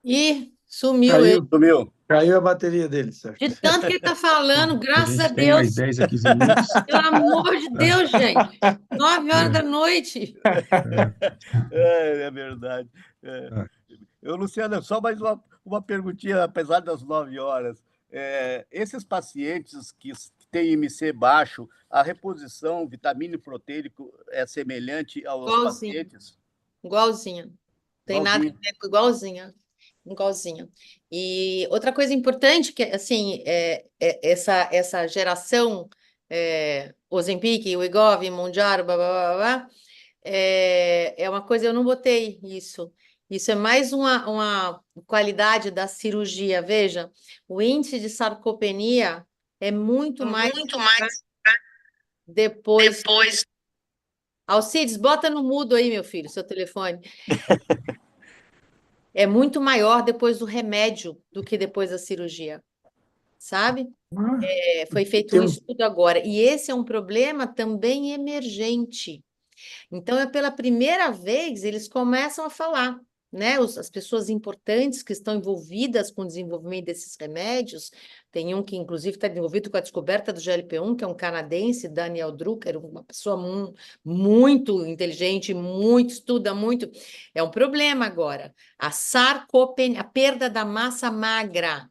Ih, sumiu ele. Caiu a bateria dele, certo? De tanto que ele está falando, graças a gente tem mais Deus. 10 a 15 minutos. Pelo amor de Deus, gente. 9 horas da noite. É verdade. Luciana, só mais uma perguntinha, apesar das 9 horas. Esses pacientes que têm IMC baixo, a reposição vitamínico proteico é semelhante aos pacientes? Igualzinha. Tem nada a ver com igualzinha. E outra coisa importante que assim essa geração Ozempic, Wegovy, Mounjaro, blá, blá, blá, blá, é uma coisa, eu não botei isso. Isso é mais uma qualidade da cirurgia. Veja, o índice de sarcopenia é muito mais depois. Alcides, bota no mudo aí, meu filho, seu telefone. É muito maior depois do remédio do que depois da cirurgia, sabe? Foi feito um estudo agora. E esse é um problema também emergente. Então, pela primeira vez, eles começam a falar, né? As pessoas importantes que estão envolvidas com o desenvolvimento desses remédios, tem um que, inclusive, está envolvido com a descoberta do GLP-1, que é um canadense, Daniel Drucker, uma pessoa muito inteligente, estuda muito. É um problema agora. A sarcopenia, a perda da massa magra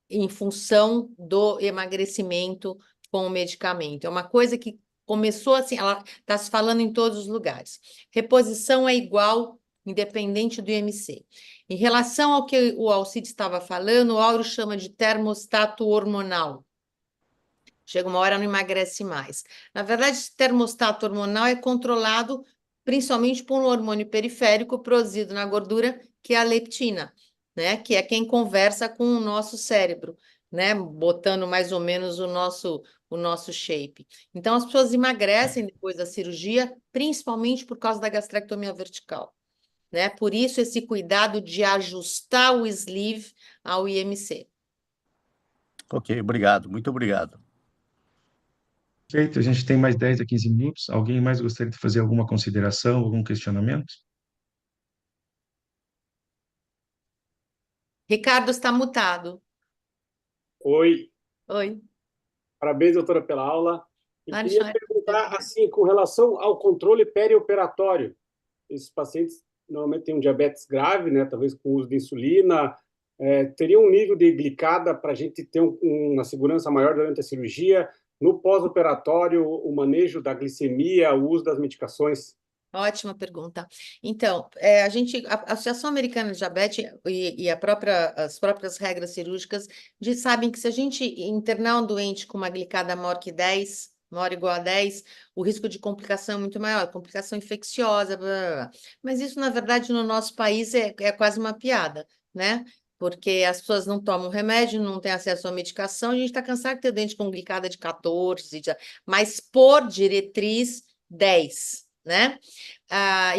em função do emagrecimento com o medicamento. É uma coisa que começou assim, ela está se falando em todos os lugares. Reposição é igual independente do IMC. Em relação ao que o Alcides estava falando, o Auro chama de termostato hormonal. Chega uma hora, não emagrece mais. Na verdade, esse termostato hormonal é controlado principalmente por um hormônio periférico produzido na gordura, que é a leptina, né? Que é quem conversa com o nosso cérebro, né? Botando mais ou menos o nosso shape. Então, as pessoas emagrecem depois da cirurgia, principalmente por causa da gastrectomia vertical, né? Por isso, esse cuidado de ajustar o sleeve ao IMC. Ok, obrigado, muito obrigado. Perfeito, a gente tem mais 10 a 15 minutos. Alguém mais gostaria de fazer alguma consideração, algum questionamento? Ricardo está mutado. Oi, Oi. parabéns, doutora, pela aula. E Lá no queria chat. perguntar, assim, com relação ao controle perioperatório. Esses pacientes normalmente têm um diabetes grave, né? Talvez com uso de insulina. Teria um nível de glicada para a gente ter uma segurança maior durante a cirurgia? No pós-operatório, o manejo da glicemia, o uso das medicações? Ótima pergunta. Então, a Associação Americana de Diabetes e as próprias regras cirúrgicas sabem que se a gente internar um doente com uma glicada maior que 10, maior ou igual a 10, o risco de complicação é muito maior, complicação infecciosa, blá, blá, blá. Mas isso, na verdade, no nosso país é quase uma piada, né? Porque as pessoas não tomam remédio, não têm acesso à medicação, a gente está cansado de ter doente com glicada de 14, mas por diretriz 10, né?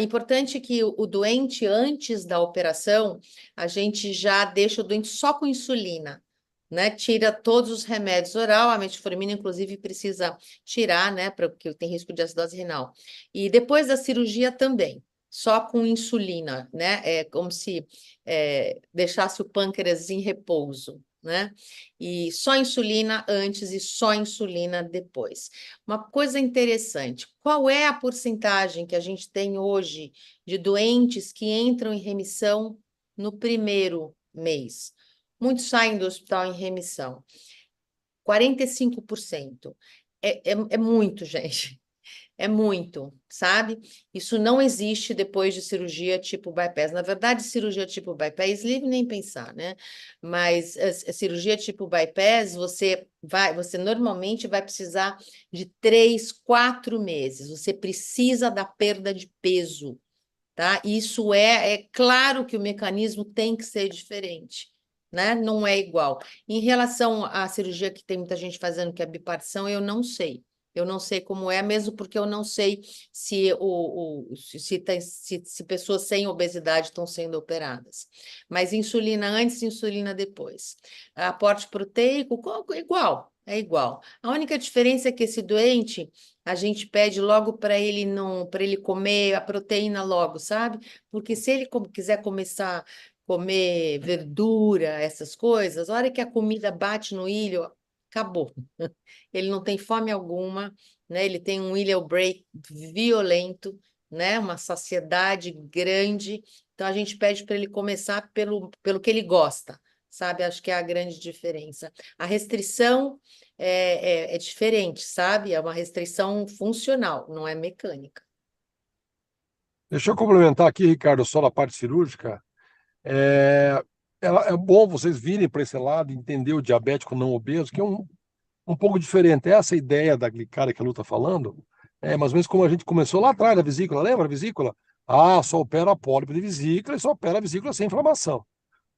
Importante que o doente, antes da operação, a gente já deixa o doente só com insulina, né? Tira todos os remédios oral, a metformina, inclusive, precisa tirar, né? Porque tem risco de acidose renal. E depois da cirurgia também, só com insulina, né? É como se deixasse o pâncreas em repouso, né? E só insulina antes e só insulina depois. Uma coisa interessante, qual é a porcentagem que a gente tem hoje de doentes que entram em remissão no primeiro mês? Muitos saem do hospital em remissão. 45%. É muito, gente. É muito, sabe? Isso não existe depois de cirurgia tipo bypass. Na verdade, cirurgia tipo bypass, livre nem pensar, né? Mas a cirurgia tipo bypass, você normalmente vai precisar de 3, 4 meses. Você precisa da perda de peso, tá? Isso é claro que o mecanismo tem que ser diferente, né? Não é igual. Em relação à cirurgia que tem muita gente fazendo, que é bipartição, eu não sei. Eu não sei como é, mesmo porque eu não sei se pessoas sem obesidade estão sendo operadas. Mas insulina antes, insulina depois. Aporte proteico, é igual. A única diferença é que esse doente, a gente pede logo para ele comer a proteína logo, sabe? Porque se ele quiser começar a comer verdura, essas coisas, a hora que a comida bate no ilho, acabou. Ele não tem fome alguma, né? Ele tem um ileal break violento, né? Uma saciedade grande. Então, a gente pede para ele começar pelo que ele gosta, sabe? Acho que é a grande diferença. A restrição é diferente, sabe? É uma restrição funcional, não é mecânica. Deixa eu complementar aqui, Ricardo, só na parte cirúrgica. É bom vocês virem para esse lado, entender o diabético não obeso, que é um pouco diferente. Essa ideia da glicada que a Lu está falando, mais ou menos como a gente começou lá atrás da vesícula, lembra a vesícula? Só opera pólipo de vesícula e só opera a vesícula sem inflamação.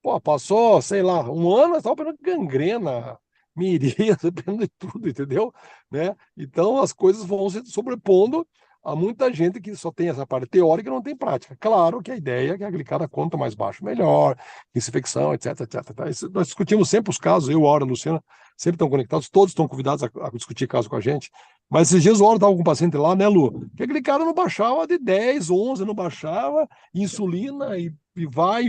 Pô, passou, sei lá, um ano, estava operando gangrena, miríase, operando de tudo, entendeu? Né? Então as coisas vão se sobrepondo a muita gente que só tem essa parte teórica e não tem prática. Claro que a ideia é que a glicada, quanto mais baixo, melhor, infecção, etc, etc. Tá? Nós discutimos sempre os casos, eu, Aura, a Luciana, sempre estão conectados, todos estão convidados a discutir caso com a gente. Mas esses dias o Aura estava com um paciente lá, né, Lu? Que a glicada não baixava de 10, 11, não baixava, insulina e vai,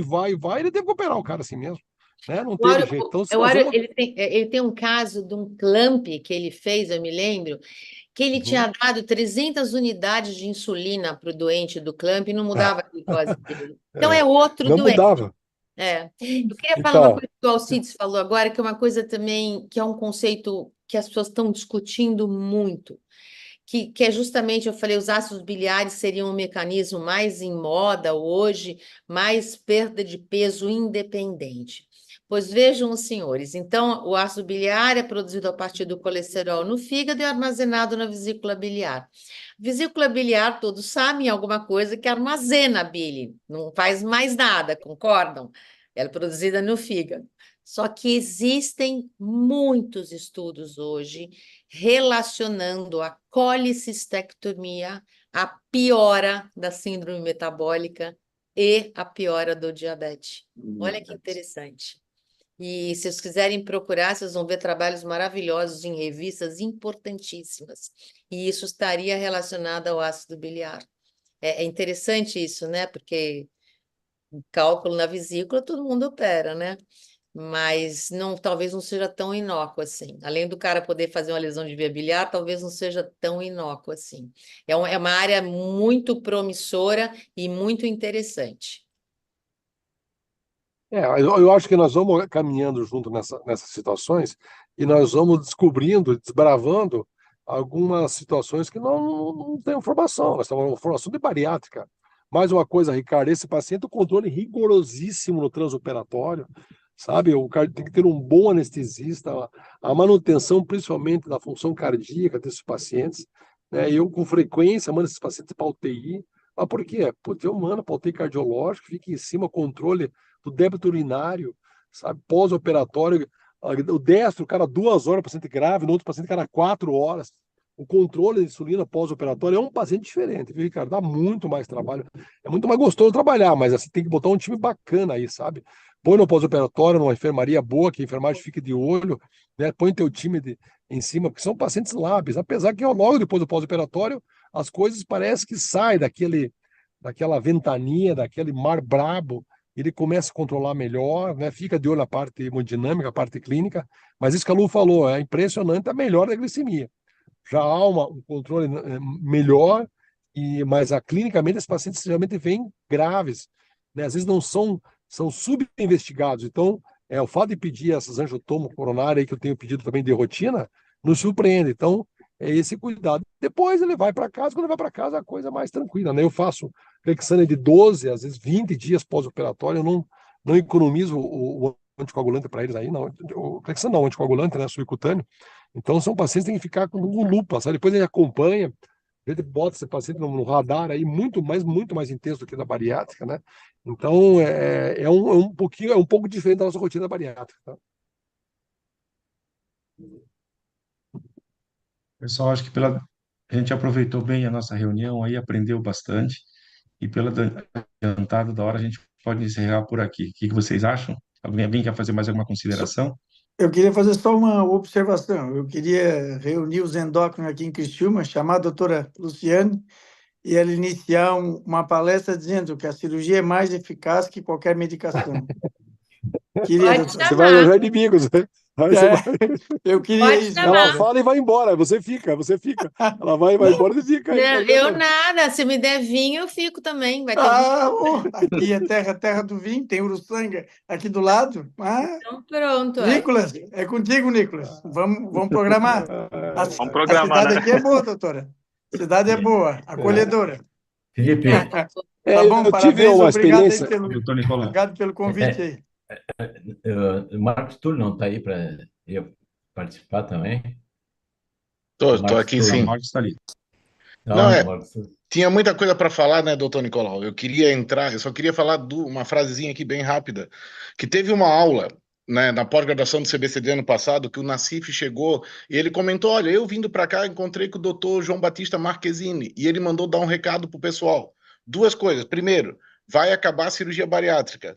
ele teve que operar o cara assim mesmo, né? Não teve jeito. Então, se nós vamos... ele tem um caso de um clamp que ele fez, eu me lembro, que ele tinha dado 300 unidades de insulina para o doente do clamp e não mudava a glicose dele. Então, é outro não doente. mudava. Eu queria falar uma coisa que o Alcides falou agora, que é uma coisa também, que é um conceito que as pessoas estão discutindo muito, que é justamente, eu falei, os ácidos biliares seriam um mecanismo mais em moda hoje, mais perda de peso independente. Pois vejam os senhores, então o ácido biliar é produzido a partir do colesterol no fígado e armazenado na vesícula biliar. Vesícula biliar, todos sabem, é alguma coisa que armazena a bile, não faz mais nada, concordam? Ela é produzida no fígado. Só que existem muitos estudos hoje relacionando a colicistectomia à piora da síndrome metabólica e a piora do diabetes. Olha que interessante. E se vocês quiserem procurar, vocês vão ver trabalhos maravilhosos em revistas importantíssimas. E isso estaria relacionado ao ácido biliar. É interessante isso, né? Porque cálculo na vesícula todo mundo opera, né? Mas não, talvez não seja tão inócuo assim. Além do cara poder fazer uma lesão de via biliar, talvez não seja tão inócuo assim. É uma área muito promissora e muito interessante. Eu acho que nós vamos caminhando junto nessas situações e nós vamos descobrindo, desbravando algumas situações que não tem informação. Nós estamos com formação de bariátrica. Mais uma coisa, Ricardo, esse paciente, o controle rigorosíssimo no transoperatório, sabe? O cara tem que ter um bom anestesista, a manutenção principalmente da função cardíaca desses pacientes, né? Eu, com frequência, mando esses pacientes para UTI. Mas por quê? Putz, eu mando para UTI cardiológico, fica em cima, controle do débito urinário, sabe? Pós-operatório, o destro, o cara 2 horas, paciente grave, no outro paciente, cara 4 horas. O controle de insulina pós-operatório é um paciente diferente, viu, Ricardo? Dá muito mais trabalho. É muito mais gostoso trabalhar, mas assim, tem que botar um time bacana aí, sabe? Põe no pós-operatório, numa enfermaria boa, que a enfermagem fique de olho, né? Põe teu time em cima, porque são pacientes lábeis. Apesar que logo depois do pós-operatório, as coisas parecem que saem daquela ventania, daquele mar brabo, ele começa a controlar melhor, né? Fica de olho na parte hemodinâmica, a parte clínica, mas isso que a Lu falou, é impressionante a melhora da glicemia. Já há um controle melhor, mas clinicamente esses pacientes geralmente vêm graves, né? Às vezes não são subinvestigados. Então, o fato de pedir essas angiotomo coronária aí que eu tenho pedido também de rotina, nos surpreende. Então, é esse cuidado. Depois ele vai para casa, quando ele vai para casa a coisa é mais tranquila, né? Eu faço Clexane de 12, às vezes 20 dias pós-operatório, eu não economizo o anticoagulante para eles aí, não. O Clexane não, o anticoagulante, né, subcutâneo. Então são pacientes que têm que ficar com lupa, sabe? Depois a gente acompanha, a gente bota esse paciente no radar aí muito mais intenso do que na bariátrica, né? Então é um pouco diferente da nossa rotina bariátrica, tá? Pessoal, acho que a gente aproveitou bem a nossa reunião aí, aprendeu bastante, e pelo adiantado da hora a gente pode encerrar por aqui. O que vocês acham? Alguém quer fazer mais alguma consideração? Eu queria fazer só uma observação. Eu queria reunir os endócrinos aqui em Criciúma, chamar a doutora Luciane e ela iniciar uma palestra dizendo que a cirurgia é mais eficaz que qualquer medicação. Queria, Pode doutora. Você vai chamar. arranjar inimigos, né? Eu queria Pode isso. chamar. Ela fala e vai embora, você fica. Ela vai embora e fica. Não, eu nada, se me der vinho, eu fico também. Vai ter vinho. Aqui é terra do vinho, tem Uruçanga aqui do lado. Então, pronto. Nicolas, é contigo, Nicolas. Vamos programar. Vamos programar, a cidade né? aqui é boa, doutora. A cidade é boa, acolhedora. Felipe, Tá bom, eu tive parabéns, uma obrigado aí experiência. Doutor Nicolau. obrigado pelo convite aí. o Marcos Túlio não está aí para participar também? Tô Marcos aqui Túlio. sim. O Marcos está ali. Não, Marcos Túlio. tinha muita coisa para falar, né, doutor Nicolau? Eu só queria falar uma frasezinha aqui bem rápida, que teve uma aula, né, na pós-graduação do CBCD ano passado, que o Nassif chegou e ele comentou, olha, eu vindo para cá encontrei com o doutor João Batista Marquezine e ele mandou dar um recado pro pessoal. 2 coisas. Primeiro, vai acabar a cirurgia bariátrica.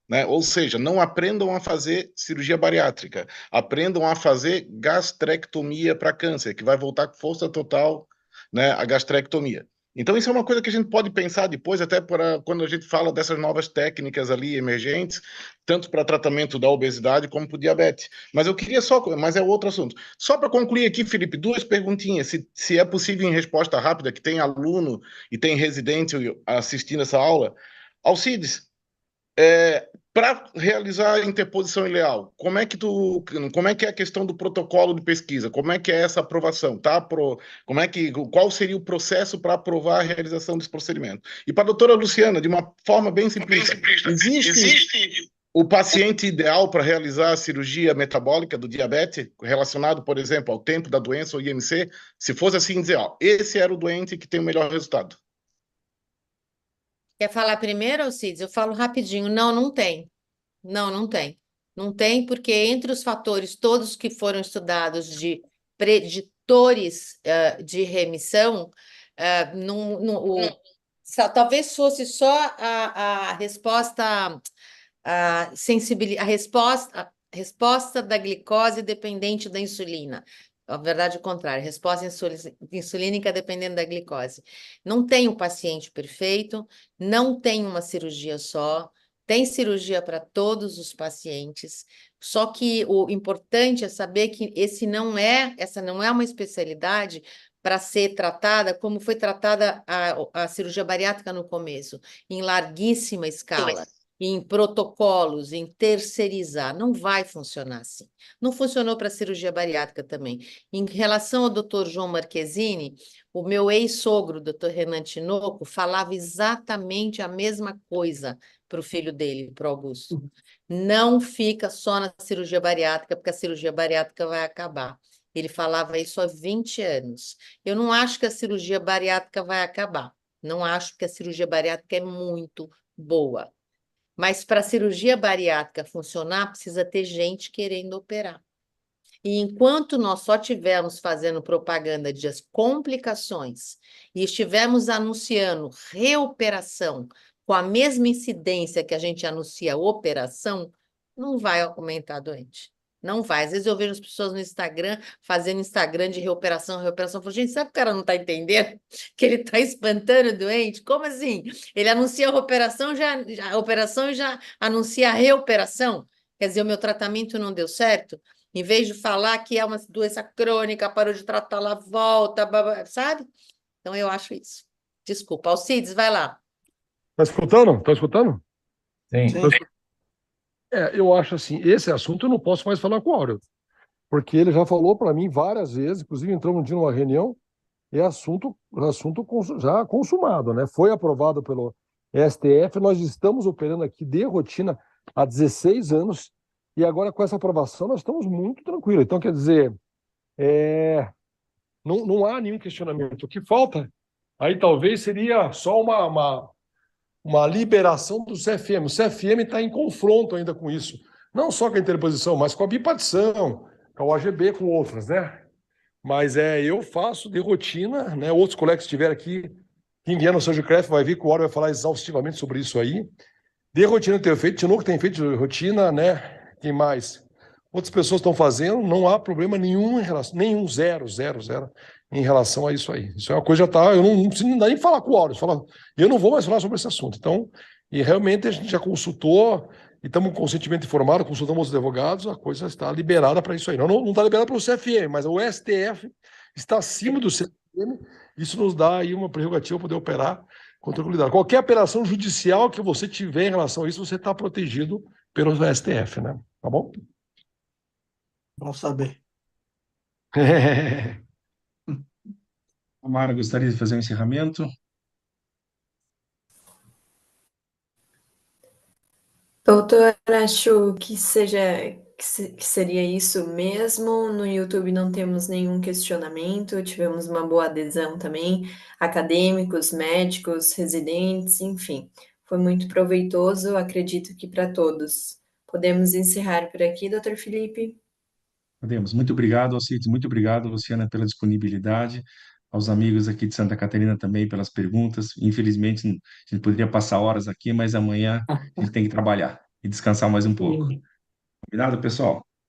Né? Ou seja, não aprendam a fazer cirurgia bariátrica, aprendam a fazer gastrectomia para câncer, que vai voltar com força total, né, a gastrectomia. Então, isso é uma coisa que a gente pode pensar depois, até para quando a gente fala dessas novas técnicas ali emergentes, tanto para tratamento da obesidade como para o diabetes. Mas eu queria mas é outro assunto. Só para concluir aqui, Felipe, 2 perguntinhas, se é possível em resposta rápida, que tem aluno e tem residente assistindo essa aula. Alcides, Para realizar a interposição ileal, como é que é a questão do protocolo de pesquisa? Como é que é essa aprovação? Qual seria o processo para aprovar a realização desse procedimento? E para a doutora Luciana, de uma forma bem simplista, existe o paciente ideal para realizar a cirurgia metabólica do diabetes, relacionado, por exemplo, ao tempo da doença ou IMC? Se fosse assim, dizer, esse era o doente que tem o melhor resultado. Quer falar primeiro, Alcides? Eu falo rapidinho. Não, não tem. Não tem. Não tem, porque entre os fatores todos que foram estudados de preditores de remissão, talvez fosse só a resposta, a resposta da glicose dependente da insulina. Na verdade, o contrário, resposta insulínica dependendo da glicose. Não tem um paciente perfeito, não tem uma cirurgia só, tem cirurgia para todos os pacientes, só que o importante é saber que essa não é uma especialidade para ser tratada como foi tratada a cirurgia bariátrica no começo, em larguíssima escala, em protocolos, em terceirizar. Não vai funcionar assim. Não funcionou para a cirurgia bariátrica também. Em relação ao doutor João Marquezini, o meu ex-sogro, doutor Renan Tinoco, falava exatamente a mesma coisa para o filho dele, para o Augusto. Não fica só na cirurgia bariátrica, porque a cirurgia bariátrica vai acabar. Ele falava isso há 20 anos. Eu não acho que a cirurgia bariátrica vai acabar. Não acho que a cirurgia bariátrica é muito boa. Mas para a cirurgia bariátrica funcionar, precisa ter gente querendo operar. E enquanto nós só estivermos fazendo propaganda de complicações e estivermos anunciando reoperação com a mesma incidência que a gente anuncia operação, não vai aumentar doente. Não vai. Às vezes eu vejo as pessoas no Instagram fazendo Instagram de reoperação. Eu falo, gente, sabe que o cara não está entendendo que ele está espantando o doente? Como assim? Ele anuncia a operação e já anuncia a reoperação. Quer dizer, o meu tratamento não deu certo? Em vez de falar que é uma doença crônica, parou de tratar, lá volta, sabe? Então eu acho isso. Desculpa. Alcides, vai lá. Tá escutando? Tá escutando? Sim. Eu acho assim, esse assunto eu não posso mais falar com o Áureo, porque ele já falou para mim várias vezes, inclusive entramos um dia numa reunião, é assunto já consumado, né? Foi aprovado pelo STF, nós estamos operando aqui de rotina há 16 anos, e agora com essa aprovação nós estamos muito tranquilos. Então, quer dizer, não há nenhum questionamento. O que falta aí talvez seria só uma liberação do CFM. O CFM está em confronto ainda com isso. Não só com a interposição, mas com a bipartição, com a OAGB, com outras, né? Mas eu faço de rotina, né? Outros colegas que estiveram aqui, quem vier no Sojocref vai vir que o Áureo vai falar exaustivamente sobre isso aí. De rotina eu tenho feito, Tinoco tem feito de rotina, né? Quem mais? Outras pessoas estão fazendo, não há problema nenhum em relação, nenhum, zero, em relação a isso aí. Isso é uma coisa já eu não preciso nem falar com o Áureo, eu não vou mais falar sobre esse assunto. Então, e realmente a gente já consultou, e estamos com consentimento informado, consultamos os advogados, a coisa está liberada para isso aí. Não está liberada para o CFM, mas o STF está acima do CFM, isso nos dá aí uma prerrogativa para poder operar com tranquilidade. Qualquer operação judicial que você tiver em relação a isso, você está protegido pelo STF, né? Tá bom? Bom saber. Mara, gostaria de fazer um encerramento? Doutor, acho que seria isso mesmo. No YouTube não temos nenhum questionamento, tivemos uma boa adesão também, acadêmicos, médicos, residentes, enfim. Foi muito proveitoso, acredito que para todos. Podemos encerrar por aqui, doutor Felipe? Podemos. Muito obrigado, Alcides. Muito obrigado, Luciana, pela disponibilidade. Aos amigos aqui de Santa Catarina também pelas perguntas. Infelizmente, a gente poderia passar horas aqui, mas amanhã a gente tem que trabalhar e descansar mais um pouco. Combinado, pessoal?